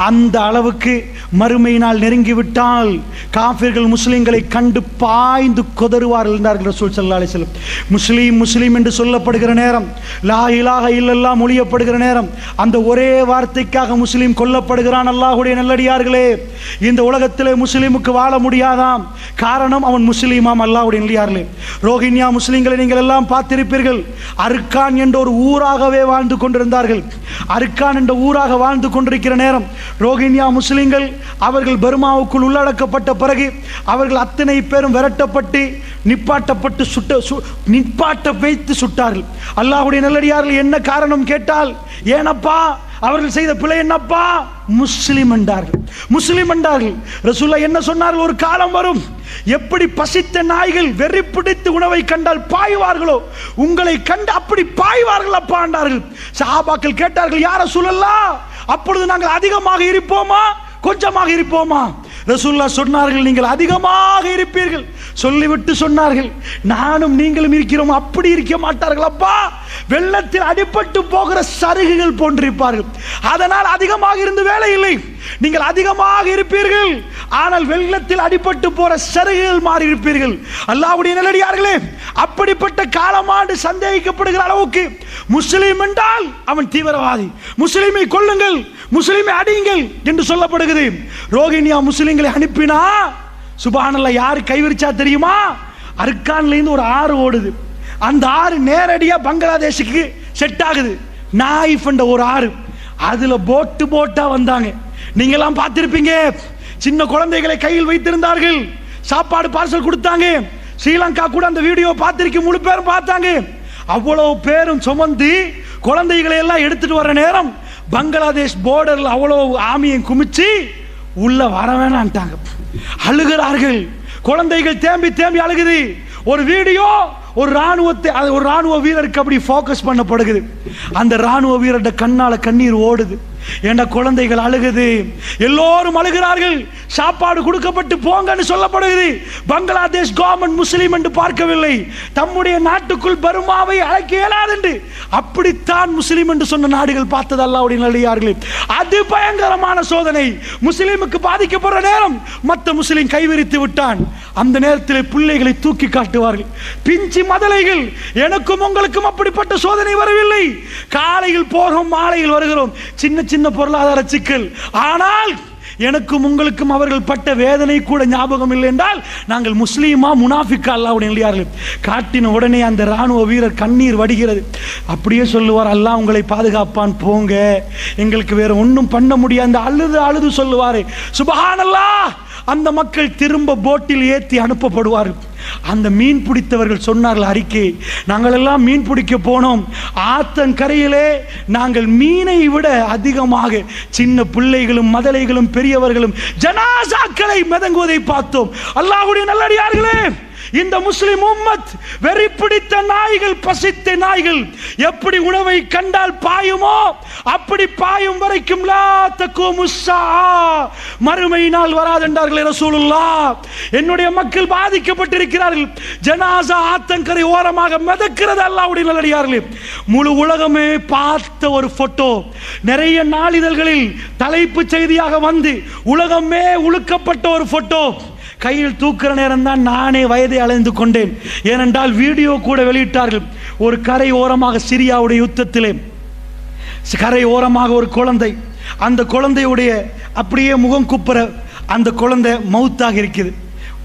B: அந்த அளவுக்கு மறுமையினால் நெருங்கிவிட்டால் காஃபிர்கள் முஸ்லிம்களை கண்டு பாய்ந்து கொதறுவார்கள் என்றார்கள் ரசூல் ஸல்லல்லாஹு அலைஹி வஸல்லம். முஸ்லீம் முஸ்லீம் என்று சொல்லப்படுகிற நேரம், லா இலாஹ இல்லல்லாஹ் மொழியப்படுகிற நேரம், அந்த ஒரே வார்த்தைக்காக முஸ்லீம் கொல்லப்படுகிறான். அல்லாஹ்வுடைய நல்லடியார்களே, இந்த உலகத்திலே முஸ்லீமுக்கு வாழ முடியாதாம். காரணம், அவன் முஸ்லீமாம். அல்லாஹ்வுடைய நல்லடியார்களே, ரோஹின்யா முஸ்லிம்களை நீங்கள் எல்லாம் பார்த்திருப்பீர்கள். அர்கான் என்ற ஒரு ஊராகவே வாழ்ந்து கொண்டிருந்தார்கள். அர்கான் என்ற ஊராக வாழ்ந்து கொண்டிருக்கிற நேரம் ரோஹின்யா முஸ்லிம்கள் அவர்கள் பர்மாவுக்குள் உள்ளடக்கப்பட்ட பிறகு அவர்கள் அத்தனை பேரும் விரட்டப்பட்டு நிப்பாட்ட வைத்து சுட்டார்கள். அல்லாஹ்வுடைய நல்லடியார்கள் என்ன காரணம் கேட்டால், ஏனப்பா அவர்கள் செய்த பிழை என்னப்பா? முஸ்லிம் என்றார்கள். முஸ்லிம் என்றார்கள். ரசூலுல்லாஹ் என்ன சொன்னார்கள்? ஒரு காலம் வரும், எப்படி பசித்த நாய்கள் வெறி பிடித்து உணவை கண்டால் பாய்வார்களோ உங்களை கண்டு அப்படி பாய்வார்கள் அப்பா என்றார்கள். சஹாபாக்கள் கேட்டார்கள், யா ரசூலல்லாஹ், அப்பொழுது நாங்கள் அதிகமாக இருப்போமா கொஞ்சமாக இருப்போமா? ரசூலுல்லாஹ் சொன்னார்கள், நீங்கள் அதிகமாக இருப்பீர்கள். சொல்லிவிட்டு சொன்னார்கள், நானும் நீங்களும் இருக்கிறோம். அப்படி இருக்க மாட்டார்கள் அப்பா, வெள்ளத்தில் அடிபட்டு போகிற சருகுகள் போன்றிருப்பார்கள். அதனால் அதிகமாக இருந்து வேலை இல்லை, நீங்கள் அதிகமாக இருப்பீர்கள், ஆனால் வெள்ளத்தில் அடிபட்டு போற சருகுகள் மாறி இருப்பீர்கள். அல்லாஹ்வுடைய நல்லடியார்களே, அப்படிப்பட்ட காலமாண்டு சந்தேகிக்கப்படுகிற அளவுக்கு முஸ்லிம் என்றால் அவன் தீவிரவாதி, முஸ்லிமை கொல்லுங்கள், முஸ்லிமை அடியுங்கள் என்று சொல்லப்படுகிறது. ரோஹின்யா முஸ்லிம்களை அனுப்பினா சுப்ஹானல்லாஹ், யாரு கைவிரிச்சா தெரியுமா? அர்கான்ல இருந்து ஒரு ஆறு ஓடுது. அந்த ஆறு நேரடியா பங்களாதேஷுக்கு செட் ஆகுது. நாயிஃப் என்ற ஒரு ஆறு, அதுல போட்டா வந்தாங்க. நீங்க எல்லாம் பார்த்திருப்பீங்க. சின்ன குழந்தைகளை கையில் வைத்திருந்தார்கள், சாப்பாடு பார்சல் கொடுத்தாங்க. ஸ்ரீலங்கா கூட அந்த வீடியோ பார்த்திருக்க, முழு பேரும் பார்த்தாங்க. அவ்வளவு பேரும் சுமந்து குழந்தைகளை எல்லாம் எடுத்துட்டு வர நேரம் பங்களாதேஷ் போர்டர்ல அவ்வளவு ஆமியை குமிச்சு உள்ள வர வேணான்ட்டாங்க. அழுகிறார்கள், குழந்தைகள் தேம்பி தேம்பி அழுகுது. ஒரு வீடியோ ஒரு ராணுவ வீரருக்கு அப்படி ஃபோக்கஸ் பண்ணப்படுகிறது. அந்த ராணுவ வீரருடைய கண்ணால கண்ணீர் ஓடுது. என்ற குழந்தைகள் அழுகுது, எல்லோரும் அழுகிறார்கள். சாப்பாடு கொடுக்கப்பட்டு போங்கன்னு சொல்லப்படுகிறது. பங்களாதேஷ் கவர்மெண்ட் முஸ்லீம் என்று பார்க்கவில்லை, தம்முடைய நாட்டுக்குள் பர்மாவை அழைக்க இயலாது என்று அப்படித்தான் முஸ்லீம் என்று சொன்ன நாடுகள் பார்த்தது அல்லாஹ்வுடைய நல்லடியார்களே. அது பயங்கரமான சோதனை. முஸ்லீமுக்கு பாதிக்கப்படுற நேரம் மற்ற முஸ்லீம் கைவிரித்து விட்டான். அந்த நேரத்தில் பிள்ளைகளை தூக்கி காட்டுவார்கள், பிஞ்சி மதலைகள். எனக்கும் உங்களுக்கும் அப்படிப்பட்ட சோதனை வரவில்லை. காலையில் போகிறோம், மாலையில் வருகிறோம், சின்ன சின்ன பொருளாதார சிக்கல். ஆனால் எனக்கும் உங்களுக்கும் அவர்கள் பட்ட வேதனை கூட ஞாபகம் இல்லை என்றால் நாங்கள் முஸ்லீமா முனாஃபிக்கா அல்லாஹ்வுடைய நல்லடியார்களே. காட்டின உடனே அந்த ராணுவ வீரர் கண்ணீர் வடிகிறது. அப்படியே சொல்லுவார், அல்லாஹ் உங்களை பாதுகாப்பான், போங்க, எங்களுக்கு வேற ஒன்றும் பண்ண முடியாது. அழுது அழுது சொல்லுவாரு, சுப்ஹானல்லாஹ். அந்த மக்கள் திரும்ப போட்டில் ஏற்றி அனுப்பப்படுவார்கள். அந்த மீன் பிடித்தவர்கள் சொன்னார்கள் அறிக்கை, நாங்கள் எல்லாம் மீன் பிடிக்க போனோம், ஆத்தங்கரையிலே நாங்கள் மீனை விட அதிகமாக சின்ன பிள்ளைகளும் மதலைகளும் பெரியவர்களும் ஜனாசாக்களை மிதங்குவதை பார்த்தோம். அல்லாஹ்வுடைய நல்லடியார்களே, இந்த முஸ்லிம் உம்மத் வெறி பிடித்த நாய்கள், பசித்த நாய்கள் எப்படி உணவை கண்டால் பாயுமோ அப்படி பாயும் வரைக்கும் லா தக்கூமு ஸாஅ, மறுமை நாள் வராது என்றார்கள் ரசூலுல்லாஹ். என்னுடைய மக்கள் பாதிக்கப்பட்டிருக்கிறார்கள். ஜனாசா ஆத்தங்கரை ஓரமாக மிதக்கிறது. அல்லாஹ்வுடைய நல்லடியார்களே, முழு உலகமே பார்த்த ஒரு போட்டோ நிறைய நாளிதழ்களில் தலைப்பு செய்தியாக வந்து உலகமே உழுக்கப்பட்ட ஒரு போட்டோ. கையில் தூக்குற நேரம் தான் நானே வயதை அலைந்து கொண்டேன். ஏனென்றால் வீடியோ கூட வெளியிட்டார்கள். ஒரு கரை ஓரமாக சிரியாவுடைய யுத்தத்திலே கரை ஓரமாக ஒரு குழந்தை, அந்த குழந்தையுடைய அப்படியே முகம் குப்புற அந்த குழந்தை மவுத்தாக இருக்குது.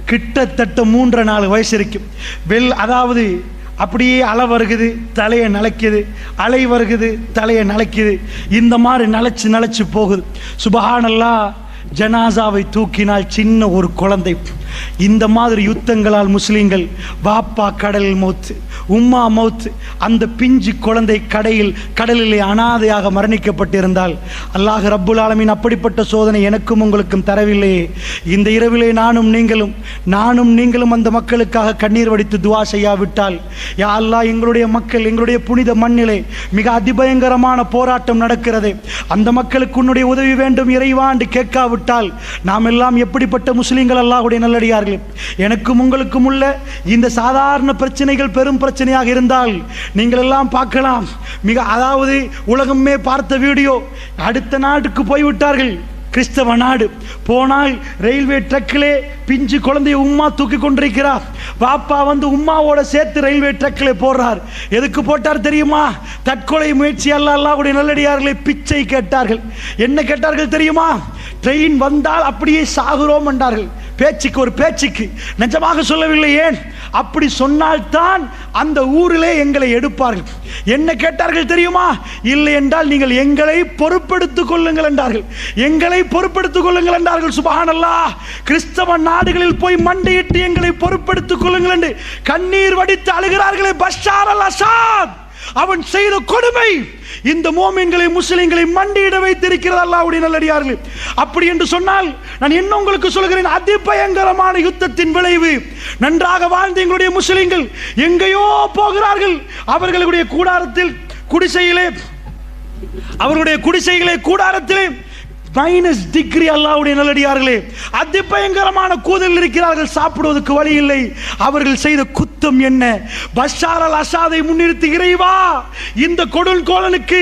B: கிட்டத்தட்ட 3-4 வயசு இருக்கும். அதாவது அப்படியே அலை வருகுது, தலையை நலைக்குது, அலை வருகுது, தலையை நலைக்குது. இந்த மாதிரி நலைச்சு போகுது. சுப்ஹானல்லாஹ். ஜனாசாவை தூக்கினால் சின்ன ஒரு குழந்தை. இந்த மாதிரி யுத்தங்களால் முஸ்லிம்கள் பாப்பா கடலில் மௌத்து, உம்மா மௌத்து, அந்த பிஞ்சு குழந்தை கடலிலே அனாதையாக மரணிக்கப்பட்டிருந்தால் அல்லாஹ் ரப்புல் ஆலமீன் அப்படிப்பட்ட சோதனை எனக்கும் உங்களுக்கும் தரவில்லையே. இந்த இரவிலே நானும் நீங்களும் அந்த மக்களுக்காக கண்ணீர் வடித்து துவா செய்யாவிட்டால், யா அல்லாஹ், எங்களுடைய மக்கள், எங்களுடைய புனித மண்ணிலே மிக அதிபயங்கரமான போராட்டம் நடக்கிறது, அந்த மக்களுக்கு உன்னுடைய உதவி வேண்டும் இறைவா என்று கேட்காவிட்டால் நாம் எல்லாம் எப்படிப்பட்ட முஸ்லிம்கள் அல்லாஹ்வுடைய நல்லடியார்களே. எனக்கும் உங்களுக்கும் உள்ள இந்த சாதாரண பிரச்சனைகள் பெரும் பிரச்சனையாக இருந்தால் நீங்கள் எல்லாம் பார்க்கலாம். அதாவது உலகமே பார்த்த வீடியோ. அடுத்த நாட்டுக்கு போய்விட்டார்கள், கிறிஸ்தவ நாடு. போனால் ரயில்வே ட்ரக்கிலே பிஞ்சு குழந்தைய உம்மா தூக்கி கொண்டிருக்கிறார். பாப்பா வந்து உம்மாவோட சேர்த்து ரயில்வே ட்ரக்கிலே போடுறார். எதுக்கு போட்டார் தெரியுமா? தற்கொலை முயற்சி. அல்லாஹ்வுடைய நல்லடியார்களை பிச்சை கேட்டார்கள். என்ன கேட்டார்கள் தெரியுமா? ட்ரெயின் வந்தால் அப்படியே சாகுறோம் என்றார்கள். ஒரு பேச்சுக்கு நிஜமாக சொல்லவில்லை. ஏன் அப்படி சொன்னால்தான் அந்த ஊரிலே எங்களை எடுப்பார்கள். என்ன கேட்டார்கள் தெரியுமா? இல்லை என்றால் நீங்கள் எங்களை பொறுப்பெடுத்துக் கொள்ளுங்கள் என்றார்கள். எங்களை பொறுப்பெடுத்துக் கொள்ளுங்கள் என்றார்கள். சுப்ஹானல்லாஹ். கிறிஸ்தவ நாடுகளில் போய் மண்டியிட்டு எங்களை பொறுப்பெடுத்துக் கொள்ளுங்கள் என்று கண்ணீர் வடித்து அழுகிறார்களே பஷார் அல் அசாத். அவன் செய்த கொடுமை இந்த மோமின்களை, முஸ்லிம்களை மண்டியிட வைத்திருக்கிறது அல்லாஹ்வுடைய நல்லடியார்களே. அப்படி என்று சொன்னால் நான் என்ன உங்களுக்கு சொல்கிறேன், அதிபயங்கரமான யுத்தத்தின் விளைவு. நன்றாக வாழ்ந்த எங்களுடைய முஸ்லிம்கள் எங்கேயோ போகிறார்கள். அவர்களுடைய குடிசைகளே கூடாரத்திலே -டிகிரி. அல்லாஹ்வுடைய நல்லடியார்களே, அதிபயங்கரமான கூதல் இருக்கிறார்கள். சாப்பிடுவதற்கு வழி இல்லை. அவர்கள் செய்த குத்தம் என்ன? பஷார் அல் அசாதை முன்னிறுத்தி, இறைவா, இந்த கொடுங்கோலனுக்கு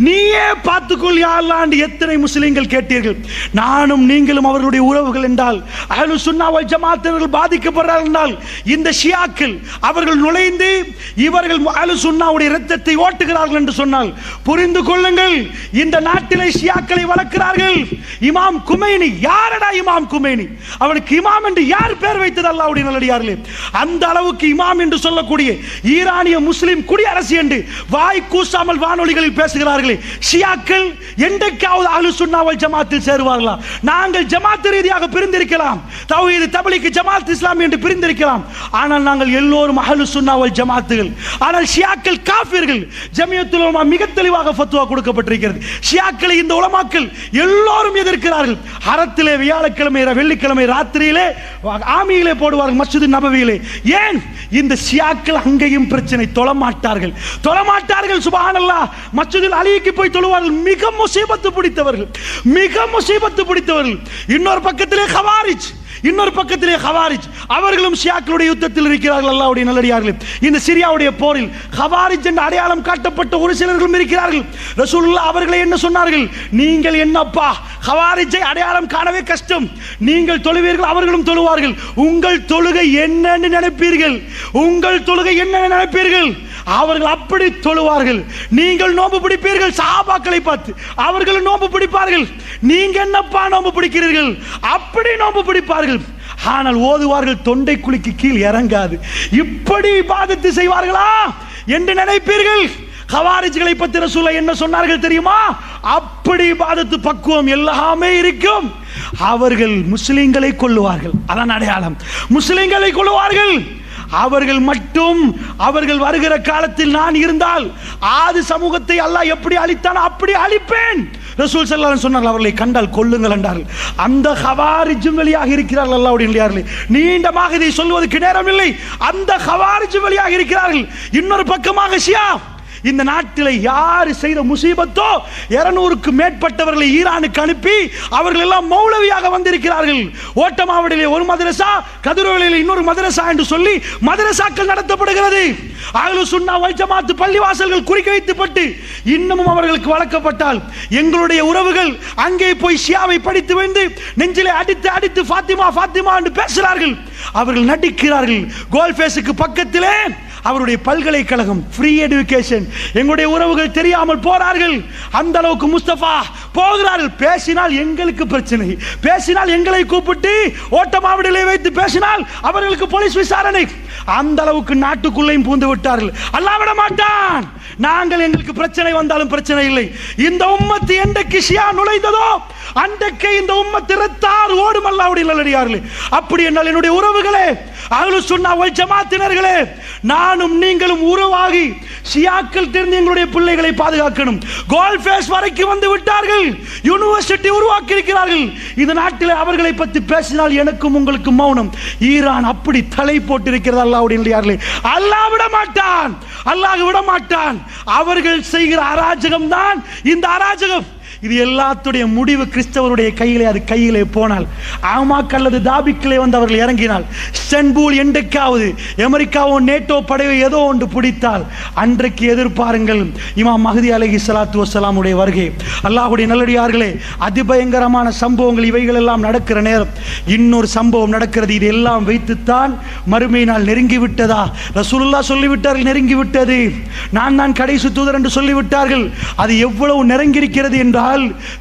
B: நீயே பார்த்துக்கொள் யா அல்லாஹ் என்று எத்தனை முஸ்லிம்கள் கேட்டீர்கள். நானும் நீங்களும் அவர்களுடைய உறவுகள் என்றால், அஹ்லு சுன்னா வல் ஜமாஅத்தினர்கள் பாதிக்கப்படுறார்கள் என்றால், இந்த ஷியாக்கள் அவர்கள் நுழைந்து இவர்கள் அஹ்லு சுன்னாவுடைய இரத்தத்தை ஓட்டுகிறார்கள் என்று சொன்னால் புரிந்து கொள்ளுங்கள், இந்த நாட்டிலே ஷியாக்களை வளர்க்கிறார்கள். இமாம் குமைனி. யாரடா இமாம் குமைனி? அவனுக்கு இமாம் என்று யார் பேர் வைத்தது? அல்லாஹ்வுடைய நல்லடியார்களே, அந்த அளவுக்கு இமாம் என்று சொல்லக்கூடிய ஈரானிய முஸ்லிம் குடியரசு என்று வாய் கூசாமல் வானொலிகளில் பேசுகிறார்களே. ஷியாக்கள் என்றைக்காவது அஹ்லு சுன்னா வல் ஜமாத்தில் சேருவார்களா? நாங்கள் ஜமாத் ரீதியாக பிரிந்திருக்கலாம், தௌஹீத், தப்லீக், ஜமாத் இஸ்லாமி என்று பிரிந்திருக்கலாம். ஆனால் நாங்கள் எல்லோரும் அஹ்லு சுன்னா வல் ஜமாத்துகள். ஆனால் ஷியாக்கள் காஃபிர்கள். ஜமியத்துல் உலமா மிக தெளிவாக ஃபத்வா கொடுக்கப்பட்டிருக்கிறது. ஷியாக்களை இந்த உலமாக்கள் எல்லோரும் எல்லோரும் எதிர்க்கிறார்கள். ஹரத்திலே வியாழக்கிழமை வெள்ளிக்கிழமை ராத்திரியிலே ஆமியிலே போடுவார்கள், மஸ்ஜித் நபவியிலே. ஏன்? இந்த ஷியாக்கள் அங்கேயும் பிரச்சனை, தொழமாட்டார்கள். சுப்ஹானல்லாஹ். மஸ்ஜிதுல் அலிக்கு போய் தொழுவார்கள். மிக முசீபத்து பிடித்தவர்கள், மிக முசீபத்து பிடித்தவர்கள். இன்னொரு பக்கத்திலே ஹவாரிஜ், இன்னொரு பக்கத்திலே ஹவாரிஜ், அவர்களும் ஷியாக்களுடைய யுத்தத்தில் இருக்கிறார்கள். அல்லாஹ்வுடைய நல்லடியார்களே, இந்த சிரியாவுடைய போரில் ஹவாரிஜ் என்ற அடையாளம் காட்டப்பட்ட ஒரு சிலர்களும் இருக்கிறார்கள். ரசூலுல்லாஹ் அவர்களை என்ன சொன்னார்கள்? நீங்கள் என்னப்பா ஹவாரிஜை அடையாளம் காணவே கஷ்டம், நீங்கள் தொழுவீர்கள், அவர்களும் தொழுவார்கள். உங்கள் தொழுகை என்னன்னு நினைப்பீர்கள்? உங்கள் தொழுகை என்ன நினைப்பீர்கள்? அவர்கள் அப்படி தொழுவார்கள். நீங்கள் நோன்பு பிடிப்பீர்கள், சஹாபாக்களை பார்த்து அவர்கள் நோன்பு பிடிப்பார்கள். நீங்க என்னப்பா நோன்பு பிடிக்கிறீர்கள்? அப்படி நோன்பு பிடிப்பார்கள். ஆனால் ஓதுவார்கள் தொண்டை குழிக்கு கீழ் இறங்காது. இப்படி இபாதத்து செய்வார்களா என்று நினைப்பீர்கள். ஹவாரிஜ்களை பத்தி ரசூலுல்லாஹ் என்ன சொன்னார்கள் தெரியுமா? அப்படி இபாதத்து பக்குவம் எல்லாமே இருக்கும். அவர்கள் முஸ்லிம்களை கொல்லுவார்கள், அதான் அடையாளம். முஸ்லிம்களை கொல்லுவார்கள். அவர்கள் மட்டும், அவர்கள் வருகிற காலத்தில் நான் இருந்தால் ஆதி சமூகத்தை அல்லாஹ் எப்படி அழித்தான் அப்படி அழிப்பேன். ரசூல் ஸல்லல்லாஹு அலைஹி வஸல்லம் சொன்னார்கள், அவர்களை கண்டால் கொல்லுங்கள் என்றார்கள். அந்த ஹவாரிஜும் வெளியாக இருக்கிறார்கள். அல்லாஹ்வுடைய நல்லடியார்களே, நீண்டமாக இதை சொல்வதற்கு நேரம் இல்லை. அந்த ஹவாரிஜும் வெளியாக இருக்கிறார்கள். இன்னொரு பக்கமாக ஷியா, இந்த நாட்டில் யார் செய்த முசீபத்தோ 200க்கு மேற்பட்டவர்களை ஈரானுக்கு அனுப்பி அவர்கள் எல்லாம் மௌலவியாக வந்திருக்கிறார்கள். ஓட்டமாவடியிலே ஒரு மதரசா, கதிரொலியிலே இன்னொரு மதரசா என்று சொல்லி மதரசாக்கள் நடத்தப்படுகிறது. அஹ்லு சுன்னா வல் ஜமாத் பள்ளிவாசல்கள் குறிக்க வைக்கப்பட்டு இன்னமும் அவர்களுக்கு வழங்கப்பட்டால் எங்களுடைய உறவுகள் அங்கே போய் ஷியாவை படித்து வந்து நெஞ்சிலே அடித்து அடித்து ஃபாத்திமா ஃபாத்திமா என்று பேசுகிறார்கள். அவர்கள் நடிக்கிறார்கள். கோல்ஃபேஸுக்கு பக்கத்திலே அவருடைய பல்கலைக்கழகம், ஃப்ரீ எஜுகேஷன். எங்களுடைய உறவுகள் தெரியாமல் போறார்கள். அந்த அளவுக்கு முஸ்தபா போகிறார்கள். பேசினால் எங்களுக்கு பிரச்சனை, பேசினால் எங்களை கூப்பிட்டு ஓட்டமாவடியிலே வைத்து பேசினால் அவர்களுக்கு போலீஸ் விசாரணை. அந்த அளவுக்கு நாட்டுக்குள்ளேயும் பூந்து விட்டார்கள். அல்லாஹ் விட மாட்டான். நாங்கள், எங்களுக்கு பிரச்சனை வந்தாலும் பிரச்சனை இல்லை. இந்த உம்மத்து என்றைக்கு ஷியா நுழைந்ததோ அன்றைக்கு இந்த உம்மத்து இரத்தார் ஓடும். அல்லாஹ்வுடைய நல்லடியார்களே, அப்படி என்றால் என்னுடைய உறவுகளே, அஹ்லு சுன்னா வல் ஜமாத்தினர்களே, நானும் நீங்களும் உருவாகி ஷியாக்கள் தெரிந்து எங்களுடைய பிள்ளைகளை பாதுகாக்கணும். கோல்ஃபேஸ் வரைக்கும் வந்து விட்டார்கள். யூனிவர்சிட்டி உருவாக்கி இருக்கிறார்கள். இந்த நாட்டில் அவர்களை பற்றி பேசினால் எனக்கும் உங்களுக்கு மௌனம். ஈரான் அப்படி தலை போட்டிருக்கிறது. அல்லாஹ்வுடைய நல்லடியார்களே, அல்லாஹ் விட மாட்டான், அல்லாஹ் விட மாட்டான். அவர்கள் செய்கிற அராஜகம் தான் இந்த அராஜகம். இது எல்லாத்துடைய முடிவு கிறிஸ்தவருடைய கையிலே, அது கையிலே போனால், ஆமாக் அல்லது தாபிக்கிலே வந்து அவர்கள் இறங்கினால், இஸ்தான்புல் என்றைக்காவது அமெரிக்காவோ நேட்டோ படையோ ஏதோ ஒன்று பிடித்தால் அன்றைக்கு எதிர்பாருங்கள் இமாம் மஹ்தி அலைஹிஸ்ஸலாத்து வஸ்ஸலாம் உடைய வருகை. அல்லாஹ்வுடைய நல்லடியார்களே, அதிபயங்கரமான சம்பவங்கள் இவைகள் எல்லாம் நடக்கிற நேரம் இன்னொரு சம்பவம் நடக்கிறது. இது எல்லாம் வைத்துத்தான் மறுமை நாள் நெருங்கி விட்டதா? ரசூலுல்லாஹ் சொல்லிவிட்டார்கள், நெருங்கி விட்டது. நான் தான் கடைசி தூதர் என்று சொல்லிவிட்டார்கள். அது எவ்வளவு நெருங்கியிருக்கிறது என்றால்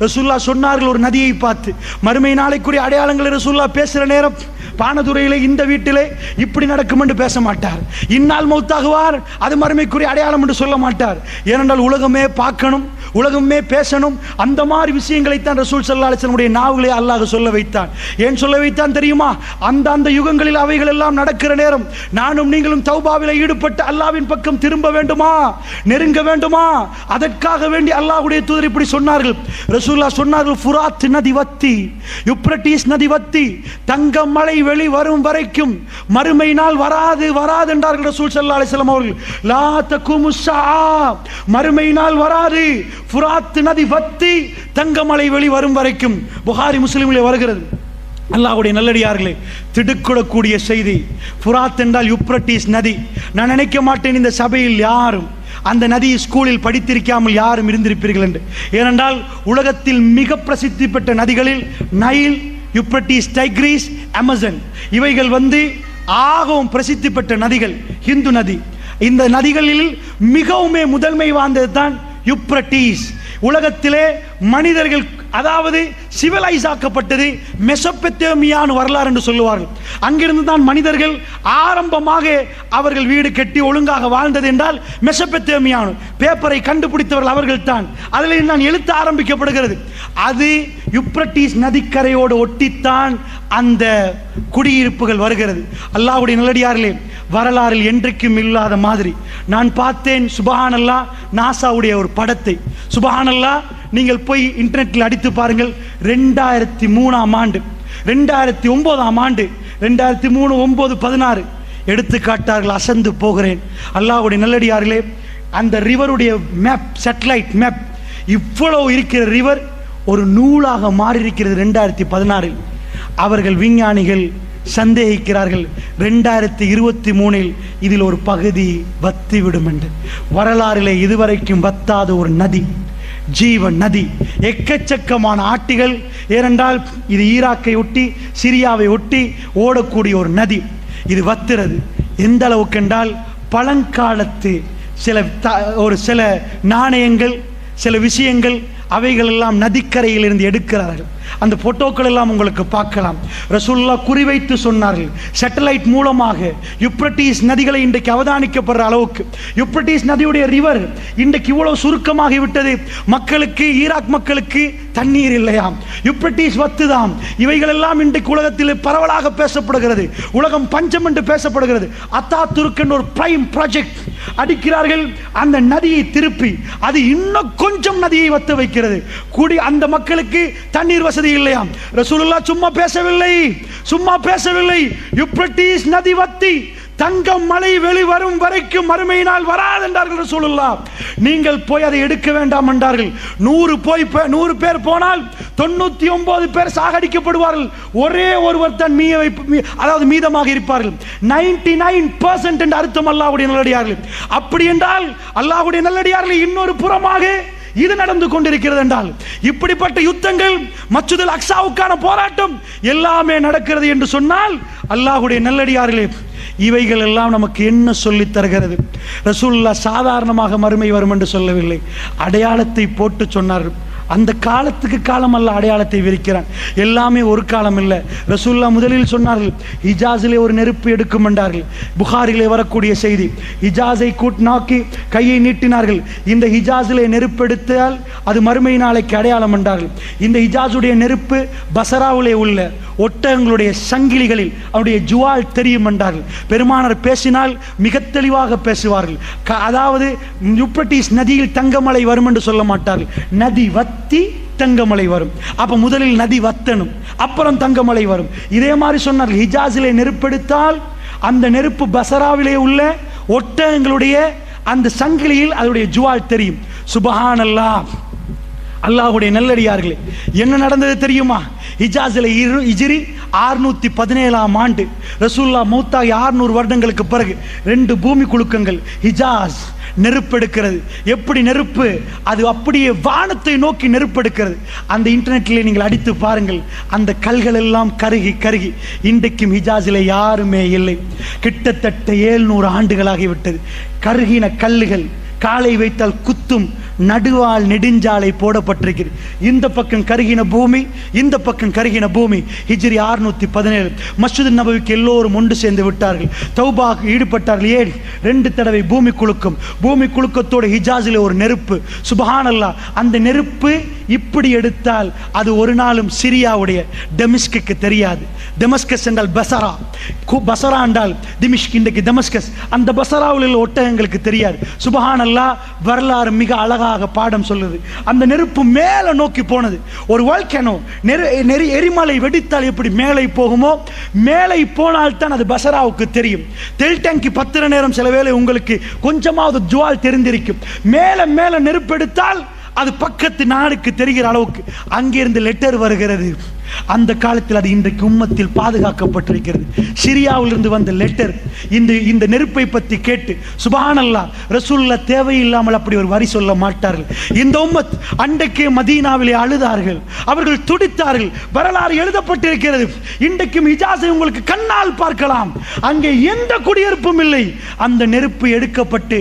B: ரசூலுல்லாஹ் சொன்னார்கள் ஒரு நதியை பார்த்து. மறுமை நாளைக்குரிய அடையாளங்களை ரசூலுல்லாஹ் பேசுகிற நேரம் பானதுரையிலே இந்த வீட்டிலே இப்படி நடக்கும் என்று பேச மாட்டார். இன்னால் மௌத்தாகுவார், அது மறுமைக்குரிய அடையாளம் என்று சொல்ல மாட்டார். ஏனென்றால் உலகமே பார்க்கணும், உலகமே பேசணும். அந்த மாதிரி விஷயங்களைத்தான் ரசூல் ஸல்லல்லாஹு அலைஹி வஸல்லம் நாவுகளே அல்லாஹ் சொல்ல வைத்தான். ஏன் சொல்ல வைத்தான் தெரியுமா? அந்த யுகங்களில் அவைகள் எல்லாம் நடக்கிற நேரம் நானும் நீங்களும் தௌபாவிலே ஈடுபட்டு அல்லாஹ்வின் பக்கம் திரும்ப வேண்டுமா, நெருங்க வேண்டுமா? அதற்காக வேண்டி அல்லாஹ்வுடைய தூதர் இப்படி சொன்னார்கள். ரசூலுல்லாஹ் சொன்னார்கள், ஃபுராத் நதி வத்தி, யூப்ரட்டிஸ் நதி வத்தி, தங்க மழை வெளி வரும் வரைக்கும் மறுமை நாள் வராது வராது என்றார்கள் ரசூல் ஸல்லல்லாஹு அலைஹி வஸல்லம் அவர்கள். லா தகுமுஸ் ஸஆ, மறுமை நாள் வராது. ஃபுராத் நதி வத்தி, தங்க மழை வெளி வரும் வரைக்கும். புகாரி முஸ்லிமிலே வருகிறது. அல்லாஹ்வுடைய நல்லடியார்களே, திடுக்கிடக்கூடிய செய்தி. ஃபுராத் என்றால் யூப்ரட்டிஸ் நதி. நான் நினைக்க மாட்டேன் இந்த சபையில் யாரும் அந்த நதியை ஸ்கூலில் படித்திருக்காமல் யாரும் இருந்திருப்பீர்கள் என்று. ஏனென்றால் உலகத்தில் மிக பிரசித்தி பெற்ற நதிகளில் நைல், யூப்ரட்டிஸ், டைக்ரீஸ், அமேசான் இவைகள் ஆகவும் பிரசித்தி பெற்ற நதிகள். ஹிந்து நதி. இந்த நதிகளில் மிகவும் முதன்மை வாய்ந்தது தான் யூப்ரட்டிஸ். உலகத்திலே மனிதர்கள், அதாவது சிவிலைஸ் ஆக்கப்பட்டது மெசொப்பொத்தேமியான்னு வரலாறு என்று சொல்லுவார்கள். அங்கிருந்து தான் மனிதர்கள் ஆரம்பமாக அவர்கள் வீடு கட்டி ஒழுங்காக வாழ்ந்தது என்றால் மெசொப்பொத்தேமியானு பேப்பரை கண்டுபிடித்தவர்கள் அவர்கள் தான். அதில் நான் எழுத்து ஆரம்பிக்கப்படுகிறது. அது யூப்ரட்டிஸ் நதிக்கரையோடு ஒட்டித்தான் அந்த குடியிருப்புகள் வருகிறது. அல்லாஹ்வுடைய நல்லடியார்களே, வரலாறில் என்றைக்கும் இல்லாத மாதிரி நான் பார்த்தேன். சுபஹானல்லாஹ், நாசாவுடைய ஒரு படத்தை. சுபஹானல்லாஹ், நீங்கள் போய் இன்டர்நெட்டில் அடித்து பாருங்கள். 2003ஆம் ஆண்டு, 2009ஆம் ஆண்டு, 2003, 9, 16 எடுத்து காட்டார்கள். அசந்து போகிறேன். அல்லாஹ்வுடைய நல்லடியார்களே, அந்த ரிவருடைய மேப், சேட்டலைட் மேப், இவ்வளவு இருக்கிற ரிவர் ஒரு நூலாக மாறி இருக்கிறது 2016. அவர்கள் விஞ்ஞானிகள் சந்தேகிக்கிறார்கள் 2023 இதில் ஒரு பகுதி வத்திவிடும் என்று. வரலாறிலே இதுவரைக்கும் வத்தாத ஒரு நதி, ஜீவன் நதி, எக்கச்சக்கமான ஆட்டிகள். ஏனென்றால் இது ஈராக்கை ஒட்டி, சிரியாவை ஒட்டி ஓடக்கூடிய ஒரு நதி. இது வத்துறது எந்த அளவுக்கு என்றால், பழங்காலத்து சில நாணயங்கள், சில விஷயங்கள், அவைகள் எல்லாம் நதிக்கரையில் இருந்து எடுக்கிறார்கள். அந்த போட்டோக்கள் எல்லாம் உங்களுக்கு பார்க்கலாம். ரசூலுல்லாஹ் குறிவைத்து சொன்னார்கள், சேட்டலைட் மூலமாக யூப்ரட்டிஸ் நதிகளை இன்றைக்கு அவதானிக்கப்படுற அளவுக்கு. யூப்ரட்டிஸ் நதியுடைய ரிவர் இன்றைக்கு இவ்வளவு சுருக்கமாகி விட்டது. மக்களுக்கு, ஈராக் மக்களுக்கு தண்ணீர் இல்லையாம், யூப்ரட்டிஸ் வத்துதாம். இவைகள் எல்லாம் இன்றைக்கு உலகத்தில் பரவலாக பேசப்படுகிறது. உலகம் பஞ்சம் என்று பேசப்படுகிறது. அத்தாதுர்க் என்ற ஒரு பிரைம் ப்ராஜெக்ட் அடிக்கிறார்கள். அந்த நதியை திருப்பி அது இன்னும் கொஞ்சம் நதியை வத்த வைக்கிறது. கூடி அந்த மக்களுக்கு தண்ணீர் வசதி இல்லையாம். ரசூலுல்லாஹ் சும்மா பேசவில்லை. யூப்ரட்டிஸ் நதி வத்தி தங்கம் மலை வெளிவரும் வரைக்கும் மறுமையினால் வராது என்றார்கள் ரசூலுல்லாஹ். நீங்கள் போய் அதை எடுக்க வேண்டாம் என்றார்கள். 100 பேர் போனால் 99 பேர் சாகடிக்கப்படுவார்கள். ஒரே ஒருவர் தான் மீதமாக இருப்பார்கள். 99% என்று அர்த்தம் அல்லாஹ்வுடைய நல்லடியார்கள். அப்படி என்றால் அல்லாஹ்வுடைய நல்லடியார்கள் இன்னொரு புறமாக இது நடந்து கொண்டிருக்கிறது என்றால், இப்படிப்பட்ட யுத்தங்கள், மஸ்ஜிதுல் அக்ஸாவுக்கான போராட்டம் எல்லாமே நடக்கிறது என்று சொன்னால், அல்லாஹ்வுடைய நல்லடியார்களே, இவைகள் எல்லாம் நமக்கு என்ன சொல்லி தருகிறது? ரசூலுல்லாஹ் சாதாரணமாக மறுமை வரும் என்று சொல்லவில்லை, அடையாளத்தை போட்டு சொன்னார்கள். அந்த காலத்துக்கு காலம் அல்ல அடையாளத்தை விரிக்கிறான். எல்லாமே ஒரு காலம் இல்லை. ரசூலுல்லாஹ் முதலில் சொன்னார்கள், ஹிஜாஸிலே ஒரு நெருப்பு எடுக்கும் என்றார்கள். புகாரிலே வரக்கூடிய செய்தி. ஹிஜாஸை நோக்கி கையை நீட்டினார்கள். இந்த ஹிஜாஸிலே நெருப்பு எடுத்தால் அது மறுமை நாளைக்கு அடையாளம் என்றார்கள். இந்த ஹிஜாஸுடைய நெருப்பு பசராவிலே உள்ள ஒட்டகங்களுடைய சங்கிலிகளில் அவருடைய ஜுவால் தெரியும் என்றார்கள். பெருமானார் பேசினால் மிக தெளிவாக பேசுவார்கள். அதாவது யூப்ரட்டிஸ் நதியில் தங்கமலை வரும் என்று சொல்ல மாட்டார்கள். நதி வத்தி தங்கமலை வரும். அப்ப முதலில் நதி வத்தணும், அப்புறம் தங்கமலை வரும். இதே மாதிரி சொன்னார்கள், ஹிஜாஸிலே நெருப்பெடுத்தால் அந்த நெருப்பு பசராவிலே உள்ள ஒட்டகங்களுடைய அந்த சங்கிலியில் அதனுடைய ஜுவால் தெரியும். சுபஹானல்லாஹ், அல்லாஹ்வுடைய நல்லடியார்களே, என்ன நடந்தது தெரியுமா? ஹிஜாஸில் ஹிஜ்ரி 617ஆம் ஆண்டு ரசூலுல்லாஹ் மௌத்தாகி 600 வருடங்களுக்கு பிறகு 2 பூமி குலுக்கங்கள் ஹிஜாஸ் நெருப்பெடுக்கிறது. எப்படி நெருப்பு? அது அப்படியே வானத்தை நோக்கி நெருப்பெடுக்கிறது. அந்த இன்டர்நெட்டில் நீங்கள் அடித்து பாருங்கள். அந்த கல்கள் எல்லாம் கருகி கருகி இன்றைக்கும் ஹிஜாஸில் யாருமே இல்லை. கிட்டத்தட்ட 700 ஆண்டுகளாகிவிட்டது. கருகின கல்லுகள் காலை வைத்தால் குத்தும் நடுவால் நெடுஞ்சாலை போடப்பட்டிருக்கிறது. இந்த பக்கம் கருகின பூமி, இந்த பக்கம் கருகின பூமி. ஹிஜ்ரி 617 மஸ்ஜித் நபவிக்கு எல்லோரும் ஒன்று சேர்ந்து விட்டார்கள். தௌபாக்கு ஈடுபட்டார்கள். ஏன்? 2 தடவை பூமி குலுக்கம். பூமி குலுக்கத்தோடு ஹிஜாஸில் ஒரு நெருப்பு. சுபஹானல்லாஹ், அந்த நெருப்பு இப்படி எடுத்தால் அது ஒரு நாளும் சிரியாவுடைய டெமிஸ்குக்கு தெரியாது. டெமஸ்கஸ் என்றால் பசரா, பசரா என்றால் திமிஷ்க், இன்றைக்கு டெமஸ்கஸ். அந்த பசராவில் உள்ள ஒட்டகங்களுக்கு தெரியாது. சுபஹானல்லாஹ், வரலாறு மிக அழகாக பாடம் சொல்லுது. அந்த நெருப்பு மேலே நோக்கி போனது. ஒரு வால்கனோ, எரிமலை வெடித்தால் எப்படி மேலே போகுமோ, மேலே போனால் தான் அது பசராவுக்கு தெரியும். தெல் டேங்கி பத்திர நேரம் சில வேளை உங்களுக்கு கொஞ்சமாவது ஜுவால் தெரிந்திருக்கும். மேலே மேலே நெருப்பு எடுத்தால் அது பக்கத்து நாடுக்கு தெரிகிற அளவுக்கு அங்கிருந்து லெட்டர் வருகிறது. அந்த காலத்தில் அது இன்றைக்கு உம்மத்தில் பாதுகாக்கப்பட்டிருக்கிறது. சிரியாவிலிருந்து வந்த லெட்டர் இந்த நெருப்பை பற்றி கேட்டு சுப்ஹானல்லாஹ் ரசூலுல்லாஹ் தேவையில்லாமல் அப்படி ஒரு வரி சொல்ல மாட்டார்கள். இந்த உம்மத் அன்றைக்கே மதீனாவிலே அழுதார்கள், அவர்கள் துடித்தார்கள். வரலாறு எழுதப்பட்டிருக்கிறது. இன்றைக்கும் ஹிஜாஸை உங்களுக்கு கண்ணால் பார்க்கலாம். அங்கே எந்த குடியிருப்பும் இல்லை. அந்த நெருப்பு எடுக்கப்பட்டு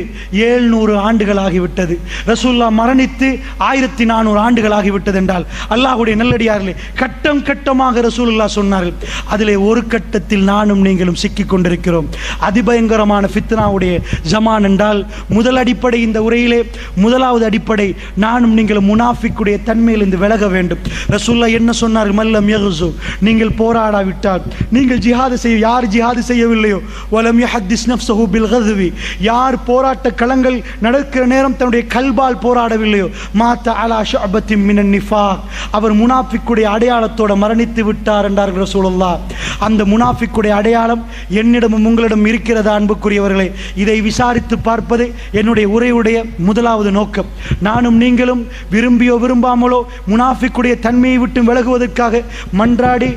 B: 700 ஆண்டுகள் ஆகிவிட்டது. ரசூலுல்லாஹ் மரணித்து 1400 ஆண்டுகள் ஆகிவிட்டது என்றால் அல்லாஹ்வுடைய நல்லடியார்களே, கட்டம் கட்டமாக ரசூலுல்லாஹ் சொன்னார்கள். அதிலே ஒரு கட்டத்தில் நானும் நீங்களும் சிக்கிக் கொண்டிருக்கிறோம். அதிபயங்கரமான ஃபித்னாவுடைய ஜமான் என்றால் முதல் அடிப்படை இந்த உரையிலே முதலாவது அடிப்படை நானும் நீங்களும் முனாஃபிக்குடைய தன்மையில் இருந்து விலக வேண்டும். ரசூலுல்லாஹ் என்ன சொன்னார்? மல்லம் யகுசு, நீங்கள் போராடாவிட்டால், நீங்கள் ஜிஹாது செய்ய, யார் ஜிஹாது செய்யவில்லையோ, வலம் யஹத்திஸ் நஃப்ஸஹு பில் கத்வி, யார் போராட்ட களங்கள் நடக்கிற நேரம் தன்னுடைய கல்பால் போராடவில்லையோ, மாத அலா ஷஅபத்தின் மினன் நிஃபாக், அவர் முனாஃபிக்குடைய அடையாளத்தோட மரணித்து விட்டார் என்றார்கள் ரசூலுல்லாஹ். அந்த முனாஃபிக்குடைய அடையாளம் என்னிடமும் உங்களிடம் இருக்கிறதா அன்புக்குரியவர்களே? இதை விசாரித்து பார்ப்பது என்னுடைய உரையுடைய முதலாவது நோக்கம். நானும் நீங்களும் விரும்பியோ விரும்பாமலோ முனாஃபிக்குடைய தன்மையை விட்டு விலகுவதற்காக மன்றாடி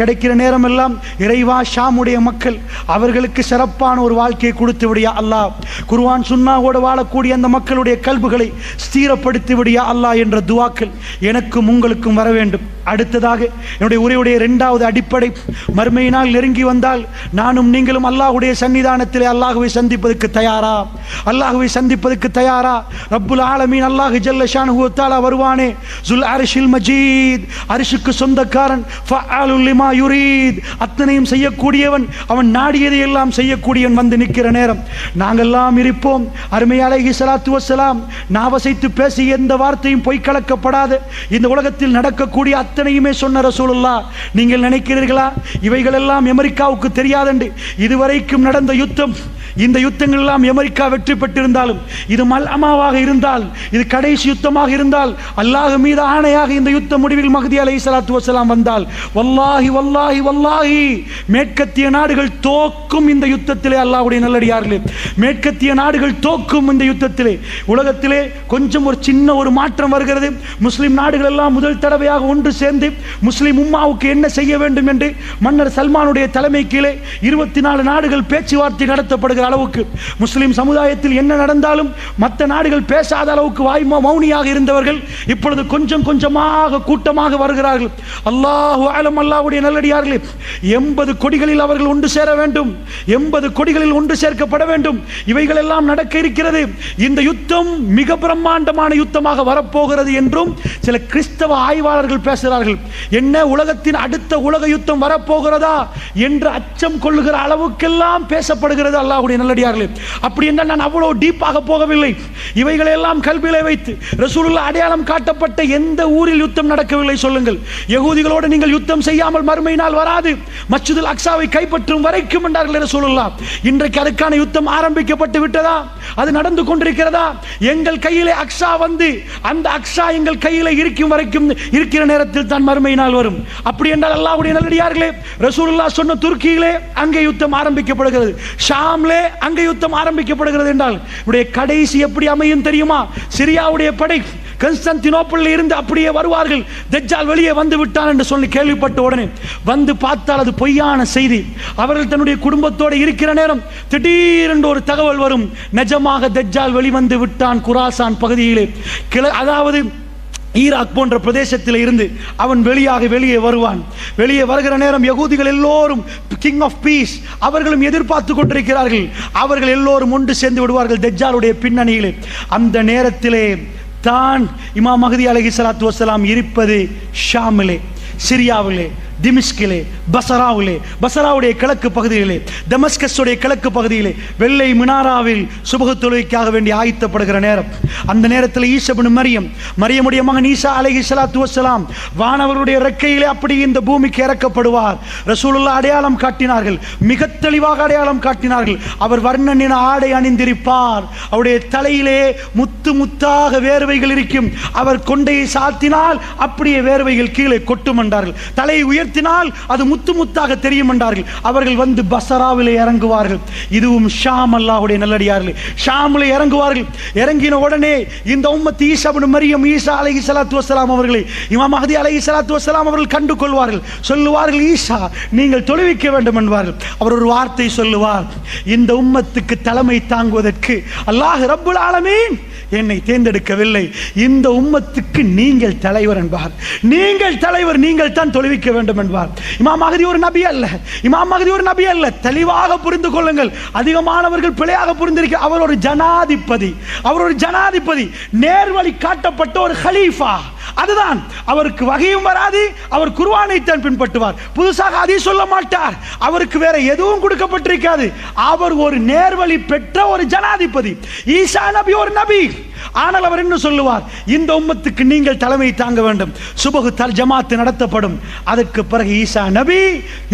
B: கிடைக்கிற நேரமெல்லாம் இறைவா ஷாமுடைய மக்கள் அவர்களுக்கு சிறப்பான ஒரு வாழ்க்கையை கொடுத்து விடியா அல்லாஹ், குர்ஆன் சுன்னாவோடு வாழக்கூடிய அந்த மக்களுடைய கல்புகளை ஸ்திரப்படுத்தி விடியா அல்லாஹ் என்ற துவாக்கள் எனக்கும் உங்களுக்கும் வர வேண்டும். அடுத்ததாக என்னுடைய உரையுடைய இரண்டாவது அடிப்படை, மறுமையினால் நெருங்கி வந்தால் நானும் நீங்களும் அல்லாஹ்வுடைய சன்னிதானத்திலே அல்லாஹ்வை சந்திப்பதற்கு தயாரா? அல்லாஹ்வை சந்திப்பதற்கு தயாரா? ரப்புல் ஆலமீன் அல்லாஹ் ஜல்ல ஷானுஹு வ தஆலா வருவானே, ஸுல் அர்ஷில் மஜீத், அர்ஷுக்கு சொந்தக்காரன், ஃபஅலுல் லிமா யுரீத், அத்தனையும் செய்யக்கூடியவன், அவன் நாடியதை எல்லாம் செய்யக்கூடியவன் வந்து நிற்கிற நேரம் நாங்கெல்லாம் இருப்போம். அருமை அலைஹி ஸலாத்து வஸ்ஸலாம் நாவசைத்து பேசி எந்த வார்த்தையும் பொய் கலக்கப்படாத இந்த உலகத்தில் நடக்கக்கூடிய அத்தனையுமே சொன்ன ரசூலுல்லாஹ். நீங்கள் நினைக்கிறீர்களா இவைகள் எல்லாம் அமெரிக்காவுக்கு தெரியாதென்று? இதுவரைக்கும் நடந்த யுத்தம், இந்த யுத்தங்கள் எல்லாம் அமெரிக்கா வெற்றி பெற்றிருந்தாலும், இது மல்அமாவாக இருந்தால், இது கடைசி யுத்தமாக இருந்தால், அல்லாஹ் மீது ஆணையாக இந்த யுத்த முடிவில் மஹ்தி அலைஹிஸ்ஸலாத்து வஸ்ஸலாம் வந்தால், வல்லாஹி வல்லாஹி வல்லாஹி மேற்கத்திய நாடுகள் தோக்கும் இந்த யுத்தத்திலே. அல்லாஹ்வுடைய நல்லடியார்களே, மேற்கத்திய நாடுகள் தோக்கும் இந்த யுத்தத்திலே. உலகத்திலே கொஞ்சம் ஒரு சின்ன ஒரு மாற்றம் வருகிறது. முஸ்லிம் நாடுகள் எல்லாம் முதல் தடவையாக ஒன்று சேர்ந்து முஸ்லிம் உம்மாவுக்கு என்ன செய்ய வேண்டும் என்று மன்னர் சல்மானுடைய தலைமை கீழே 24 நாடுகள் பேச்சுவார்த்தை நடத்தப்படுகிற அளவுக்கு, முஸ்லிம் சமுதாயத்தில் என்ன நடந்தாலும் மற்ற நாடுகள் பேசாத அளவுக்கு மௌனியாக இருந்தவர்கள் இப்பொழுது கொஞ்சம் கொஞ்சமாக கூட்டமாக வருகிறார்கள். அல்லாஹு அலம், அல்லாஹ்வுடைய நல்லடியார்களே, 80 கொடிகளில் அவர்கள் ஒன்று சேர வேண்டும். 80 கொடிகளில் ஒன்று சேர்க்கப்பட வேண்டும். இவைகள் எல்லாம் நடக்க இருக்கிறது. இந்த யுத்தம் மிக பிரம்மாண்டமான யுத்தமாக வரப்போகிறது என்றும் சில கிறிஸ்தவ ஆய்வாளர்கள் பேசுகிறார்கள். என்ன, உலகத்தின் அடுத்த உலக யுத்தம் வரப்போகிறதா என்று அச்சம் கொள்ளுகிற அளவுக்கெல்லாம் பேசப்படுகிறது. அல்லாஹ்வுடைய நல்லடியார்களே, அப்படி என்றால் நான் அவ்வளவு டீப்பாக போகவில்லை. இவைகளை எல்லாம் கல்வியிலே வைத்து ரசூலுல்லாஹ் அடையாளம் காட்டப்பட்ட எந்த ஊரில் யுத்தம் நடக்கவில்லை சொல்லுங்கள்? யகூதிகளோடு நீங்கள் யுத்தம் செய்யாமல் மறுமை நாள் வராது, மஸ்ஜிதுல் அக்ஸாவை கைப்பற்றும் வரைக்கும் என்றார்கள் ரசூலுல்லாஹ். இன்றைக்கு அதுக்கான யுத்தம் ஆரம்பிக்கப்பட்டு விட்டதா? அது நடந்து கொண்டிருக்கிறதா? எங்கள் கையிலே அக்ஸா வந்து அந்த அக்ஸா எங்கள் கையிலே இருக்கும் வரைக்கும் இருக்கிற நேரத்தில் தான் மறுமை நாள் வரும். அப்படி என்றால் அல்லாஹ்வுடைய நல்லடியார்களே, ரசூலுல்லாஹ் சொன்ன துருக்கியிலே அங்கே யுத்தம் ஆரம்பிக்கப்படுகிறது, ஷாம்லே அங்கே யுத்தம் ஆரம்பிக்கப்படுகிறது என்றால் உடைய கடைசி எப்படி அமையும் தெரியுமா? சிரியாவுடைய படை கான்ஸ்டான்டினோப்பிளில் இருந்து அப்படியே வருவார்கள். தஜ்ஜால் வெளியே வந்து விட்டான் என்று சொல்லி கேள்விப்பட்ட உடனே வந்து பார்த்தால் அது பொய்யான செய்தி. அவர்கள் தன்னுடைய குடும்பத்தோடு இருக்கிற நேரம் திடீரென்று ஒரு தகவல் வரும், நிஜமாக தஜ்ஜால் வெளிவந்து விட்டான் குராசான் பகுதியிலே. அதாவது ஈராக் போன்ற பிரதேசத்தில் இருந்து அவன் வெளியே வருவான். வெளியே வருகிற நேரம் யகூதிகள் எல்லோரும் கிங் ஆஃப் பீஸ் அவர்களும் எதிர்பார்த்து கொண்டிருக்கிறார்கள். அவர்கள் எல்லோரும் ஒன்று சேர்ந்து விடுவார்கள் தஜ்ஜாலுடைய பின்னணியிலே. அந்த நேரத்திலே தான் இமாம் மஹ்தி அலைஹிஸ்ஸலாத்து வஸ்ஸலாம் இருப்பது ஷாமிலே, சிரியாவிலே, திமிஷ்கிலே, பசராவிலே, பசராவுடைய கிழக்கு பகுதியிலே, டமஸ்கஸுடைய கிழக்கு பகுதியிலே, வெள்ளை மினாராவில் சுபஹ் தொழுகைக்காக வேண்டி ஆயத்தப்படுகிற நேரம். அந்த நேரத்தில் ஈசா இப்னு மரியமுடைய மகன் ஈசா அலைஹிஸ்ஸலாத்து வஸ்ஸலாம் வானவருடைய ரெக்கையிலே அப்படி இந்த பூமிக்கு இறக்கப்படுவார். ரசூலுல்லாஹ் அடையாளம் காட்டினார்கள், மிக தெளிவாக அடையாளம் காட்டினார்கள். அவர் வர்ணனின ஆடை அணிந்திருப்பார், அவருடைய தலையிலே முத்து முத்தாக வேர்வைகள் இருக்கும். அவர் கொண்டையை சாத்தினால் அப்படியே வேர்வைகள் கீழே கொட்டும் என்றார்கள். தலையை உயர்த்தி பலஸ்தீனத்தினால் அது முத்து முத்தாக தெரியும் என்றார்கள். அவர்கள் வந்து பசராவிலே இறங்குவார்கள். இதுவும் ஷாம், அல்லாஹ்வுடைய நல்லடியார்களே, ஷாமிலே இறங்குவார்கள். இறங்கின உடனே இந்த உம்மத் ஈசா இப்னு மரியம், ஈசா அலைஹிஸ்ஸலாத்து வஸ்ஸலாம் அவர்களை இமாம் மஹ்தி அலைஹிஸ்ஸலாத்து வஸ்ஸலாம் அவர்கள் கண்டு கொள்வார்கள். சொல்லுவார்கள், ஈசா நீங்கள் தொழுவிக்க வேண்டும் என்பார்கள். அவர் ஒரு வார்த்தை சொல்லுவார், இந்த உம்மத்துக்கு தலைமை தாங்குவதற்கு அல்லாஹ் ரப்புல் ஆலமீன் என்னை தேர்ந்தெடுக்கவில்லை, இந்த உம்மத்துக்கு நீங்கள் தலைவர் என்பார். நீங்கள் தலைவர், நீங்கள் தான் தொழுவிக்க வேண்டும் என்பார். இமாம் மஹ்தி ஒரு நபி அல்ல, இமாம் மஹ்தி ஒரு நபி அல்ல. தெளிவாக புரிந்து கொள்ளுங்கள். அதிகமானவர்கள் பிழையாக புரிந்திருக்க. அவர் ஒரு ஜனாதிபதி, அவர் ஒரு ஜனாதிபதி, நேர்வழி காட்டப்பட்ட ஒரு ஹலீஃபா. அதுதான். அவருக்கு வகையும் வராது, அவர் குர்ஆனை தான் பின்பற்றுவார், புதுசாக ஹதீஸ் சொல்ல மாட்டார், அவருக்கு வேற எதுவும் கொடுக்கப்பட்டிருக்காது. அவர் ஒரு நேர்வழி பெற்ற ஒரு ஜனாதிபதி. ஈசா நபி ஒரு நபி. ஆனால் அவர் என்ன சொல்லுவார், இந்த உம்மத்துக்கு நீங்கள் தலைமை தாங்க வேண்டும். சுபஹ் ஜமாத் நடத்தப்படும். அதற்கு பிறகு ஈசா நபி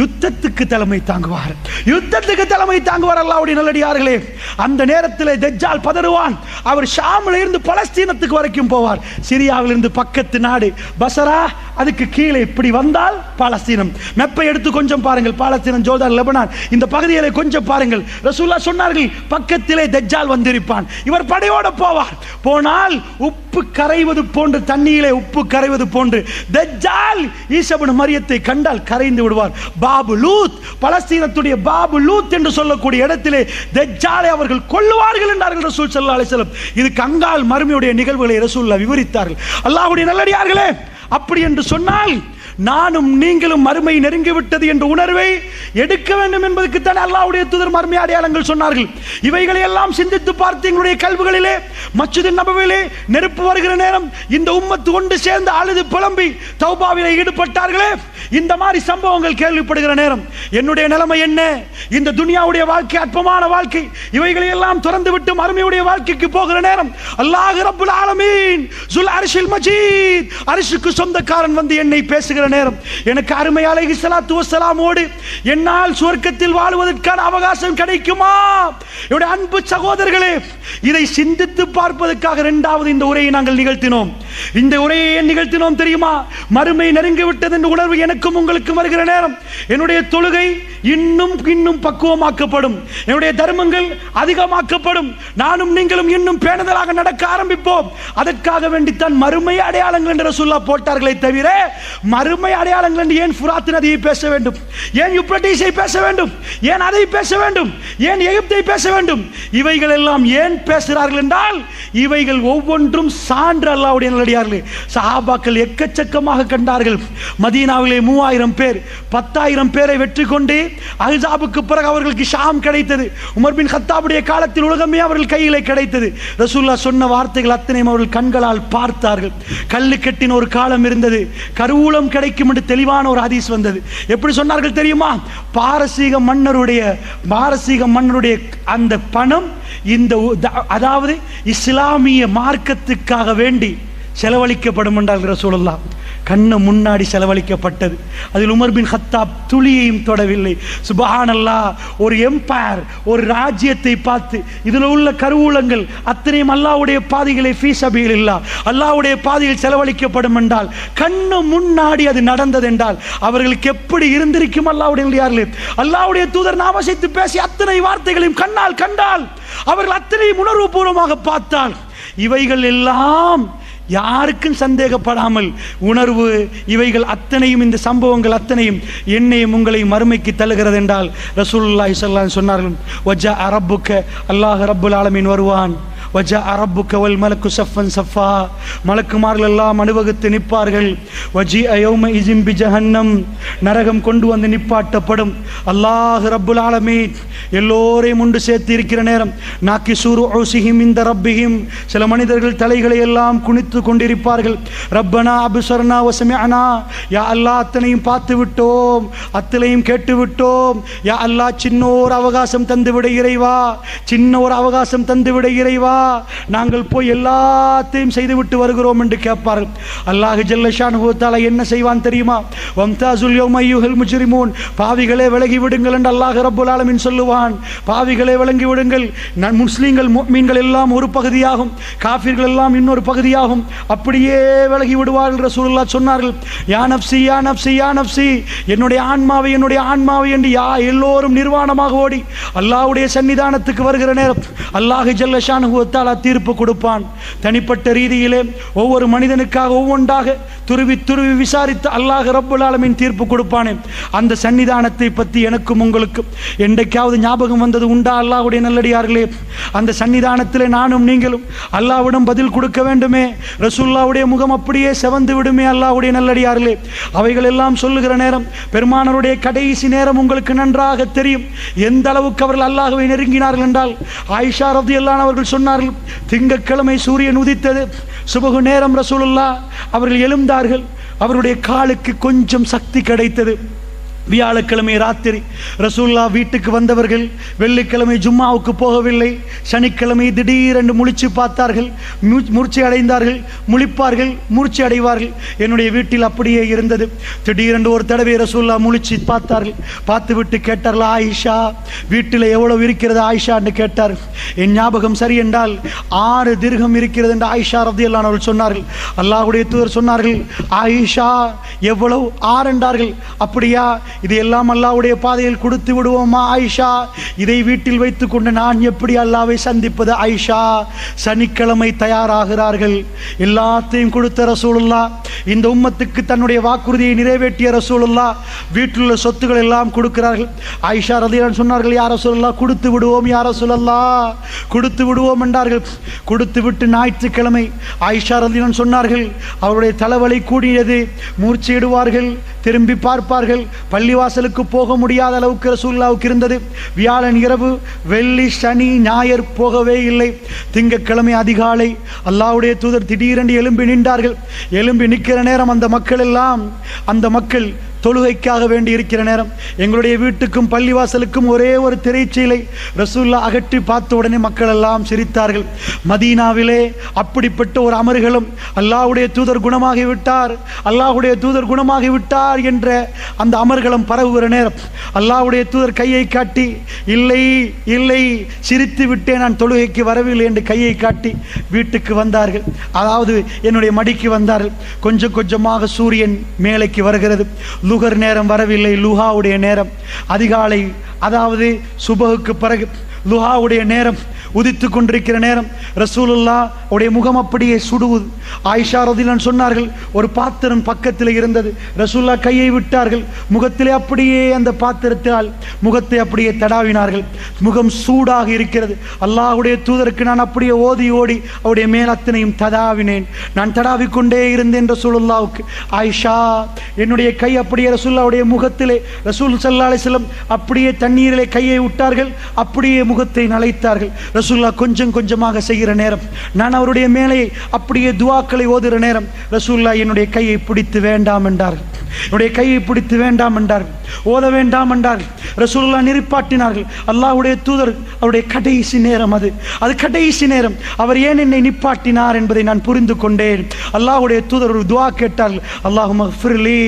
B: யுத்தத்துக்கு தலைமை தாங்குவார், யுத்தத்துக்கு தலைமை தாங்குவார். அல்லாஹ்வுடைய நல்லடியார்களே, அந்த நேரத்தில் தஜ்ஜால் பதறுவான். அவர் ஷாமில் இருந்து பலஸ்தீனத்துக்கு வரைக்கும் போவார். சிரியாவில் இருந்து பக்கத்து நாடு பசரா, அதுக்கு கீழே இப்படி வந்தால் பாலஸ்தீனம். மெப்பை எடுத்து கொஞ்சம் பாருங்கள், பாலஸ்தீனம், ஜோர்தான், லெபனான் இந்த பகுதிகளை கொஞ்சம் பாருங்கள். ரசூலுல்லாஹ் சொன்னார்கள், பக்கத்திலே தஜ்ஜால் வந்திருப்பான். இவர் படையோடு போவார். போனால் உப்பு கரைவது போன்று, தண்ணீரிலே உப்பு கரைவது போன்று தஜ்ஜால் ஈசா இப்னு மரியத்தை கண்டால் கரைந்து விடுவார். பாபு லூத், பலஸ்தீனத்துடைய பாபு லூத் என்று சொல்லக்கூடிய இடத்திலே தஜ்ஜாலை அவர்கள் கொல்லுவார்கள் என்றார்கள் ரசூல் ஸல்லல்லாஹு அலைஹி வஸல்லம். இது கங்கால் மறுமையுடைய நிகழ்வுகளை ரசூலுல்லாஹ் விவரித்தார்கள். அல்லாஹ்வுடைய நல்லடியார்களே, அப்படி என்று சொன்னால் நானும் நீங்களும் மறுமை நெருங்கிவிட்டது என்ற உணர்வை எடுக்க வேண்டும் என்பதற்கு தான் அல்லாஹ்வுடைய தூதர் மறுமை அடையாளங்கள் சொன்னார்கள். இவைகளை எல்லாம் சிந்தித்து பார்த்து எங்களுடைய கல்விகளிலே மஸ்ஜித் நபவியிலே நெருப்பு வருகிற நேரம் இந்த உம்மத்து ஒன்று சேர்ந்து அழுது புலம்பி தௌபாவிலே ஈடுபட்டார்களே, இந்த மாதிரி சம்பவங்கள் கேள்விப்படுகிற நேரம் என்னுடைய நிலைமை என்ன? இந்த துனியாவுடைய வாழ்க்கை அற்பமான வாழ்க்கை, இவைகளை எல்லாம் திறந்து விட்டு மறுமையுடைய வாழ்க்கைக்கு போகிற நேரம் அல்லாஹ் ரப்புல் ஆலமீன் ஜுல் அர்ஷில் மஜீத், அரிசுக்கு சொந்தக்காரன் வந்து என்னை பேசுகிற நேரம், எனக்கு அருமை அலைஹிஸ்ஸலாத்து வஸ்ஸலாமோடு என்னால் சுவர்க்கத்தில் வாழ்வதற்கான அவகாசம் கிடைக்குமா? என்னுடைய அன்பு சகோதரர்களே, இதை சிந்தித்து பார்ப்பதற்காக இரண்டாவது இந்த உரையை நாங்கள் நிகழ்த்தினோம். இந்த உரையை ஏன் நிகழ்த்தினோம் தெரியுமா? மறுமை நெருங்கிவிட்டது என்ற உணர்வு எனக்கும் உங்களுக்கும் வருகிற நேரம் என்னுடைய தொழுகை இன்னும் இன்னும் பக்குவமாக்கப்படும், என்னுடைய தர்மங்கள் அதிகமாக்கப்படும், நானும் நீங்களும் இன்னும் பேணுதலாக நடக்க ஆரம்பிப்போம். அதற்காக வேண்டித்தான் மறுமை அடையாளங்கள் என்று ரசூலுல்லாஹ் போட்டார்களே தவிர, மறுமை அடையாளங்கள் என்று ஏன் ஃபுராத் நதியை பேச வேண்டும்? ஏன் யூப்ரட்டீஸை பேச வேண்டும்? ஏன் அதை பேச வேண்டும்? ஏன் எகிப்தை பேச வேண்டும்? இவைகள் எல்லாம் ஏன் பேசுகிறார்கள் என்றால், இவைகள் ஒவ்வொன்றும் சான்று. அல்லாஹ்வுடைய நல்லடியார்களே, சஹாபாக்கள் எக்கச்சக்கமாக கண்டார்கள். மதீனாவிலே 3000 பேர், 10,000 பேரை வெற்றி கொண்டு அஹ்ஸாபுக்கு பிறகு அவர்களுக்கு ஷாம் கிடைத்தது. உமர் பின் கத்தாபுடைய காலத்தில் உலகமே அவர்கள் கையிலே கிடைத்தது. ரசூலுல்லாஹ் சொன்ன வார்த்தைகள் அத்தனையும் அவர்கள் கண்களால் பார்த்தார்கள். கல்லு கட்டின ஒரு காலம் இருந்தது, கருவூலம் கிடைக்கும் என்று தெளிவான ஒரு ஹதீஸ் வந்தது. எப்படி சொன்னார்கள் தெரியுமா? பாரசீக மன்னருடைய அந்த பணம் இந்த அதாவது இஸ்லாமிய மார்க்கத்துக்காக வேண்டி செலவழிக்கப்படும் என்றார்கள் ரசூலுல்லாஹ். கண்ணு முன்னாடி செலவழிக்கப்பட்டது. அதில் உமர் பின் கத்தாப் துளியையும் தொடவில்லை. சுப்ஹானல்லாஹ், ஒரு எம்பயர், ஒரு ராஜ்யத்தை பார்த்து இதில் உள்ள கருவூலங்கள் அத்தனையும் அல்லாஹ்வுடைய பாதைகளை ஃபீ சபீலில்லாஹ், அல்லாஹ்வுடைய பாதையில் செலவழிக்கப்படும் என்றால், கண்ணு முன்னாடி அது நடந்தது என்றால் அவர்களுக்கு எப்படி இருந்திருக்கும்? அல்லாஹ்வுடைய தூதர் நாமசித்து பேசி அத்தனை வார்த்தைகளையும் கண்ணால் கண்டால், அவர்கள் அத்தனையும் உணர்வு பூர்வமாக பார்த்தால், இவைகள் எல்லாம் யாருக்கும் சந்தேகப்படாமல் உணர்வு, இவைகள் அத்தனையும், இந்த சம்பவங்கள் அத்தனையும் என்னையும் உங்களை மறுமைக்கு தள்ளுகிறது என்றால் ரசூலுல்லாஹி ஸல்லல்லாஹு அலைஹி வஸல்லம் சொன்னார்கள், வஜா ரப்புக்க, அல்லாஹ் ரப்புல் ஆலமீன் வருவான், வஜா ரப்புக்க வல் மலக்கு ஸஃபன் ஸஃபா, மலக்குமார்கள் எல்லாம் அணிவகுத்து நிற்பார்கள். வஜி யௌம இஸின் பிஜஹன்னம், நரகம் கொண்டு வந்து நிப்பாட்டப்படும். அல்லாஹ் ரப்புல் ஆலமீன் எல்லோரையும் ஒன்று சேர்த்து இருக்கிற நேரம், நாக்கிசூரு உஸிஹிம் இந்த ரப்பிஹிம், சில மனிதர்கள் தலைகளை எல்லாம் குனித்து கொண்டிருப்பார்கள். ரப்பனா அப்ஸர்னா வஸமிஅனா, யா அல்லாஹ் அத்தனையும் பார்த்து விட்டோம், அத்தனையும் கேட்டு விட்டோம், யா அல்லாஹ் சின்ன ஒரு அவகாசம் தந்து விட இறைவா, சின்ன ஒரு அவகாசம் தந்து விட இறைவா, நாங்கள் போய் எல்லாத்தையும் செய்துவிட்டு வருகிறோம் என்று கேட்பார்கள். அல்லாஹ் ஜல்ல ஷானுஹு தஆலா என்ன செய்வான் தெரியுமா? வம்தாசுல் யௌம அய்யுஹல் முஜ்ரிமூன், பாவிகளே விலகி விடுங்கள் என்று அல்லாஹ் ரப்புல் ஆலமீன் சொல்லுவான். பாவிகளே விலகி விடுங்கள். முஸ்லிம்கள் முஃமின்கள் எல்லாம் ஒரு பகுதியாகும், காஃபிர்கள் எல்லாம் இன்னொரு பகுதியாகும்.
A: அப்படியே விலகி விடுவார்கள். ரசூலுல்லாஹ் சொன்னார்கள், யா நப்சி யா நப்சி யா நப்சி, என்னுடைய ஆன்மாவை என்னுடைய ஆன்மாவை என்று எல்லோரும் நிர்வாணமாக ஓடி அல்லாஹ்வுடைய சன்னிதானத்துக்கு வருகிற நேரம் அல்லாஹ் ஜல்ல ஷானுஹு வ தஆலா தீர்ப்பு கொடுப்பான். தனிப்பட்ட ரீதியிலே ஒவ்வொரு மனிதனுக்காக ஒவ்வொன்றாக துருவி துருவி விசாரித்து அல்லாஹ் ரப்புல் ஆலமீன் தீர்ப்பு கொடுப்பானே, அந்த சன்னிதானத்தை பற்றி எனக்கும் உங்களுக்கும் என்றைக்காவது ஞாபகம் வந்தது உண்டா? அல்லாஹ்வுடைய நல்லடியார்களே, அந்த சன்னிதானத்திலே நானும் நீங்களும் அல்லாஹ்விடம் பதில் கொடுக்க வேண்டுமே. ரசூலுல்லாஹ்வுடைய முகம் அப்படியே செவந்து விடுமே. அல்லாஹ்வுடைய நல்லடியார்களே, அவைகள் எல்லாம் சொல்லுகிற நேரம், பெருமானாருடைய கடைசி நேரம் உங்களுக்கு நன்றாக தெரியும். எந்த அளவுக்கு அவர்கள் அல்லாஹ்வை நெருங்கினார்கள் என்றால், ஆயிஷா ரலியல்லாஹு அன்ஹா அவர்கள் சொன்னார்கள், திங்கட்கிழமை சூரியன் உதித்தது, சுபஹு நேரம் ரசூலுல்லாஹ் அவர்கள் எழுந்தார்கள். அவருடைய காலுக்கு கொஞ்சம் சக்தி கிடைத்தது. வியாழக்கிழமை ராத்திரி ரசூலுல்லாஹ் வீட்டுக்கு வந்தவர்கள் வெள்ளிக்கிழமை ஜும்மாவுக்கு போகவில்லை. சனிக்கிழமை திடீரென்று முழிச்சு பார்த்தார்கள், மூர்ச்சை அடைந்தார்கள். முழிப்பார்கள், மூர்ச்சை அடைவார்கள். என்னுடைய வீட்டில் அப்படியே இருந்தது. திடீரென்று ஒரு தடவை ரசூலுல்லாஹ் முழிச்சு பார்த்தார்கள். பார்த்து விட்டு கேட்டார்கள், ஆயிஷா வீட்டில் எவ்வளவு இருக்கிறது ஆயிஷா என்று கேட்டார்கள். என் ஞாபகம் சரி என்றால் 6 திர்ஹம் இருக்கிறது என்று ஆயிஷா ரலியல்லாஹு அன்ஹா அவர்கள் சொன்னார்கள். அல்லாஹ்வுடைய தூதர் சொன்னார்கள், ஆயிஷா எவ்வளவு? 6 என்றார்கள். அப்படியா, இதையெல்லாம் அல்லாஹ்வுடைய பாதையில் கொடுத்து விடுவோமா ஆயிஷா? இதை வீட்டில் வைத்துக் கொண்டு நான் எப்படி அல்லாஹ்வை சந்திப்பது ஆயிஷா? சனிக்கிழமை தயாராகிறார்கள். எல்லாத்தையும் கொடுத்த ரசூலுல்லாஹ், இந்த உம்மத்துக்கு தன்னுடைய வாக்குறுதியை நிறைவேற்றிய ரசூலுல்லாஹ் வீட்டில் உள்ள சொத்துக்கள் எல்லாம் கொடுக்கிறார்கள். ஆயிஷா ரலியல்லாஹு அன்ஹா சொன்னார்கள், யா ரசூலுல்லாஹ் கொடுத்து விடுவோம், யா ரசூலுல்லாஹ் கொடுத்து விடுவோம் என்றார்கள். கொடுத்து விட்டு ஞாயிற்றுக்கிழமை ஆயிஷா ரலியல்லாஹு அன்ஹா சொன்னார்கள், அவருடைய தலைவலி கூடியது, மூர்ச்சையிடுவார்கள், திரும்பி பார்ப்பார்கள். பள்ளிவாசலுக்கு போக முடியாத அளவுக்கு ரசூலுல்லாஹ்வுக்கு இருந்தது. வியாழன் இரவு, வெள்ளி, சனி, ஞாயிறு போகவே இல்லை. திங்கட்கிழமை அதிகாலை அல்லாஹ்வுடைய தூதர் திடீரென்று எழும்பி நின்றார்கள். எழும்பி நிற்கிற நேரம் அந்த மக்கள் தொழுகைக்காக வேண்டி இருக்கிற நேரம், எங்களுடைய வீட்டுக்கும் பள்ளிவாசலுக்கும் ஒரே ஒரு திரைச்சீலை ரசூலுல்லாஹ் அகற்றி பார்த்த உடனே மக்கள் எல்லாம் சிரித்தார்கள். மதீனாவிலே அப்படிப்பட்ட ஒரு அமர்கலம், அல்லாஹ்வுடைய தூதர் குணமாகிவிட்டார், அல்லாஹ்வுடைய தூதர் குணமாகிவிட்டார் என்ற அந்த அமர்கலம் பரவுகிற நேரம் அல்லாஹ்வுடைய தூதர் கையை காட்டி, இல்லை இல்லை சிரித்து விட்டே நான் தொழுகைக்கு வரவில்லை என்று கையை காட்டி வீட்டுக்கு வந்தார்கள். அதாவது என்னுடைய மடிக்கு வந்தார்கள். கொஞ்சம் கொஞ்சமாக சூரியன் மேலைக்கு வருகிறது. லுகர் நேரம் வரவில்லை, லுஹாவுடைய நேரம் அதிகாலை, அதாவது சுபஹுக்கு பிறகு லுஹாவுடைய நேரம் உதித்து கொண்டிருக்கிற நேரம் ரசூலுல்லாஹ் உடைய முகம் அப்படியே சுடுவது. ஆயிஷா ரலியல்லாஹு அன்ஹா சொன்னார்கள், ஒரு பாத்திரம் பக்கத்தில் இருந்தது. ரசூலுல்லாஹ் கையை விட்டார்கள், முகத்திலே அப்படியே அந்த பாத்திரத்தால் முகத்தை அப்படியே தடாவினார்கள். முகம் சூடாக இருக்கிறது. அல்லாஹ்வுடைய தூதருக்கு நான் அப்படியே ஓதி ஓடி அவருடைய மேல் அத்தனையும் தடாவினேன். நான் தடாவிக்கொண்டே இருந்தேன் ரசூலுல்லாஹ்வுக்கு. ஆயிஷா என்னுடைய கை அப்படியே ரசூலுல்லாஹ்வுடைய முகத்திலே, ரசூல் ஸல்லல்லாஹு அலைஹி வஸல்லம் அப்படியே தண்ணீரிலே கையை விட்டார்கள், அப்படியே முகத்தை நனைத்தார்கள். ரசூலுல்லாஹ் கொஞ்சம் கொஞ்சமாக செய்கிற நேரம், நான் அவருடைய மேலே அப்படியே துஆக்களை ஓதுகிற நேரம் ரசூலுல்லாஹ் என்னுடைய கையை பிடித்து வேண்டாம் என்றார்கள். என்னுடைய கையை பிடித்து வேண்டாம் என்றார்கள், ஓத வேண்டாம் என்றார்கள். ரசூலுல்லாஹ் நிப்பாட்டினார்கள். அல்லாஹ்வுடைய தூதர் அவருடைய கடைசி நேரம், அது கடைசி நேரம். அவர் ஏன் என்னை நிப்பாட்டினார் என்பதை நான் புரிந்து கொண்டேன். அல்லாஹ்வுடைய தூதர் ஒரு துஆ கேட்டார்கள், அல்லாஹும்ம ஃபிர்லி,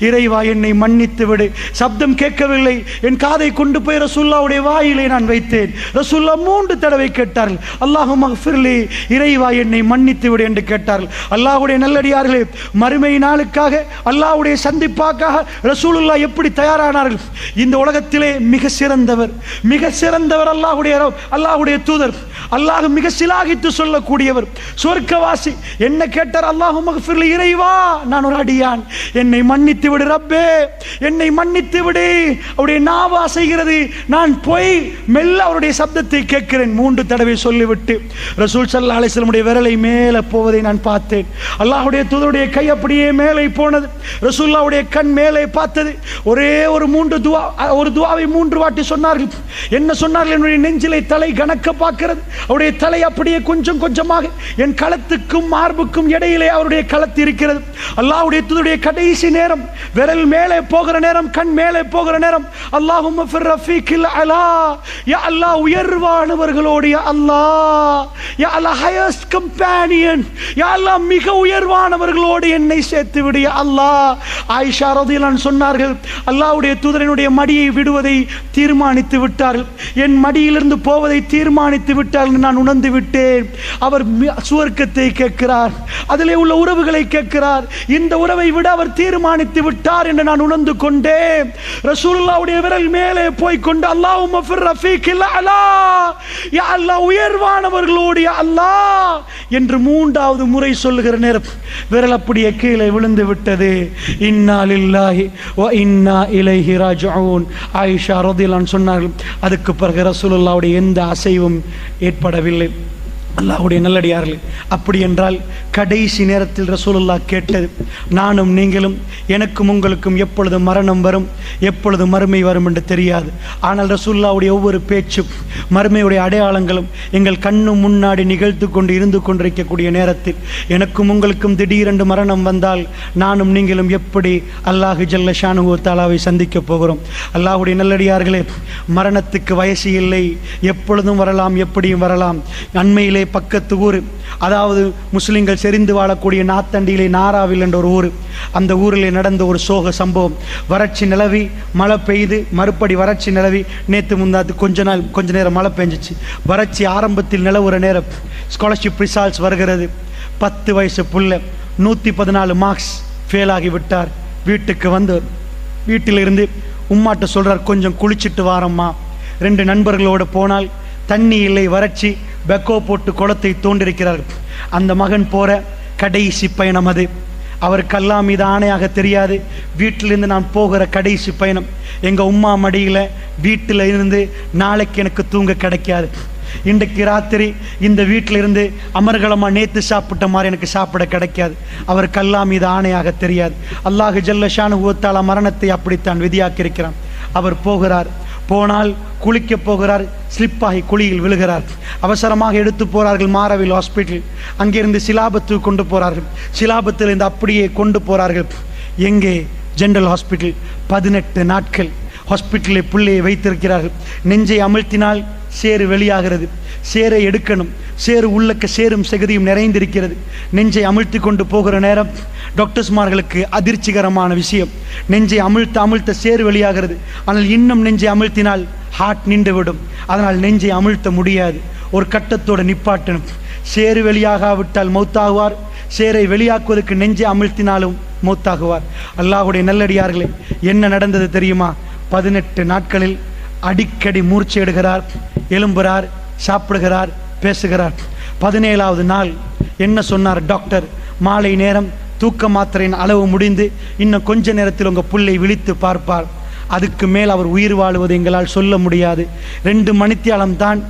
A: இறைவா என்னை மன்னித்து விடு. சப்தம் கேட்கவில்லை, என் காதை கொண்டு போய் ரசூலுல்லாஹ்வுடைய வாயிலே நான் வைத்தேன். ரசூலுல்லாஹ் 3 தடவை கேட்டார்கள், அல்லாஹும்ம ஃபிர்லி, இறைவா என்னை மன்னித்து விடு என்று கேட்டார்கள். அல்லாஹ்வுடைய நல்லடியார்களே, மறுமை நாளுக்காக அல்லாஹ்வுடைய சந்திப்பாக்காக ரசூலுல்லாஹ் எப்படி தயாரானார்கள்? இந்த உலகத்திலே மிக சிறந்தவர் அல்லாஹ்வுடைய தூதர். அல்லாஹ் மிக சிலாகித்து சொல்லக்கூடியவர், சொர்க்கவாசி. என்ன கேட்டார்? அல்லாஹும்ம ஃபிர்லி, இறைவா நான் ஒரு அடியான், என்னை மன்னித்து விடு ரப்பே, என்னை மன்னித்து விடு. அவருடைய நாவு அசைகிறது, நான் போய் மெல்ல அவருடைய சப்தத்தை கேட்கிறேன். 3 தடவை சொல்லிவிட்டு ரசூல் ஸல்லல்லாஹு அலைஹி வஸல்லம் விரலை மேலே போவதை நான் பார்த்தேன். அல்லாஹ்வுடைய தூதருடைய கை அப்படியே மேலே போனது. ரசூலுல்லாஹ்வுடைய கண் மேலே பார்த்தது. ஒரே ஒரு துஆவை 3 வாட்டி சொன்னார்கள். என்ன சொன்னார்கள்? என்னுடைய நெஞ்சிலே தலை கணக்க பார்க்கிறது. அவருடைய தலை அப்படியே கொஞ்சம் கொஞ்சமாக என் களத்துக்கும் மார்புக்கும் இடையிலே அவருடைய களத்து இருக்கிறது. அல்லாஹ்வுடைய தூதருடைய கடைசி நேரம், விரல் மேலே போகிற நேரம், கண் மேலே போகிற நேரம், அல்லாஹும்ம ஃபிர் ரஃபீகில் அலா, யா அல்லாஹ் உயர்வானவர்களோடு, யா அல்லாஹ், யா அல்லாஹ் ஹையஸ்ட் கம்பேனியன், யா அல்லாஹ் மிக உயர்வானவர்களோடு என்னை சேர்த்து விடு யா அல்லாஹ். ஆயிஷா ரலியல்லாஹு அன்ஹா சொன்னார்கள், அல்லாஹ்வுடைய தூதரினுடைய மடியை விடுவதை தீர்மானித்து விட்டார்கள், என் மடியிலிருந்து போவதை தீர்மானித்து விட்டார்கள். இருக்கிறார் என்று நான் உணர்ந்து விட்டேன். அவர் சுவர்க்கத்தை கேட்கிறார், அதிலே உள்ள உறவுகளை கேட்கிறார். இந்த உறவை விட அவர் தீர்மானித்து விட்டார் என்று நான் உணர்ந்து கொண்டேன். ரசூலுல்லாஹ்வுடைய விரல் மேலே போய் கொண்டு அல்லாஹும்ம ஃபிர் ரஃபீகில் அலா, யா அல்லாஹ் உயர்வானவர்களோடு யா அல்லாஹ் என்று 3வது முறை சொல்லுகிற நேரம் விரல் அப்படியே கீழே விழுந்து விட்டது. இன்னா லில்லாஹி வ இன்னா இலைஹி ராஜிஊன். ஆயிஷா ரலியல்லாஹு அன்ஹா சொன்னார்கள், அதுக்கு பிறகு ரசூலுல்லாஹ்வுடைய எந்த அசைவும் ஏற்படவில்லை. அல்லாஹ்வுடைய நல்லடியார்களே, அப்படி என்றால் கடைசி நேரத்தில் ரசூலுல்லாஹ் கேட்டது, நானும் நீங்களும் எனக்கும் உங்களுக்கும் எப்பொழுது மரணம் வரும், எப்பொழுது மறுமை வரும் என்று தெரியாது. ஆனால் ரசூலுல்லாஹ்வுடைய ஒவ்வொரு பேச்சும் மறுமையுடைய அடையாளங்களும் எங்கள் கண்ணு முன்னாடி நிகழ்த்து கொண்டு இருந்து கொண்டிருக்கக்கூடிய நேரத்தில் எனக்கும் உங்களுக்கும் திடீரென்று மரணம் வந்தால் நானும் நீங்களும் எப்படி அல்லாஹ் ஜல்ல ஷானுஹு வ தஆலாவை சந்திக்க போகிறோம்? அல்லாஹ்வுடைய நல்லடியார்களே, மரணத்துக்கு வயசு இல்லை, எப்பொழுதும் வரலாம், எப்படியும் வரலாம். அண்மையிலே பக்கத்து ஊர், அதாவது முஸ்லிம்கள் செறிந்து வாழக்கூடிய நாத்தண்டியிலே நாராவில் என்ற ஒரு ஊர், அந்த ஊரிலே நடந்த ஒரு சோக சம்பவம். வறட்சி நிலவி, மழை பெய்து, மறுபடி வறட்சி நிலவி, நேற்று முந்தாத்து கொஞ்ச நேரம் மழை பெஞ்சிச்சு. வறட்சி ஆரம்பத்தில் நிலவுற நேரம் ஸ்காலர்ஷிப் ரிசால்ட்ஸ் வருகிறது. 10 வயசு புள்ள 114 மார்க்ஸ் ஃபெயில் ஆகி விட்டார். வீட்டுக்கு வந்து வீட்டிலிருந்து உம்மாட்ட சொல்றார், கொஞ்சம் குளிச்சுட்டு வாரம்மா. 2 நண்பர்களோடு போனால் தண்ணி இல்லை, வறட்சி, பெக்கோ போட்டு குளத்தை தோண்டிருக்கிறார்கள். அந்த மகன் போற கடைசி பயணம் அது. அவருக்கு அல்லாஹ் மீது ஆணையாக தெரியாது, வீட்டிலிருந்து நான் போகிற கடைசி பயணம். எங்கள் உம்மா மடியில் வீட்டில் இருந்து நாளைக்கு எனக்கு தூங்க கிடைக்காது, இன்றைக்கு ராத்திரி இந்த வீட்டில் இருந்து அமர்கலமாக நேற்று சாப்பிட்ட மாதிரி எனக்கு சாப்பிட கிடைக்காது. அவருக்கு அல்லாஹ் மீது ஆணையாக தெரியாது. அல்லாஹ் ஜல்ல ஷானுஹு வ தஆலா மரணத்தை அப்படித்தான் விதியாக்கியிருக்கிறான். அவர் போகிறார், போனால் குளிக்க போகிறார், ஸ்லிப்பாகி குழியில் விழுகிறார். அவசரமாக எடுத்து போகிறார்கள் மாரவில் ஹாஸ்பிட்டல். அங்கிருந்து சிலாபத்துக்கு கொண்டு போகிறார்கள். சிலாபத்திலிருந்து அப்படியே கொண்டு போகிறார்கள் எங்கே? General hospital. 18 நாட்கள் ஹாஸ்பிட்டலில் பிள்ளையை வைத்திருக்கிறார்கள். நெஞ்சை அமிழ்த்தினால் சேறு வெளியாகிறது, சேரை எடுக்கணும், சேறு உள்ளக்க சேரும் சகதியும் நிறைந்திருக்கிறது. நெஞ்சை அமிழ்த்தி கொண்டு போகிற நேரம் டாக்டர்ஸ்மார்களுக்கு அதிர்ச்சிகரமான விஷயம், நெஞ்சை அமிழ்த்த சேறு வெளியாகிறது. ஆனால் இன்னும் நெஞ்சை அமிழ்த்தினால் ஹார்ட் நின்றுவிடும், அதனால் நெஞ்சை அமிழ்த்த முடியாது, ஒரு கட்டத்தோடு நிப்பாட்டணும். சேறு வெளியாகாவிட்டால் மௌத்தாகுவார், சேரை வெளியாக்குவதற்கு நெஞ்சை அமிழ்த்தினாலும் மௌத்தாகுவார். அல்லாஹ்வுடைய நல்லடியார்களே, என்ன நடந்தது தெரியுமா? 18 நாட்களில் அடிக்கடி மூர்ச்சை எடுகிறார், எழும்புகிறார், சாப்பிடுகிறார், பேசுகிறார். 17வது நாள் என்ன சொன்னார் டாக்டர்? மாலை நேரம் தூக்க மாத்திரையின் அளவு முடிந்து இன்னும் கொஞ்ச நேரத்தில் உங்கள் புள்ளை விழித்து பார்ப்பார், அதுக்கு மேல் அவர் உயிர் வாழுவது எங்களால் சொல்ல முடியாது, 2 மணித்தியாலம் தான்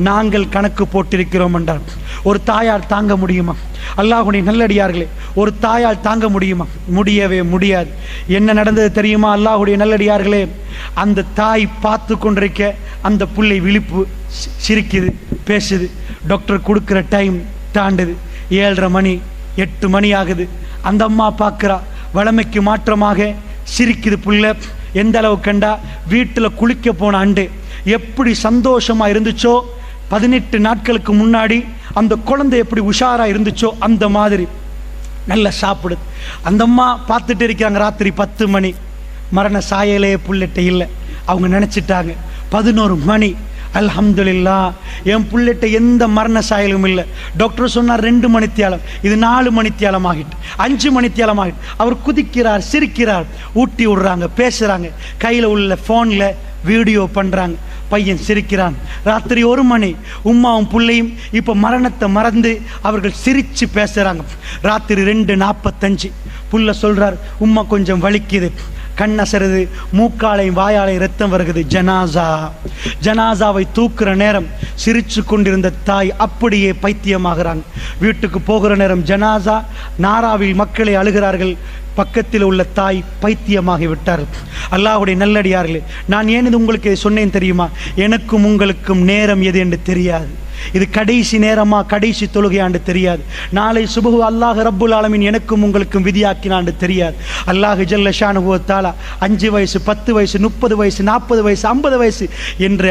A: நாங்கள் கணக்கு போட்டிருக்கிறோம் என்றார். ஒரு தாயால் தாங்க முடியுமா? அல்லாஹ்வுடைய நல்லடியார்களே, ஒரு தாயால் தாங்க முடியுமா? முடியவே முடியாது. என்ன நடந்தது தெரியுமா? அல்லாஹ்வுடைய நல்லடியார்களே, அந்த தாய் பார்த்து கொண்டிருக்க அந்த புள்ளை விழிப்பு, சிரிக்குது, பேசுது. டாக்டர் கொடுக்குற டைம் தாண்டுது, 7:30 மணி, 8 மணி ஆகுது. அந்த அம்மா பார்க்குறா, வளமைக்கு மாற்றமாக சிரிக்குது புள்ள. எந்த அளவு கண்டா, வீட்டில் குளிக்க போன அண்டு எப்படி சந்தோஷமா இருந்துச்சோ, 18 நாட்களுக்கு முன்னாடி அந்த குழந்தை எப்படி உஷாரா இருந்துச்சோ அந்த மாதிரி நல்லா சாப்பிடுது. அந்த அம்மா பார்த்துட்டு இருக்காங்க. ராத்திரி 10 மணி, மரண சாயலே புள்ளட்ட இல்லை. அவங்க நினைச்சிட்டாங்க 11 மணி, அல்ஹம்துலில்லாஹ் என் புள்ளட்ட எந்த மரண சாயலும் இல்லை. டாக்டர் சொன்னார் 2 மணித்தியாலம், இது 4 மணித்தியாலம் ஆகிட்டு, 5 மணித்தியாலம் ஆகிட்டு. அவர் குதிக்கிறார், சிரிக்கிறார், ஊட்டி விடுறாங்க, பேசுறாங்க, கையில் உள்ள ஃபோனில் வீடியோ பண்ணுறாங்க, பையன் சிரிக்கிறான். ராத்திரி 1 மணி, உம்மாவும் புள்ளையும் இப்போ மரணத்தை மறந்து அவர்கள் சிரித்து பேசுகிறாங்க. ராத்திரி 2:45 புள்ள சொல்கிறார், உம்மா கொஞ்சம் வலிக்குது, கண்ணசருது, மூக்காலையும் வாயாலையும் ரத்தம் வருகிறது. ஜனாசாவை தூக்குற நேரம் சிரிச்சு கொண்டிருந்த தாய் அப்படியே பைத்தியமாகிறாங்க. வீட்டுக்கு போகிற நேரம் ஜனாசா, நாராவில் மக்களை அழுகிறார்கள். பக்கத்தில் உள்ள தாய் பைத்தியமாகி விட்டார்கள். அல்லாஹ்வுடைய நல்லடியார்களே, நான் ஏன் இது உங்களுக்கு சொன்னேன் தெரியுமா? எனக்கும் உங்களுக்கும் நேரம் எது என்று தெரியாது. இது கடைசி நேரமா, கடைசி தொழுகையாண்டு தெரியாது. நாளை சுபஹு அல்லாஹ் ரப்புல் ஆலமீன் எனக்கும் உங்களுக்கும் விதியாக்கினாண்டு தெரியாது. அல்லாஹ் ஜல்ல ஷானுஹு வ தஆலா 5 வயசு, 10 வயசு, 30 வயசு, 40 வயசு, 50 வயசு என்ற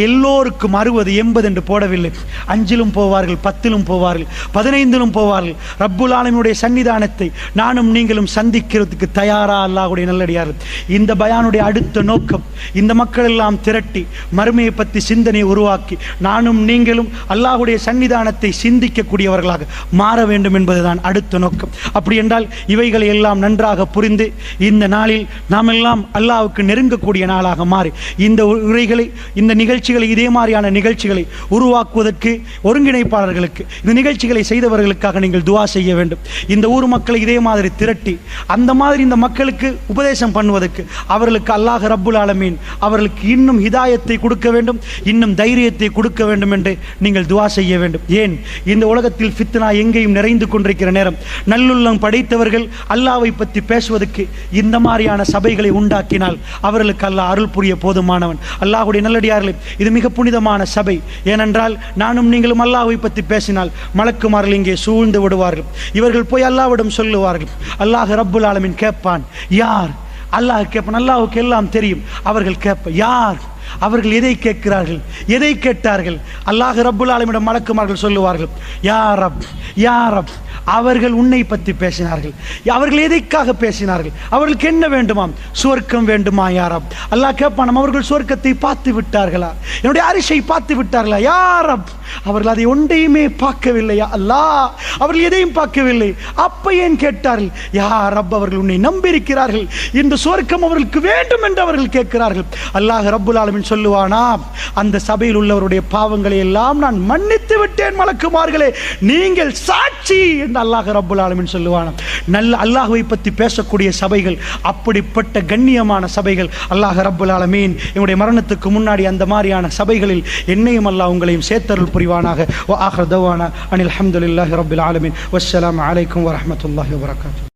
A: எல்லோருக்கும் 60, 80 என்று போடவில்லை. 5லும் போவார்கள், 10லும் போவார்கள், 15லும் போவார்கள். ரப்புல் ஆலமீனுடைய சன்னிதானத்தை நானும் நீங்களும் சந்திக்கிறதுக்கு தயாரா? அல்லாஹ்வுடைய நல்லடியார்கள், இந்த பயானுடைய அடுத்த நோக்கம் இந்த மக்கள் எல்லாம் திரட்டி மறுமையை பற்றி சிந்தனை உருவாக்கி நானும் நீங்களும் அல்லாஹ்வுடைய சன்னிதானத்தை சிந்திக்கக்கூடியவர்களாக மாற வேண்டும் என்பதுதான் அடுத்த நோக்கம். அப்படி என்றால் இவைகளை எல்லாம் நன்றாக புரிந்து இந்த நாளில் நாம் எல்லாம் அல்லாஹ்வுக்கு நெருங்கக்கூடிய நாளாக மாறி இந்த உரைகளை, இந்த நிகழ்ச்சிகளை, இதே மாதிரியான நிகழ்ச்சிகளை உருவாக்குவதற்கு ஒருங்கிணைப்பாளர்களுக்கு, இந்த நிகழ்ச்சிகளை செய்தவர்களுக்காக நீங்கள் துஆ செய்ய வேண்டும். இந்த ஊர் மக்களை இதே மாதிரி திரட்டி அந்த மாதிரி இந்த மக்களுக்கு உபதேசம் பண்ணுவதற்கு அவர்களுக்கு அல்லாஹ் ரப்புல் ஆலமீன் அவர்களுக்கு இன்னும் ஹிதாயத்தை கொடுக்க வேண்டும், இன்னும் தைரியத்தை கொடுக்க வேண்டும் என்று நீங்கள் துஆ செய்ய வேண்டும். ஏன் இந்த உலகத்தில் ஃபித்னா எங்கேயும் நிறைந்து கொண்டிருக்கிற நேரம் நல்லுள்ளம் படைத்தவர்கள் அல்லாஹ்வை பற்றி பேசுவதற்கு இந்த மாதிரியான சபைகளை உண்டாக்கினால் அவர்களுக்கு அல்லாஹ் அருள் புரிய போதுமானவன். அல்லாஹ்வுடைய நல்லடியார்களே, இது மிக புனிதமான சபை. ஏனென்றால் நானும் நீங்களும் அல்லாஹ்வை பற்றி பேசினால் மலக்குமார்கள் இங்கே சூழ்ந்து விடுவார்கள். இவர்கள் போய் அல்லாஹ்விடம் சொல்லுவார்கள். அல்லாஹ் ரப்புல் ஆலமீன் கேட்பான், யார்? அல்லாஹ் கேட்பான். அல்லாஹ்வுக்கு எல்லாம் தெரியும். அவர்கள் கேட்ப யார்? அவர்கள் எதை கேட்கிறார்கள்? எதை கேட்டார்கள்? அல்லாஹ் ரப்புல் ஆலமீனிடம் மலக்குமார்கள் சொல்லுவார்கள், யா ரப், யா ரப். அவர்கள் உன்னை பற்றி பேசினார்கள். அவர்கள் எதைக்காக பேசினார்கள்? அவர்களுக்கு என்ன வேண்டுமாம்? சுவர்க்கம் வேண்டுமா யா ரப்? அல்லாஹ் கேட்பான், அவர்கள் சுவர்க்கத்தை பார்த்து விட்டார்களா? என்னுடைய அரிசை பார்த்து விட்டார்களா? யா ரப், அவர்கள் அதை ஒன்றையுமே பார்க்கவில்லையா அல்லாஹ்? அவர்கள் எதையும் பார்க்கவில்லை. அப்ப ஏன் கேட்டார்கள்? யா ரப், அவர்கள் உன்னை நம்பியிருக்கிறார்கள், இந்த சுவர்க்கம் அவர்களுக்கு வேண்டும் என்று அவர்கள் கேட்கிறார்கள். அல்லாஹ் ரப்புல் ஆலமீன் சொல்லுவானா, அந்த சபையில் உள்ளவருடைய பாவங்களை எல்லாம் நான் மன்னித்து விட்டேன் மலக்குமார்களே, நீங்கள் சாட்சி என்று அல்லாஹ் ரப்புல் ஆலமீன் சொல்லுவானா. நல்ல அல்லாஹ்வை பற்றி பேசக்கூடிய சபைகள், அப்படிப்பட்ட கண்ணியமான சபைகள். அல்லாஹ் ரப்புல் ஆலமீன் என்னுடைய மரணத்துக்கு முன்னாடி அந்த மாதிரியான சபைகளில் என்னையும் அல்லாஹ் உங்களையும் சேர்த்தருள் புரிவானாக. வ ஆகிரு தவானா அனில் ஹம்துலில்லாஹி ரப்பில் ஆலமீன். வஸ்ஸலாமு அலைக்கும் வரஹ்மத்துல்லாஹி வபரகாத்துஹு.